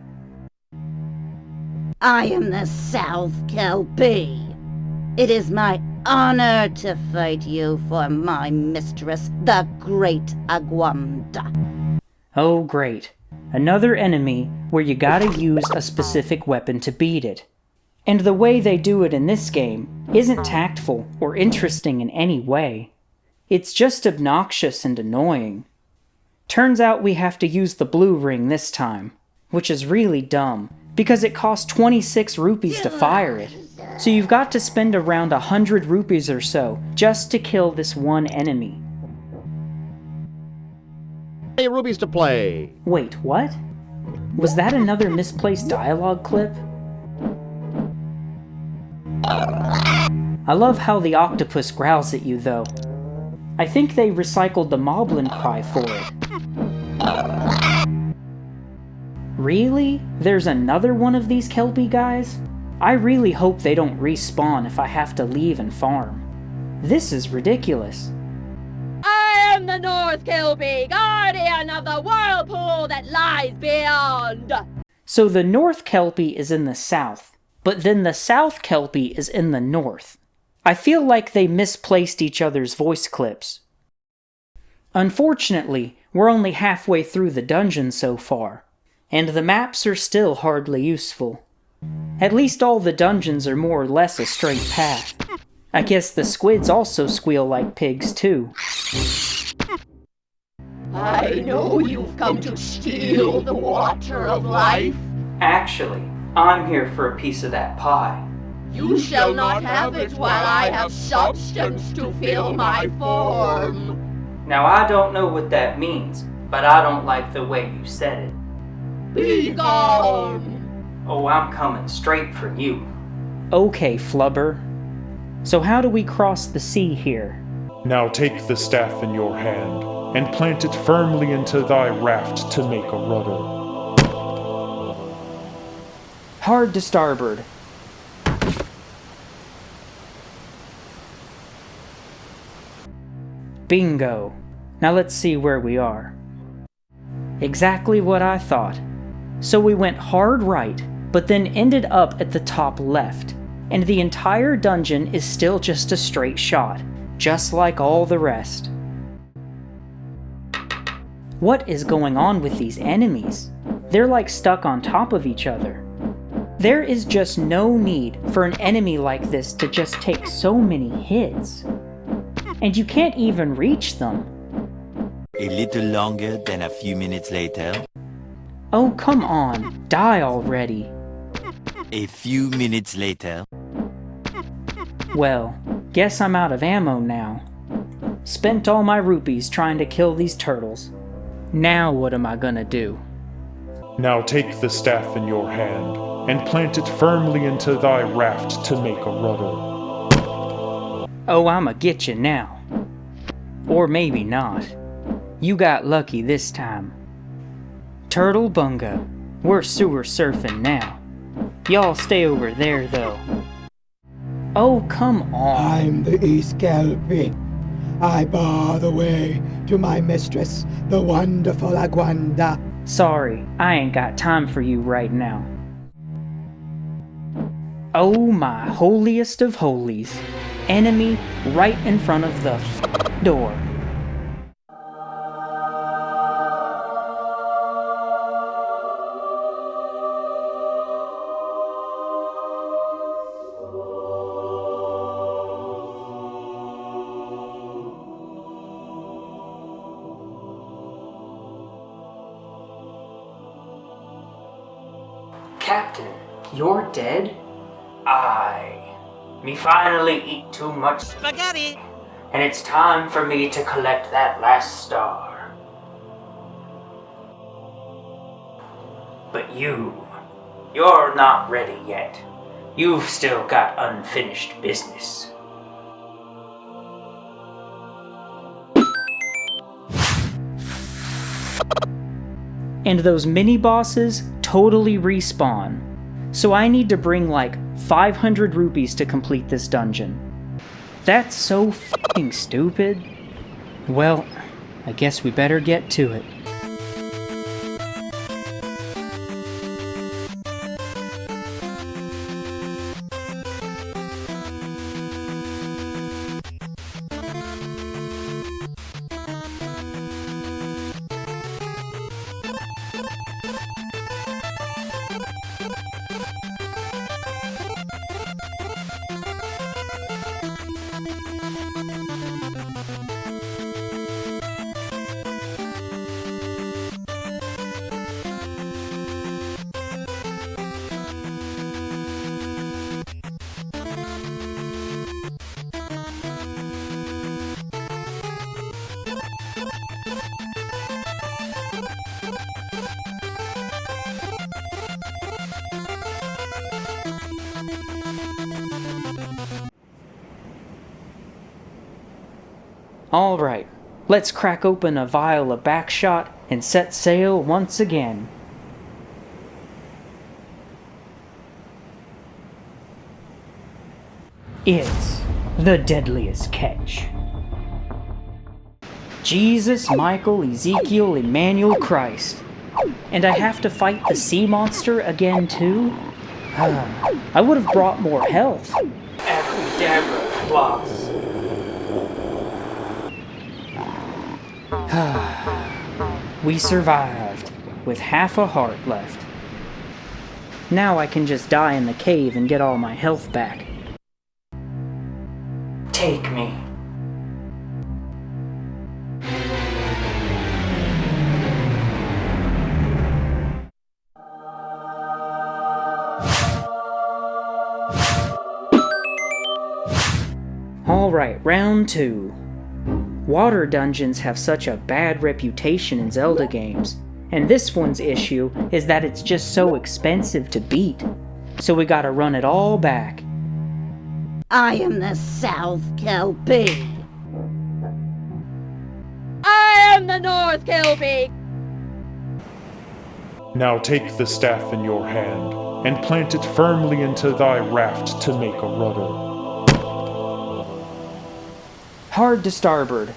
I am the South Kelpie. It is my honor to fight you for my mistress, the Great Aguanda. Oh great. Another enemy where you gotta use a specific weapon to beat it. And the way they do it in this game isn't tactful or interesting in any way. It's just obnoxious and annoying. Turns out we have to use the blue ring this time, which is really dumb, because it costs 26 rupees to fire it. So you've got to spend around 100 rupees or so just to kill this one enemy. Hey, rubies to play! Wait, what? Was that another misplaced dialogue clip? I love how the octopus growls at you, though. I think they recycled the moblin cry for it. Really? There's another one of these Kelpie guys? I really hope they don't respawn if I have to leave and farm. This is ridiculous. I am the North Kelpie, guardian of the whirlpool that lies beyond! So the North Kelpie is in the south, but then the South Kelpie is in the north. I feel like they misplaced each other's voice clips. Unfortunately, we're only halfway through the dungeon so far, and the maps are still hardly useful. At least all the dungeons are more or less a straight path. I guess the squids also squeal like pigs too. I know you've come to steal the water of life. Actually, I'm here for a piece of that pie. You shall not have it while I have substance to fill my form. Now I don't know what that means, but I don't like the way you said it. Be gone! Oh, I'm coming straight for you. Okay, Flubber. So how do we cross the sea here? Now take the staff in your hand, and plant it firmly into thy raft to make a rudder. Hard to starboard. Bingo. Now let's see where we are. Exactly what I thought. So we went hard right, but then ended up at the top left. And the entire dungeon is still just a straight shot, just like all the rest. What is going on with these enemies? They're like stuck on top of each other. There is just no need for an enemy like this to just take so many hits. And you can't even reach them. A little longer than a few minutes later. Oh, come on. Die already. A few minutes later. Well, guess I'm out of ammo now. Spent all my rupees trying to kill these turtles. Now what am I gonna do? Now take the staff in your hand, and plant it firmly into thy raft to make a rudder. Oh, I'ma get you now. Or maybe not. You got lucky this time. Turtle Bunga, we're sewer surfing now. Y'all stay over there, though. Oh, come on. I'm the Escalping. I bar the way to my mistress, the wonderful Aguanda. Sorry, I ain't got time for you right now. Oh, my holiest of holies. Enemy right in front of the door. Captain, you're dead? Aye. Me finally eat too much spaghetti, and it's time for me to collect that last star. But you're not ready yet. You've still got unfinished business. And those mini-bosses totally respawn. So I need to bring like 500 rupees to complete this dungeon. That's so f***ing stupid. Well, I guess we better get to it. Alright, let's crack open a vial of backshot and set sail once again. It's the deadliest catch. Jesus, Michael, Ezekiel, Emmanuel, Christ. And I have to fight the sea monster again too? I would have brought more health. Abracadabra, claws. We survived, with half a heart left. Now I can just die in the cave and get all my health back. Take me. Alright, round 2. Water dungeons have such a bad reputation in Zelda games, and this one's issue is that it's just so expensive to beat, so we gotta run it all back. I am the South Kelpie. I am the North Kelpie. Now take the staff in your hand, and plant it firmly into thy raft to make a rudder. Hard to starboard.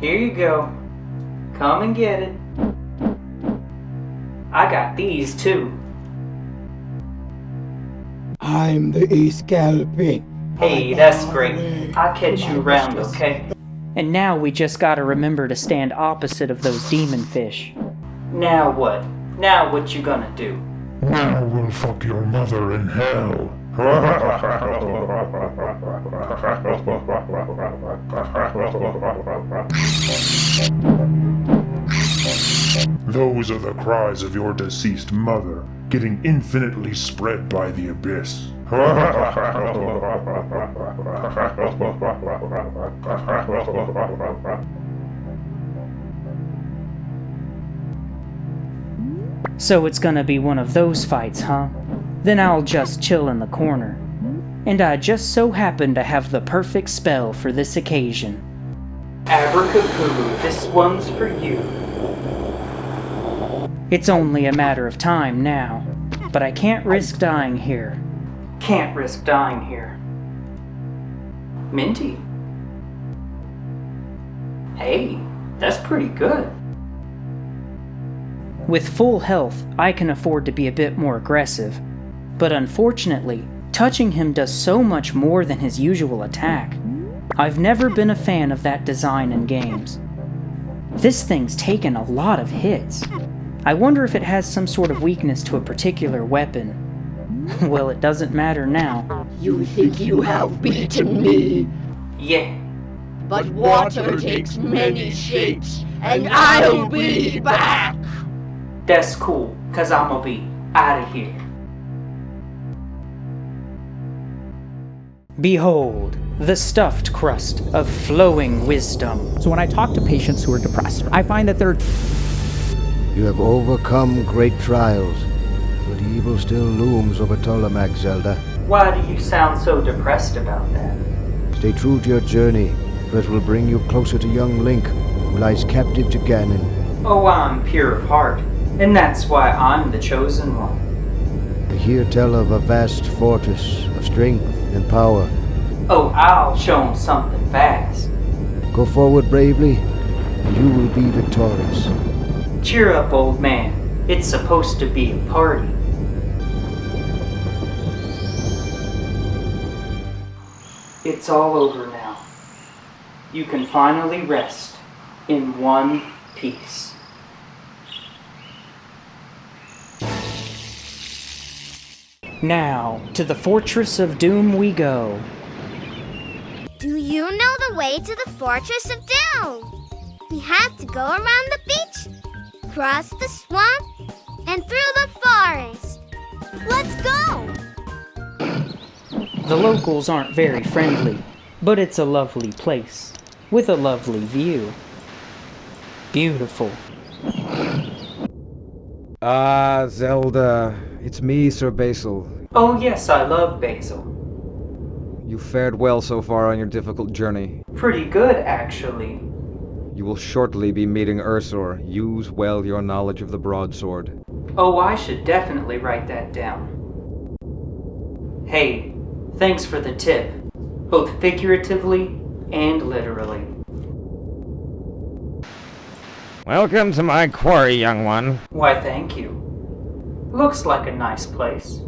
Here you go. Come and get it. I got these too. I'm the Escalping. Hey, that's great. I'll catch you around, okay? And now we just gotta remember to stand opposite of those demon fish. Now what? Now what you gonna do? Now we'll fuck your mother in hell. Those are the cries of your deceased mother, getting infinitely spread by the abyss. So it's gonna be one of those fights, huh? Then I'll just chill in the corner. And I just so happen to have the perfect spell for this occasion. Abracapoo, this one's for you. It's only a matter of time now, but I can't risk dying here. Can't risk dying here. Minty. Hey, that's pretty good. With full health, I can afford to be a bit more aggressive, but unfortunately, touching him does so much more than his usual attack. I've never been a fan of that design in games. This thing's taken a lot of hits. I wonder if it has some sort of weakness to a particular weapon. Well, it doesn't matter now. You think you have beaten me? Yeah. But water takes many shapes, and I'll be back! That's cool, cause I'ma be out of here. Behold, the stuffed crust of flowing wisdom. So when I talk to patients who are depressed, I find that they're... You have overcome great trials, but evil still looms over Tolamac, Zelda. Why do you sound so depressed about that? Stay true to your journey, for it will bring you closer to young Link, who lies captive to Ganon. Oh, I'm pure of heart, and that's why I'm the chosen one. I hear tell of a vast fortress of strength and power. Oh, I'll show him something fast. Go forward bravely, and you will be victorious. Cheer up, old man. It's supposed to be a party. It's all over now. You can finally rest in one piece. Now, to the Fortress of Doom we go. Do you know the way to the Fortress of Doom? We have to go around the beach, cross the swamp, and through the forest. Let's go! The locals aren't very friendly, but it's a lovely place, with a lovely view. Beautiful. Ah, Zelda. It's me, Sir Basil. Oh yes, I love basil. You fared well so far on your difficult journey. Pretty good, actually. You will shortly be meeting Ursor. Use well your knowledge of the broadsword. Oh, I should definitely write that down. Hey, thanks for the tip, both figuratively and literally. Welcome to my quarry, young one. Why, thank you. Looks like a nice place.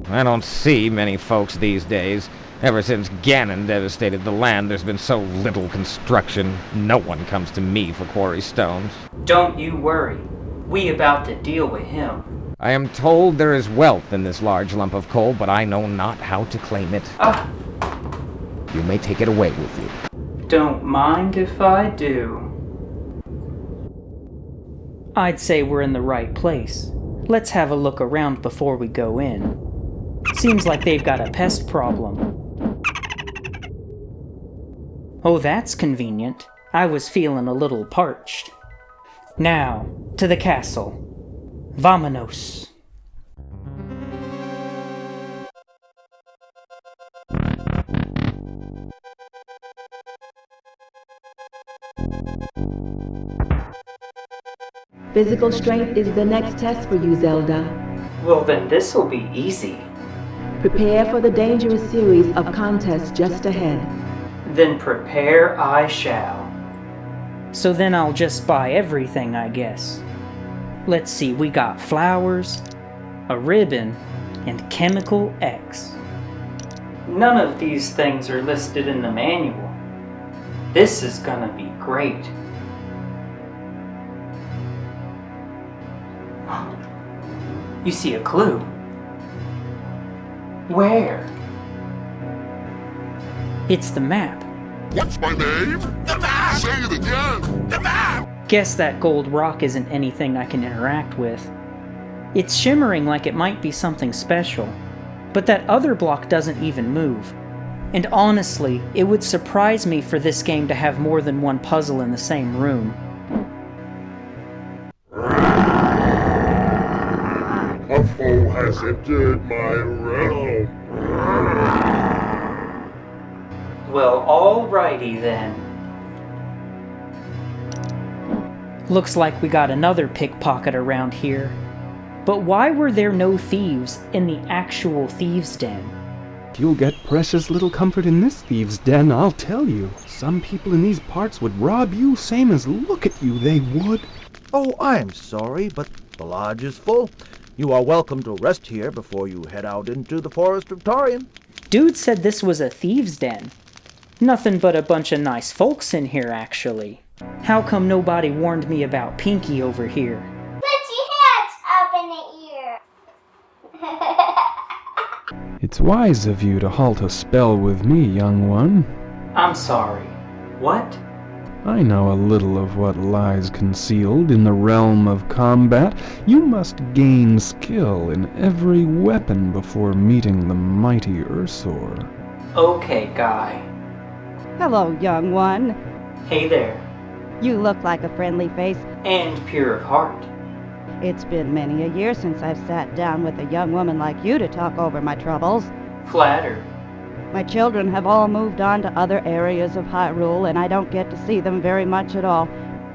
I don't see many folks these days. Ever since Ganon devastated the land, there's been so little construction. No one comes to me for quarry stones. Don't you worry. We about to deal with him. I am told there is wealth in this large lump of coal, but I know not how to claim it. You may take it away with you. Don't mind if I do. I'd say we're in the right place. Let's have a look around before we go in. Seems like they've got a pest problem. Oh, that's convenient. I was feeling a little parched. Now, to the castle. Vamonos. Physical strength is the next test for you, Zelda. Well, then this'll be easy. Prepare for the dangerous series of contests just ahead. Then prepare I shall. So then I'll just buy everything, I guess. Let's see, we got flowers, a ribbon, and Chemical X. None of these things are listed in the manual. This is gonna be great. You see a clue. Where? It's the map. What's my name? The map! Say it again! The map! Guess that gold rock isn't anything I can interact with. It's shimmering like it might be something special, but that other block doesn't even move. And honestly, it would surprise me for this game to have more than one puzzle in the same room. A foe has entered my realm. Well, alrighty then. Looks like we got another pickpocket around here. But why were there no thieves in the actual thieves' den? You'll get precious little comfort in this thieves' den, I'll tell you. Some people in these parts would rob you same as look at you, they would. Oh, I'm sorry, but the lodge is full. You are welcome to rest here before you head out into the forest of Torian. Dude said this was a thieves' den. Nothing but a bunch of nice folks in here, actually. How come nobody warned me about Pinky over here? It's wise of you to halt a spell with me, young one. I'm sorry. What? I know a little of what lies concealed in the realm of combat. You must gain skill in every weapon before meeting the mighty Ursor. Okay, guy. Hello, young one. Hey there. You look like a friendly face. And pure of heart. It's been many a year since I've sat down with a young woman like you to talk over my troubles. Flattered. My children have all moved on to other areas of Hyrule, and I don't get to see them very much at all.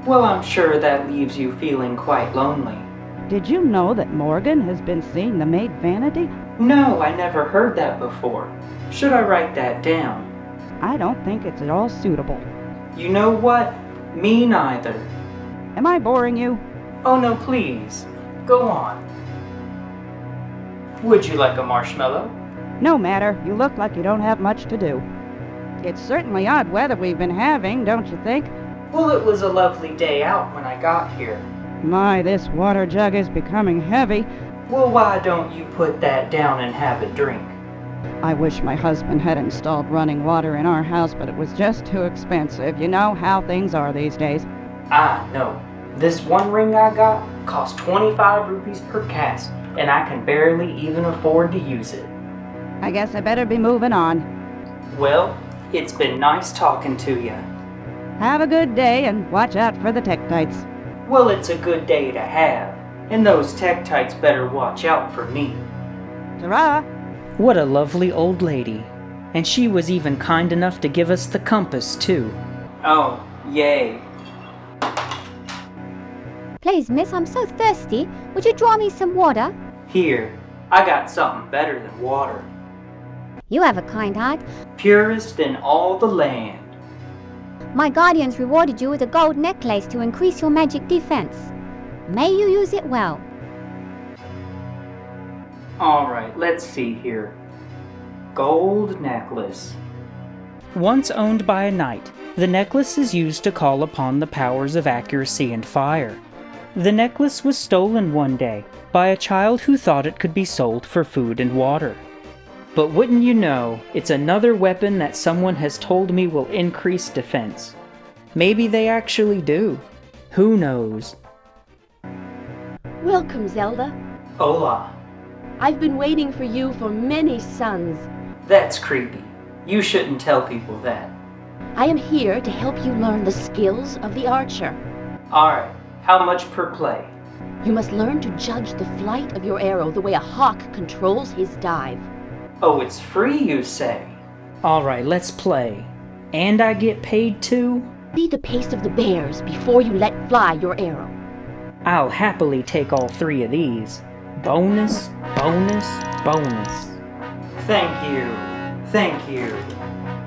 Well, I'm sure that leaves you feeling quite lonely. Did you know that Morgan has been seeing the maid Vanity? No, I never heard that before. Should I write that down? I don't think it's at all suitable. You know what? Me neither. Am I boring you? Oh no, please. Go on. Would you like a marshmallow? No matter. You look like you don't have much to do. It's certainly odd weather we've been having, don't you think? Well, it was a lovely day out when I got here. My, this water jug is becoming heavy. Well, why don't you put that down and have a drink? I wish my husband had installed running water in our house, but it was just too expensive. You know how things are these days. I know. This one ring I got cost 25 rupees per cast, and I can barely even afford to use it. I guess I better be moving on. Well, it's been nice talking to you. Have a good day and watch out for the Tektites. Well, it's a good day to have, and those Tektites better watch out for me. Ta-ra! What a lovely old lady. And she was even kind enough to give us the compass, too. Oh, yay. Please, miss, I'm so thirsty. Would you draw me some water? Here, I got something better than water. You have a kind heart. Purest in all the land. My guardians rewarded you with a gold necklace to increase your magic defense. May you use it well. Alright, let's see here. Gold necklace. Once owned by a knight, the necklace is used to call upon the powers of accuracy and fire. The necklace was stolen one day by a child who thought it could be sold for food and water. But wouldn't you know, it's another weapon that someone has told me will increase defense. Maybe they actually do. Who knows? Welcome, Zelda. Hola. I've been waiting for you for many suns. That's creepy. You shouldn't tell people that. I am here to help you learn the skills of the archer. Alright, how much per play? You must learn to judge the flight of your arrow the way a hawk controls his dive. Oh, it's free, you say? Alright, let's play. And I get paid too? Be the pace of the bears before you let fly your arrow. I'll happily take all three of these. Bonus, bonus, bonus. Thank you. Thank you.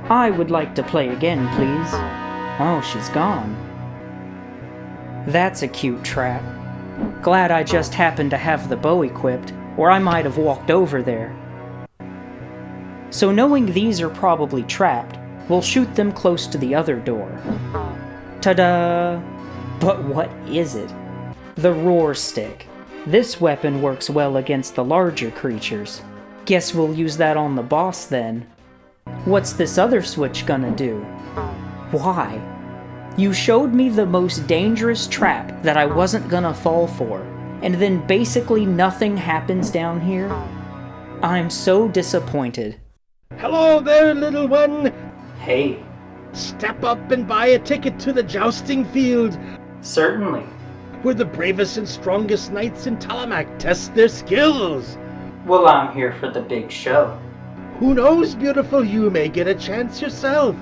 I would like to play again, please. Oh, she's gone. That's a cute trap. Glad I just happened to have the bow equipped, or I might have walked over there. So knowing these are probably trapped, we'll shoot them close to the other door. Ta-da! But what is it? The Roar Stick. This weapon works well against the larger creatures. Guess we'll use that on the boss then. What's this other switch gonna do? Why? You showed me the most dangerous trap that I wasn't gonna fall for, and then basically nothing happens down here? I'm so disappointed. Hello there, little one! Hey. Step up and buy a ticket to the jousting field. Certainly. Where the bravest and strongest knights in Talamac test their skills. Well, I'm here for the big show. Who knows, beautiful, you may get a chance yourself.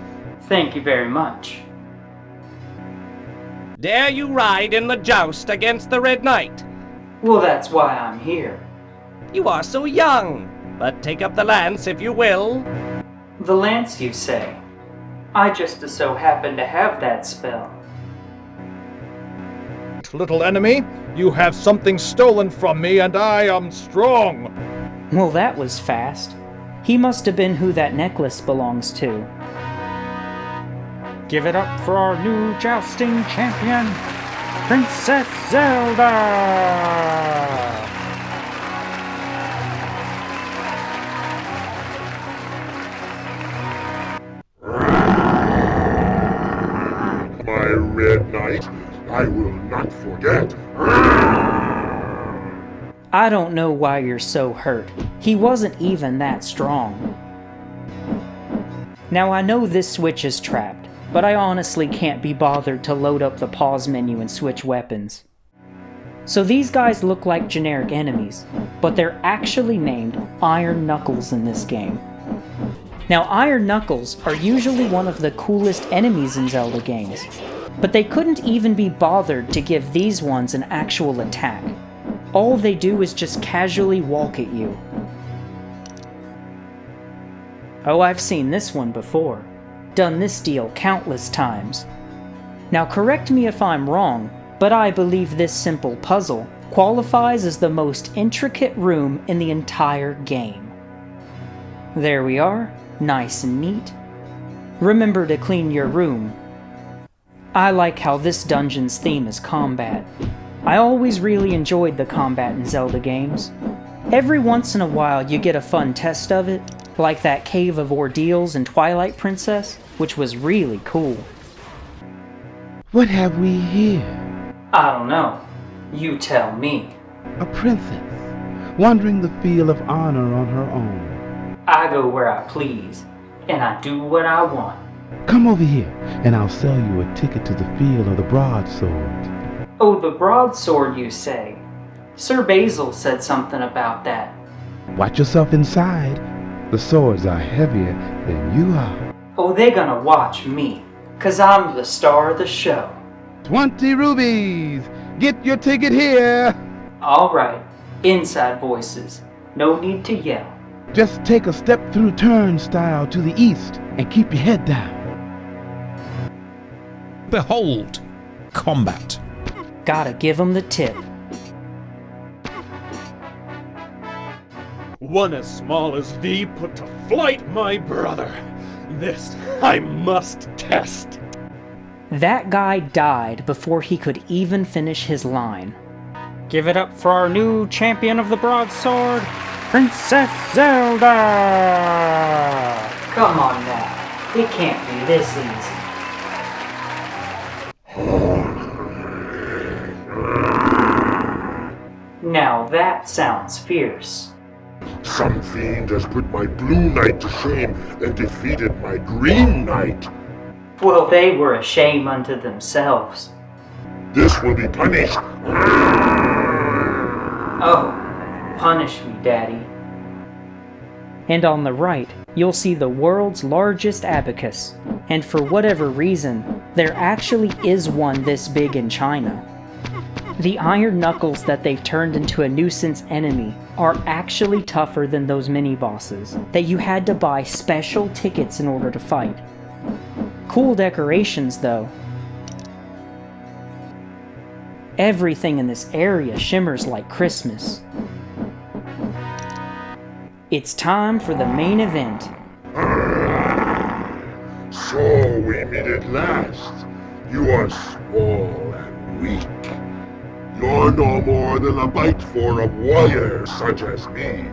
Thank you very much. Dare you ride in the joust against the Red Knight? Well, that's why I'm here. You are so young, but take up the lance if you will. The lance, you say? I just so happen to have that spell. Little enemy, you have something stolen from me, and I am strong. Well, that was fast. He must have been who that necklace belongs to. Give it up for our new jousting champion, Princess Zelda! My Red Knight, I will not forget. I don't know why you're so hurt. He wasn't even that strong. Now I know this switch is trapped, but I honestly can't be bothered to load up the pause menu and switch weapons. So these guys look like generic enemies, but they're actually named Iron Knuckles in this game. Now Iron Knuckles are usually one of the coolest enemies in Zelda games, but they couldn't even be bothered to give these ones an actual attack. All they do is just casually walk at you. Oh, I've seen this one before. Done this deal countless times. Now correct me if I'm wrong, but I believe this simple puzzle qualifies as the most intricate room in the entire game. There we are, nice and neat. Remember to clean your room. I like how this dungeon's theme is combat. I always really enjoyed the combat in Zelda games. Every once in a while you get a fun test of it, like that Cave of Ordeals in Twilight Princess, which was really cool. What have we here? I don't know. You tell me. A princess, wandering the field of honor on her own. I go where I please, and I do what I want. Come over here, and I'll sell you a ticket to the field of the broadsword. Oh, the broadsword, you say? Sir Basil said something about that. Watch yourself inside. The swords are heavier than you are. Oh, they're gonna watch me, 'cause I'm the star of the show. 20 rubies! Get your ticket here! Alright, inside voices. No need to yell. Just take a step through turnstile to the east and keep your head down. Behold, combat. Gotta give him the tip. One as small as thee put to flight, my brother. This I must test. That guy died before he could even finish his line. Give it up for our new champion of the broadsword, Princess Zelda! Come on now, it can't be this easy. Now that sounds fierce. Some fiend has put my blue knight to shame and defeated my green knight. Well, they were a shame unto themselves. This will be punished. Oh, punish me, Daddy. And on the right, you'll see the world's largest abacus. And for whatever reason, there actually is one this big in China. The Iron Knuckles that they've turned into a nuisance enemy are actually tougher than those mini-bosses that you had to buy special tickets in order to fight. Cool decorations, though. Everything in this area shimmers like Christmas. It's time for the main event. So we meet at last. You are small and weak. You're no more than a biteful of warriors such as me.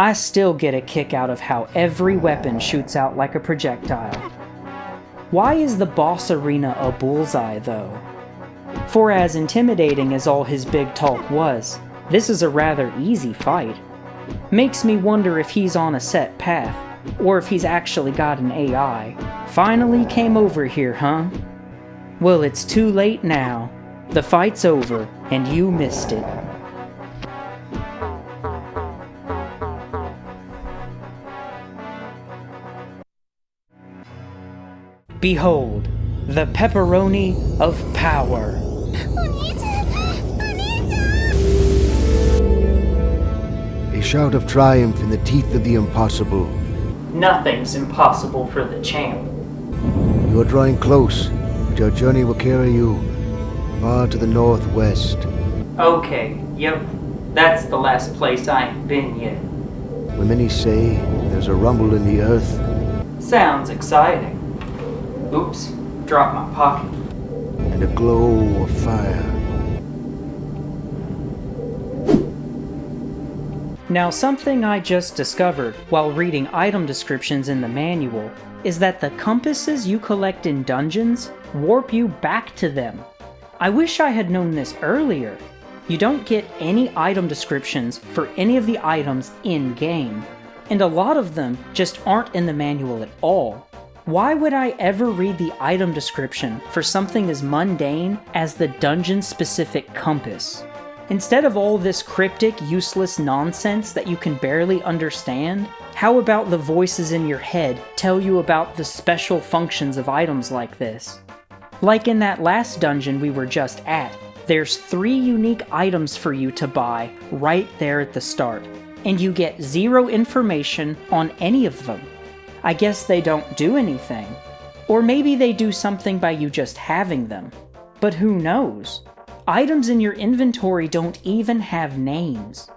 I still get a kick out of how every weapon shoots out like a projectile. Why is the boss arena a bullseye, though? For as intimidating as all his big talk was, this is a rather easy fight. Makes me wonder if he's on a set path, or if he's actually got an AI. Finally came over here, huh? Well, it's too late now. The fight's over, and you missed it. Behold, the pepperoni of power. A shout of triumph in the teeth of the impossible. Nothing's impossible for the champ. You are drawing close, but your journey will carry you far to the northwest. Okay, yep. That's the last place I ain't been yet. When many say there's a rumble in the earth. Sounds exciting. Oops, dropped my pocket. And a glow of fire. Now, something I just discovered while reading item descriptions in the manual is that the compasses you collect in dungeons warp you back to them. I wish I had known this earlier. You don't get any item descriptions for any of the items in-game, and a lot of them just aren't in the manual at all. Why would I ever read the item description for something as mundane as the dungeon-specific compass? Instead of all this cryptic, useless nonsense that you can barely understand, how about the voices in your head tell you about the special functions of items like this? Like in that last dungeon we were just at, there's 3 unique items for you to buy right there at the start, and you get 0 information on any of them. I guess they don't do anything. Or maybe they do something by you just having them. But who knows? Items in your inventory don't even have names.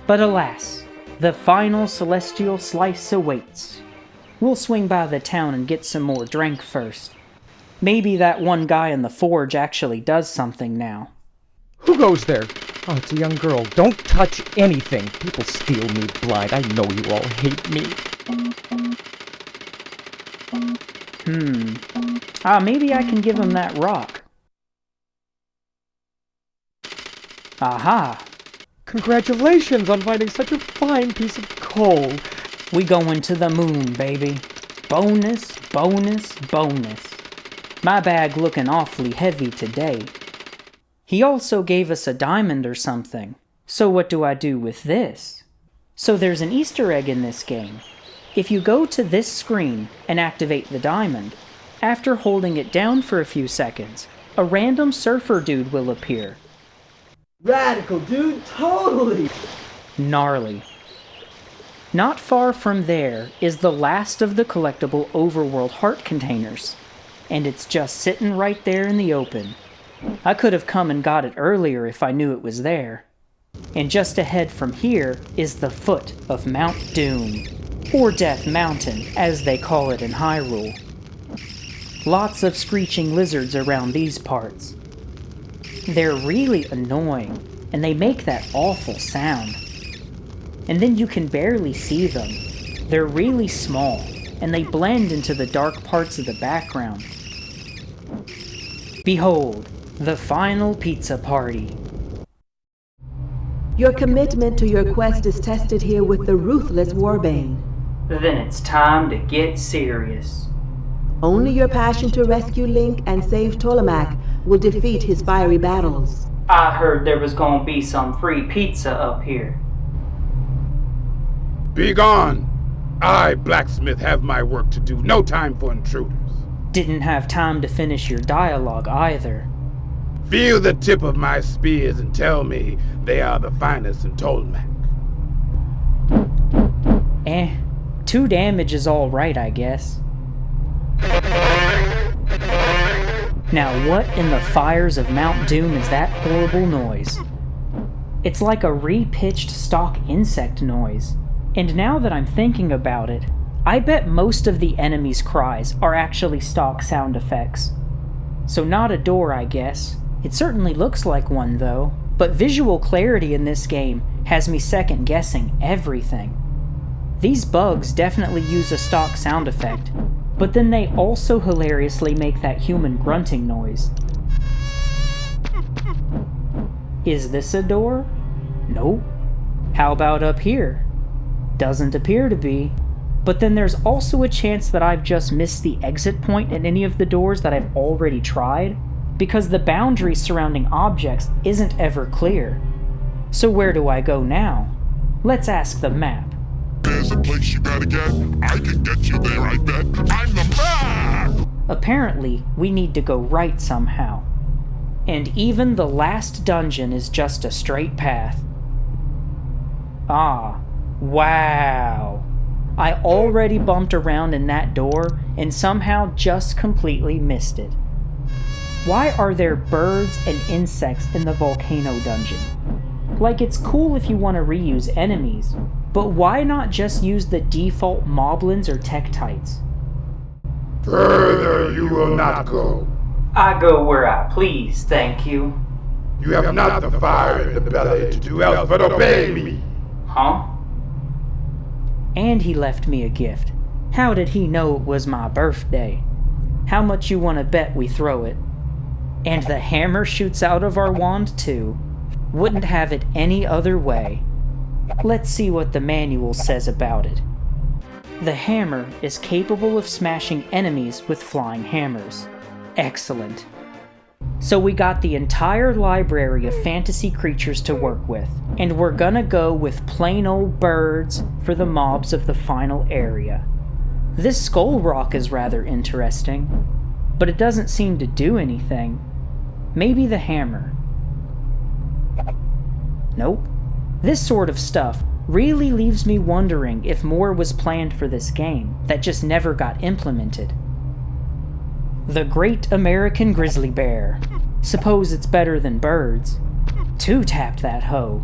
But alas, the final celestial slice awaits. We'll swing by the town and get some more drink first. Maybe that one guy in the forge actually does something now. Who goes there? Oh, it's a young girl. Don't touch anything. People steal me blind. I know you all hate me. Maybe I can give him that rock. Aha! Congratulations on finding such a fine piece of coal. We going to the moon, baby. Bonus, bonus, bonus. My bag looking awfully heavy today. He also gave us a diamond or something. So what do I do with this? So there's an Easter egg in this game. If you go to this screen and activate the diamond, after holding it down for a few seconds, a random surfer dude will appear. Radical, dude, totally! Gnarly. Not far from there is the last of the collectible overworld heart containers, and it's just sitting right there in the open. I could have come and got it earlier if I knew it was there. And just ahead from here is the foot of Mount Doom, or Death Mountain, as they call it in Hyrule. Lots of screeching lizards around these parts. They're really annoying, and they make that awful sound. And then you can barely see them. They're really small, and they blend into the dark parts of the background. Behold, the final pizza party. Your commitment to your quest is tested here with the ruthless Warbane. Then it's time to get serious. Only your passion to rescue Link and save Tolemac will defeat his fiery battles. I heard there was gonna be some free pizza up here. Be gone! I, blacksmith, have my work to do. No time for intruders. Didn't have time to finish your dialogue either. Feel the tip of my spears and tell me they are the finest in Tolemac. 2 damage is alright, I guess. Now what in the fires of Mount Doom is that horrible noise? It's like a re-pitched stock insect noise. And now that I'm thinking about it, I bet most of the enemies' cries are actually stock sound effects. So not a door, I guess. It certainly looks like one though, but visual clarity in this game has me second guessing everything. These bugs definitely use a stock sound effect, but then they also hilariously make that human grunting noise. Is this a door? Nope. How about up here? Doesn't appear to be. But then there's also a chance that I've just missed the exit point in any of the doors that I've already tried, because the boundary surrounding objects isn't ever clear. So where do I go now? Let's ask the map. There's a place you gotta get. I can get you there, I bet. I'm the map! Apparently, we need to go right somehow. And even the last dungeon is just a straight path. Ah, wow. I already bumped around in that door and somehow just completely missed it. Why are there birds and insects in the volcano dungeon? Like, it's cool if you want to reuse enemies, but why not just use the default moblins or tektites? Further you will not go. I go where I please, thank you. You have not the fire in the belly to do else but obey me. Huh? And he left me a gift. How did he know it was my birthday? How much you want to bet we throw it? And the hammer shoots out of our wand too. Wouldn't have it any other way. Let's see what the manual says about it. The hammer is capable of smashing enemies with flying hammers. Excellent. So we got the entire library of fantasy creatures to work with, and we're gonna go with plain old birds for the mobs of the final area. This skull rock is rather interesting, but it doesn't seem to do anything. Maybe the hammer. Nope. This sort of stuff really leaves me wondering if more was planned for this game that just never got implemented. The Great American Grizzly Bear. Suppose it's better than birds. 2-tapped that hoe.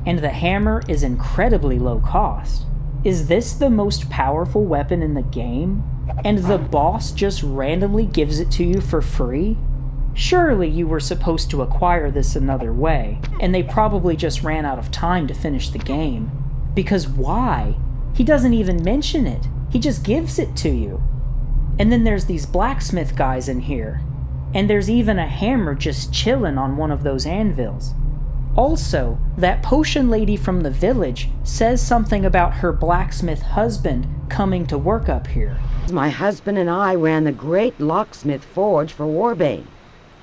And the hammer is incredibly low cost. Is this the most powerful weapon in the game? And the boss just randomly gives it to you for free? Surely you were supposed to acquire this another way, and they probably just ran out of time to finish the game. Because why? He doesn't even mention it. He just gives it to you. And then there's these blacksmith guys in here. And there's even a hammer just chilling on one of those anvils. Also, that potion lady from the village says something about her blacksmith husband coming to work up here. My husband and I ran the great locksmith forge for Warbane.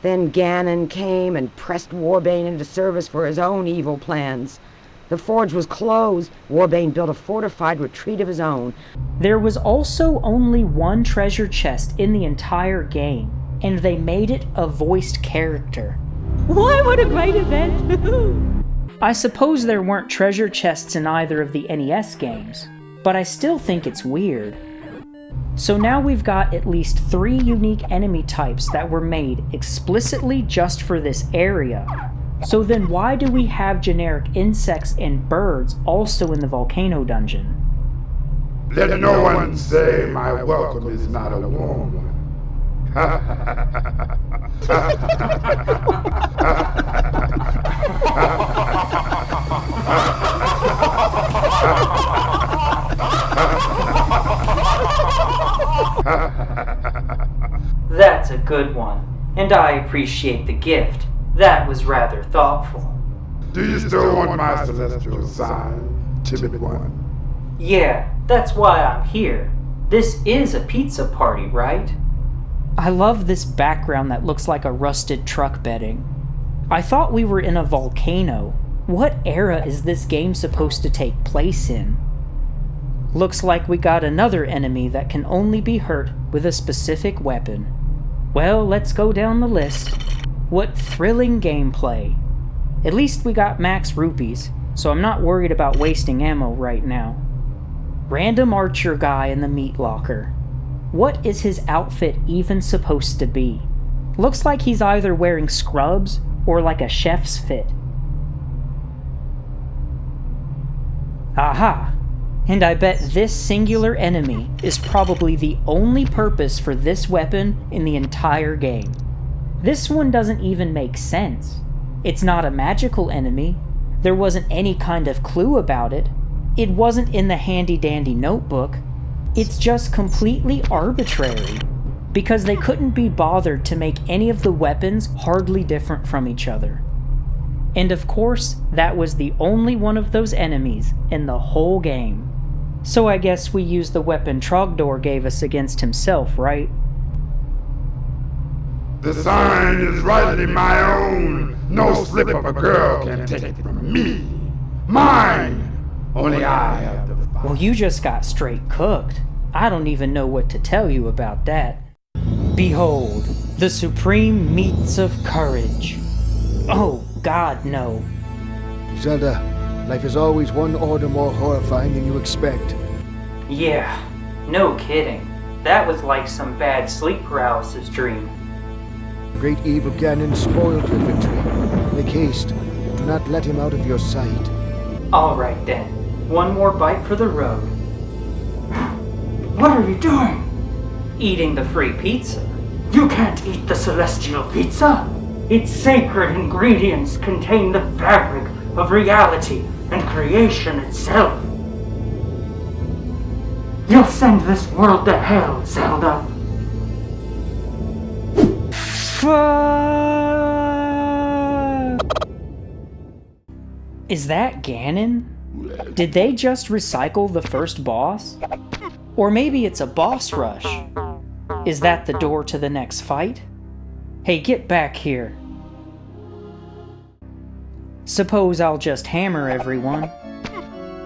Then Ganon came and pressed Warbane into service for his own evil plans. The forge was closed. Warbane built a fortified retreat of his own. There was also only one treasure chest in the entire game, and they made it a voiced character. Why, what a great event! I suppose there weren't treasure chests in either of the NES games, but I still think it's weird. So now we've got at least 3 unique enemy types that were made explicitly just for this area. So then why do we have generic insects and birds also in the volcano dungeon? Let no one say my welcome is not a warm one. That's a good one, and I appreciate the gift. That was rather thoughtful. Do you still want my celestial sign, timid one? Yeah, that's why I'm here. This is a pizza party, right? I love this background that looks like a rusted truck bedding. I thought we were in a volcano. What era is this game supposed to take place in? Looks like we got another enemy that can only be hurt with a specific weapon. Well, let's go down the list. What thrilling gameplay. At least we got max rupees, so I'm not worried about wasting ammo right now. Random archer guy in the meat locker. What is his outfit even supposed to be? Looks like he's either wearing scrubs or like a chef's fit. Aha! And I bet this singular enemy is probably the only purpose for this weapon in the entire game. This one doesn't even make sense. It's not a magical enemy. There wasn't any kind of clue about it. It wasn't in the handy-dandy notebook. It's just completely arbitrary, because they couldn't be bothered to make any of the weapons hardly different from each other. And of course, that was the only one of those enemies in the whole game. So I guess we used the weapon Trogdor gave us against himself, right? The sign is rightly my own. No slip of a girl can take it from me. Mine! Only I have the fire. Well, you just got straight cooked. I don't even know what to tell you about that. Behold, the supreme meats of courage. Oh, God, no. Zelda, life is always one order more horrifying than you expect. Yeah, no kidding. That was like some bad sleep paralysis dream. The great evil Ganon spoiled your victory. Make haste. Do not let him out of your sight. Alright then. One more bite for the road. What are you doing? Eating the free pizza. You can't eat the celestial pizza. Its sacred ingredients contain the fabric of reality and creation itself. You'll send this world to hell, Zelda. Is that Ganon? Did they just recycle the first boss? Or maybe it's a boss rush. Is that the door to the next fight? Hey, get back here. Suppose I'll just hammer everyone.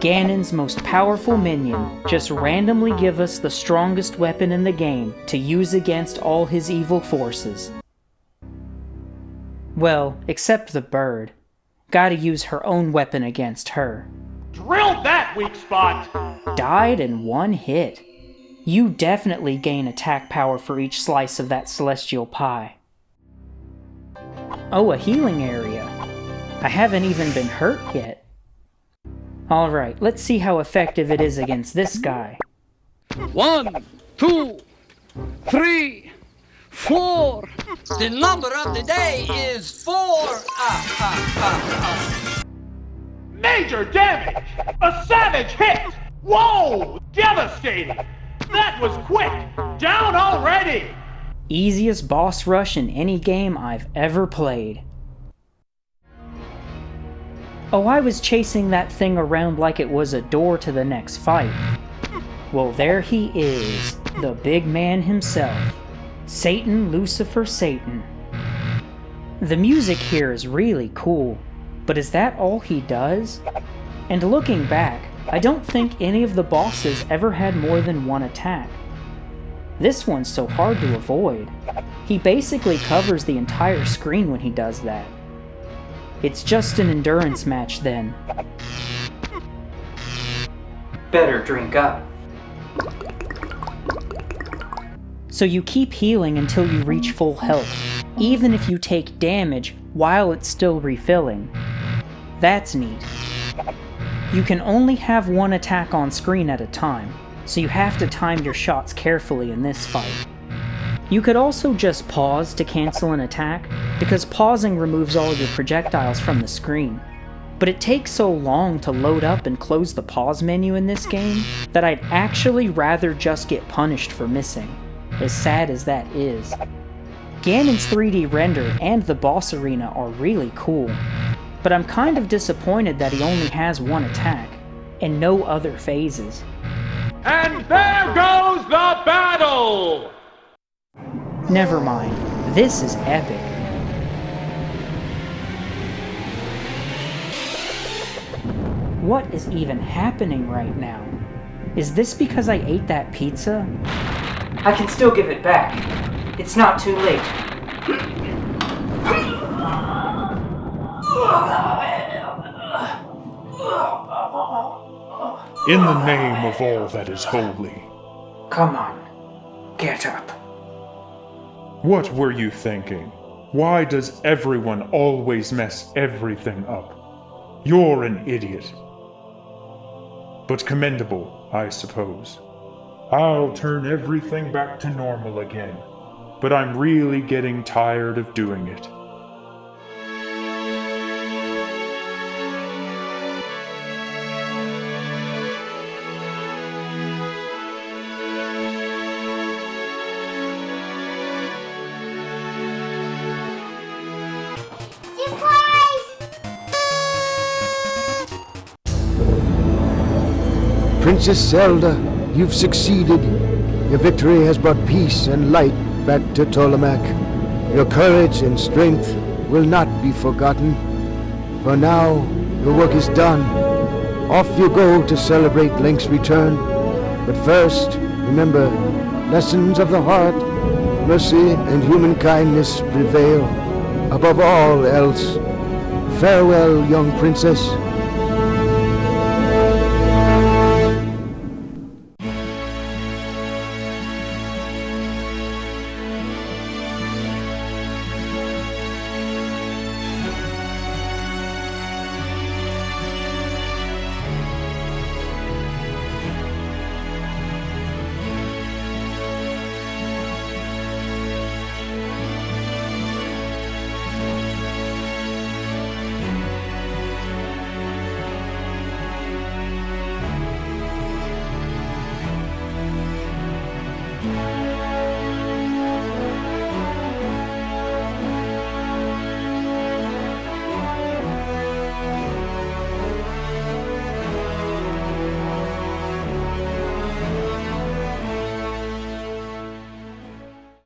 Ganon's most powerful minion just randomly give us the strongest weapon in the game to use against all his evil forces. Well, except the bird. Gotta use her own weapon against her. Drilled that weak spot! Died in one hit. You definitely gain attack power for each slice of that celestial pie. Oh, a healing area. I haven't even been hurt yet. Alright, let's see how effective it is against this guy. 1, 2, 3, 4. The number of the day is 4. Major damage! A savage hit! Whoa! Devastating! That was quick! Down already! Easiest boss rush in any game I've ever played. Oh, I was chasing that thing around like it was a door to the next fight. Well, there he is, the big man himself. Satan, Lucifer, Satan. The music here is really cool, but is that all he does? And looking back, I don't think any of the bosses ever had more than one attack. This one's so hard to avoid. He basically covers the entire screen when he does that. It's just an endurance match then. Better drink up. So you keep healing until you reach full health, even if you take damage while it's still refilling. That's neat. You can only have one attack on screen at a time, so you have to time your shots carefully in this fight. You could also just pause to cancel an attack, because pausing removes all your projectiles from the screen. But it takes so long to load up and close the pause menu in this game that I'd actually rather just get punished for missing, as sad as that is. Ganon's 3D render and the boss arena are really cool, but I'm kind of disappointed that he only has one attack, and no other phases. And there goes the battle! Never mind, this is epic. What is even happening right now? Is this because I ate that pizza? I can still give it back. It's not too late. In the name of all that is holy. Come on, get up. What were you thinking? Why does everyone always mess everything up? You're an idiot. But commendable, I suppose. I'll turn everything back to normal again, but I'm really getting tired of doing it. Princess Zelda, you've succeeded. Your victory has brought peace and light back to Tolamac. Your courage and strength will not be forgotten. For now, your work is done. Off you go to celebrate Link's return. But first, remember, lessons of the heart, mercy and human kindness prevail. Above all else, farewell, young princess.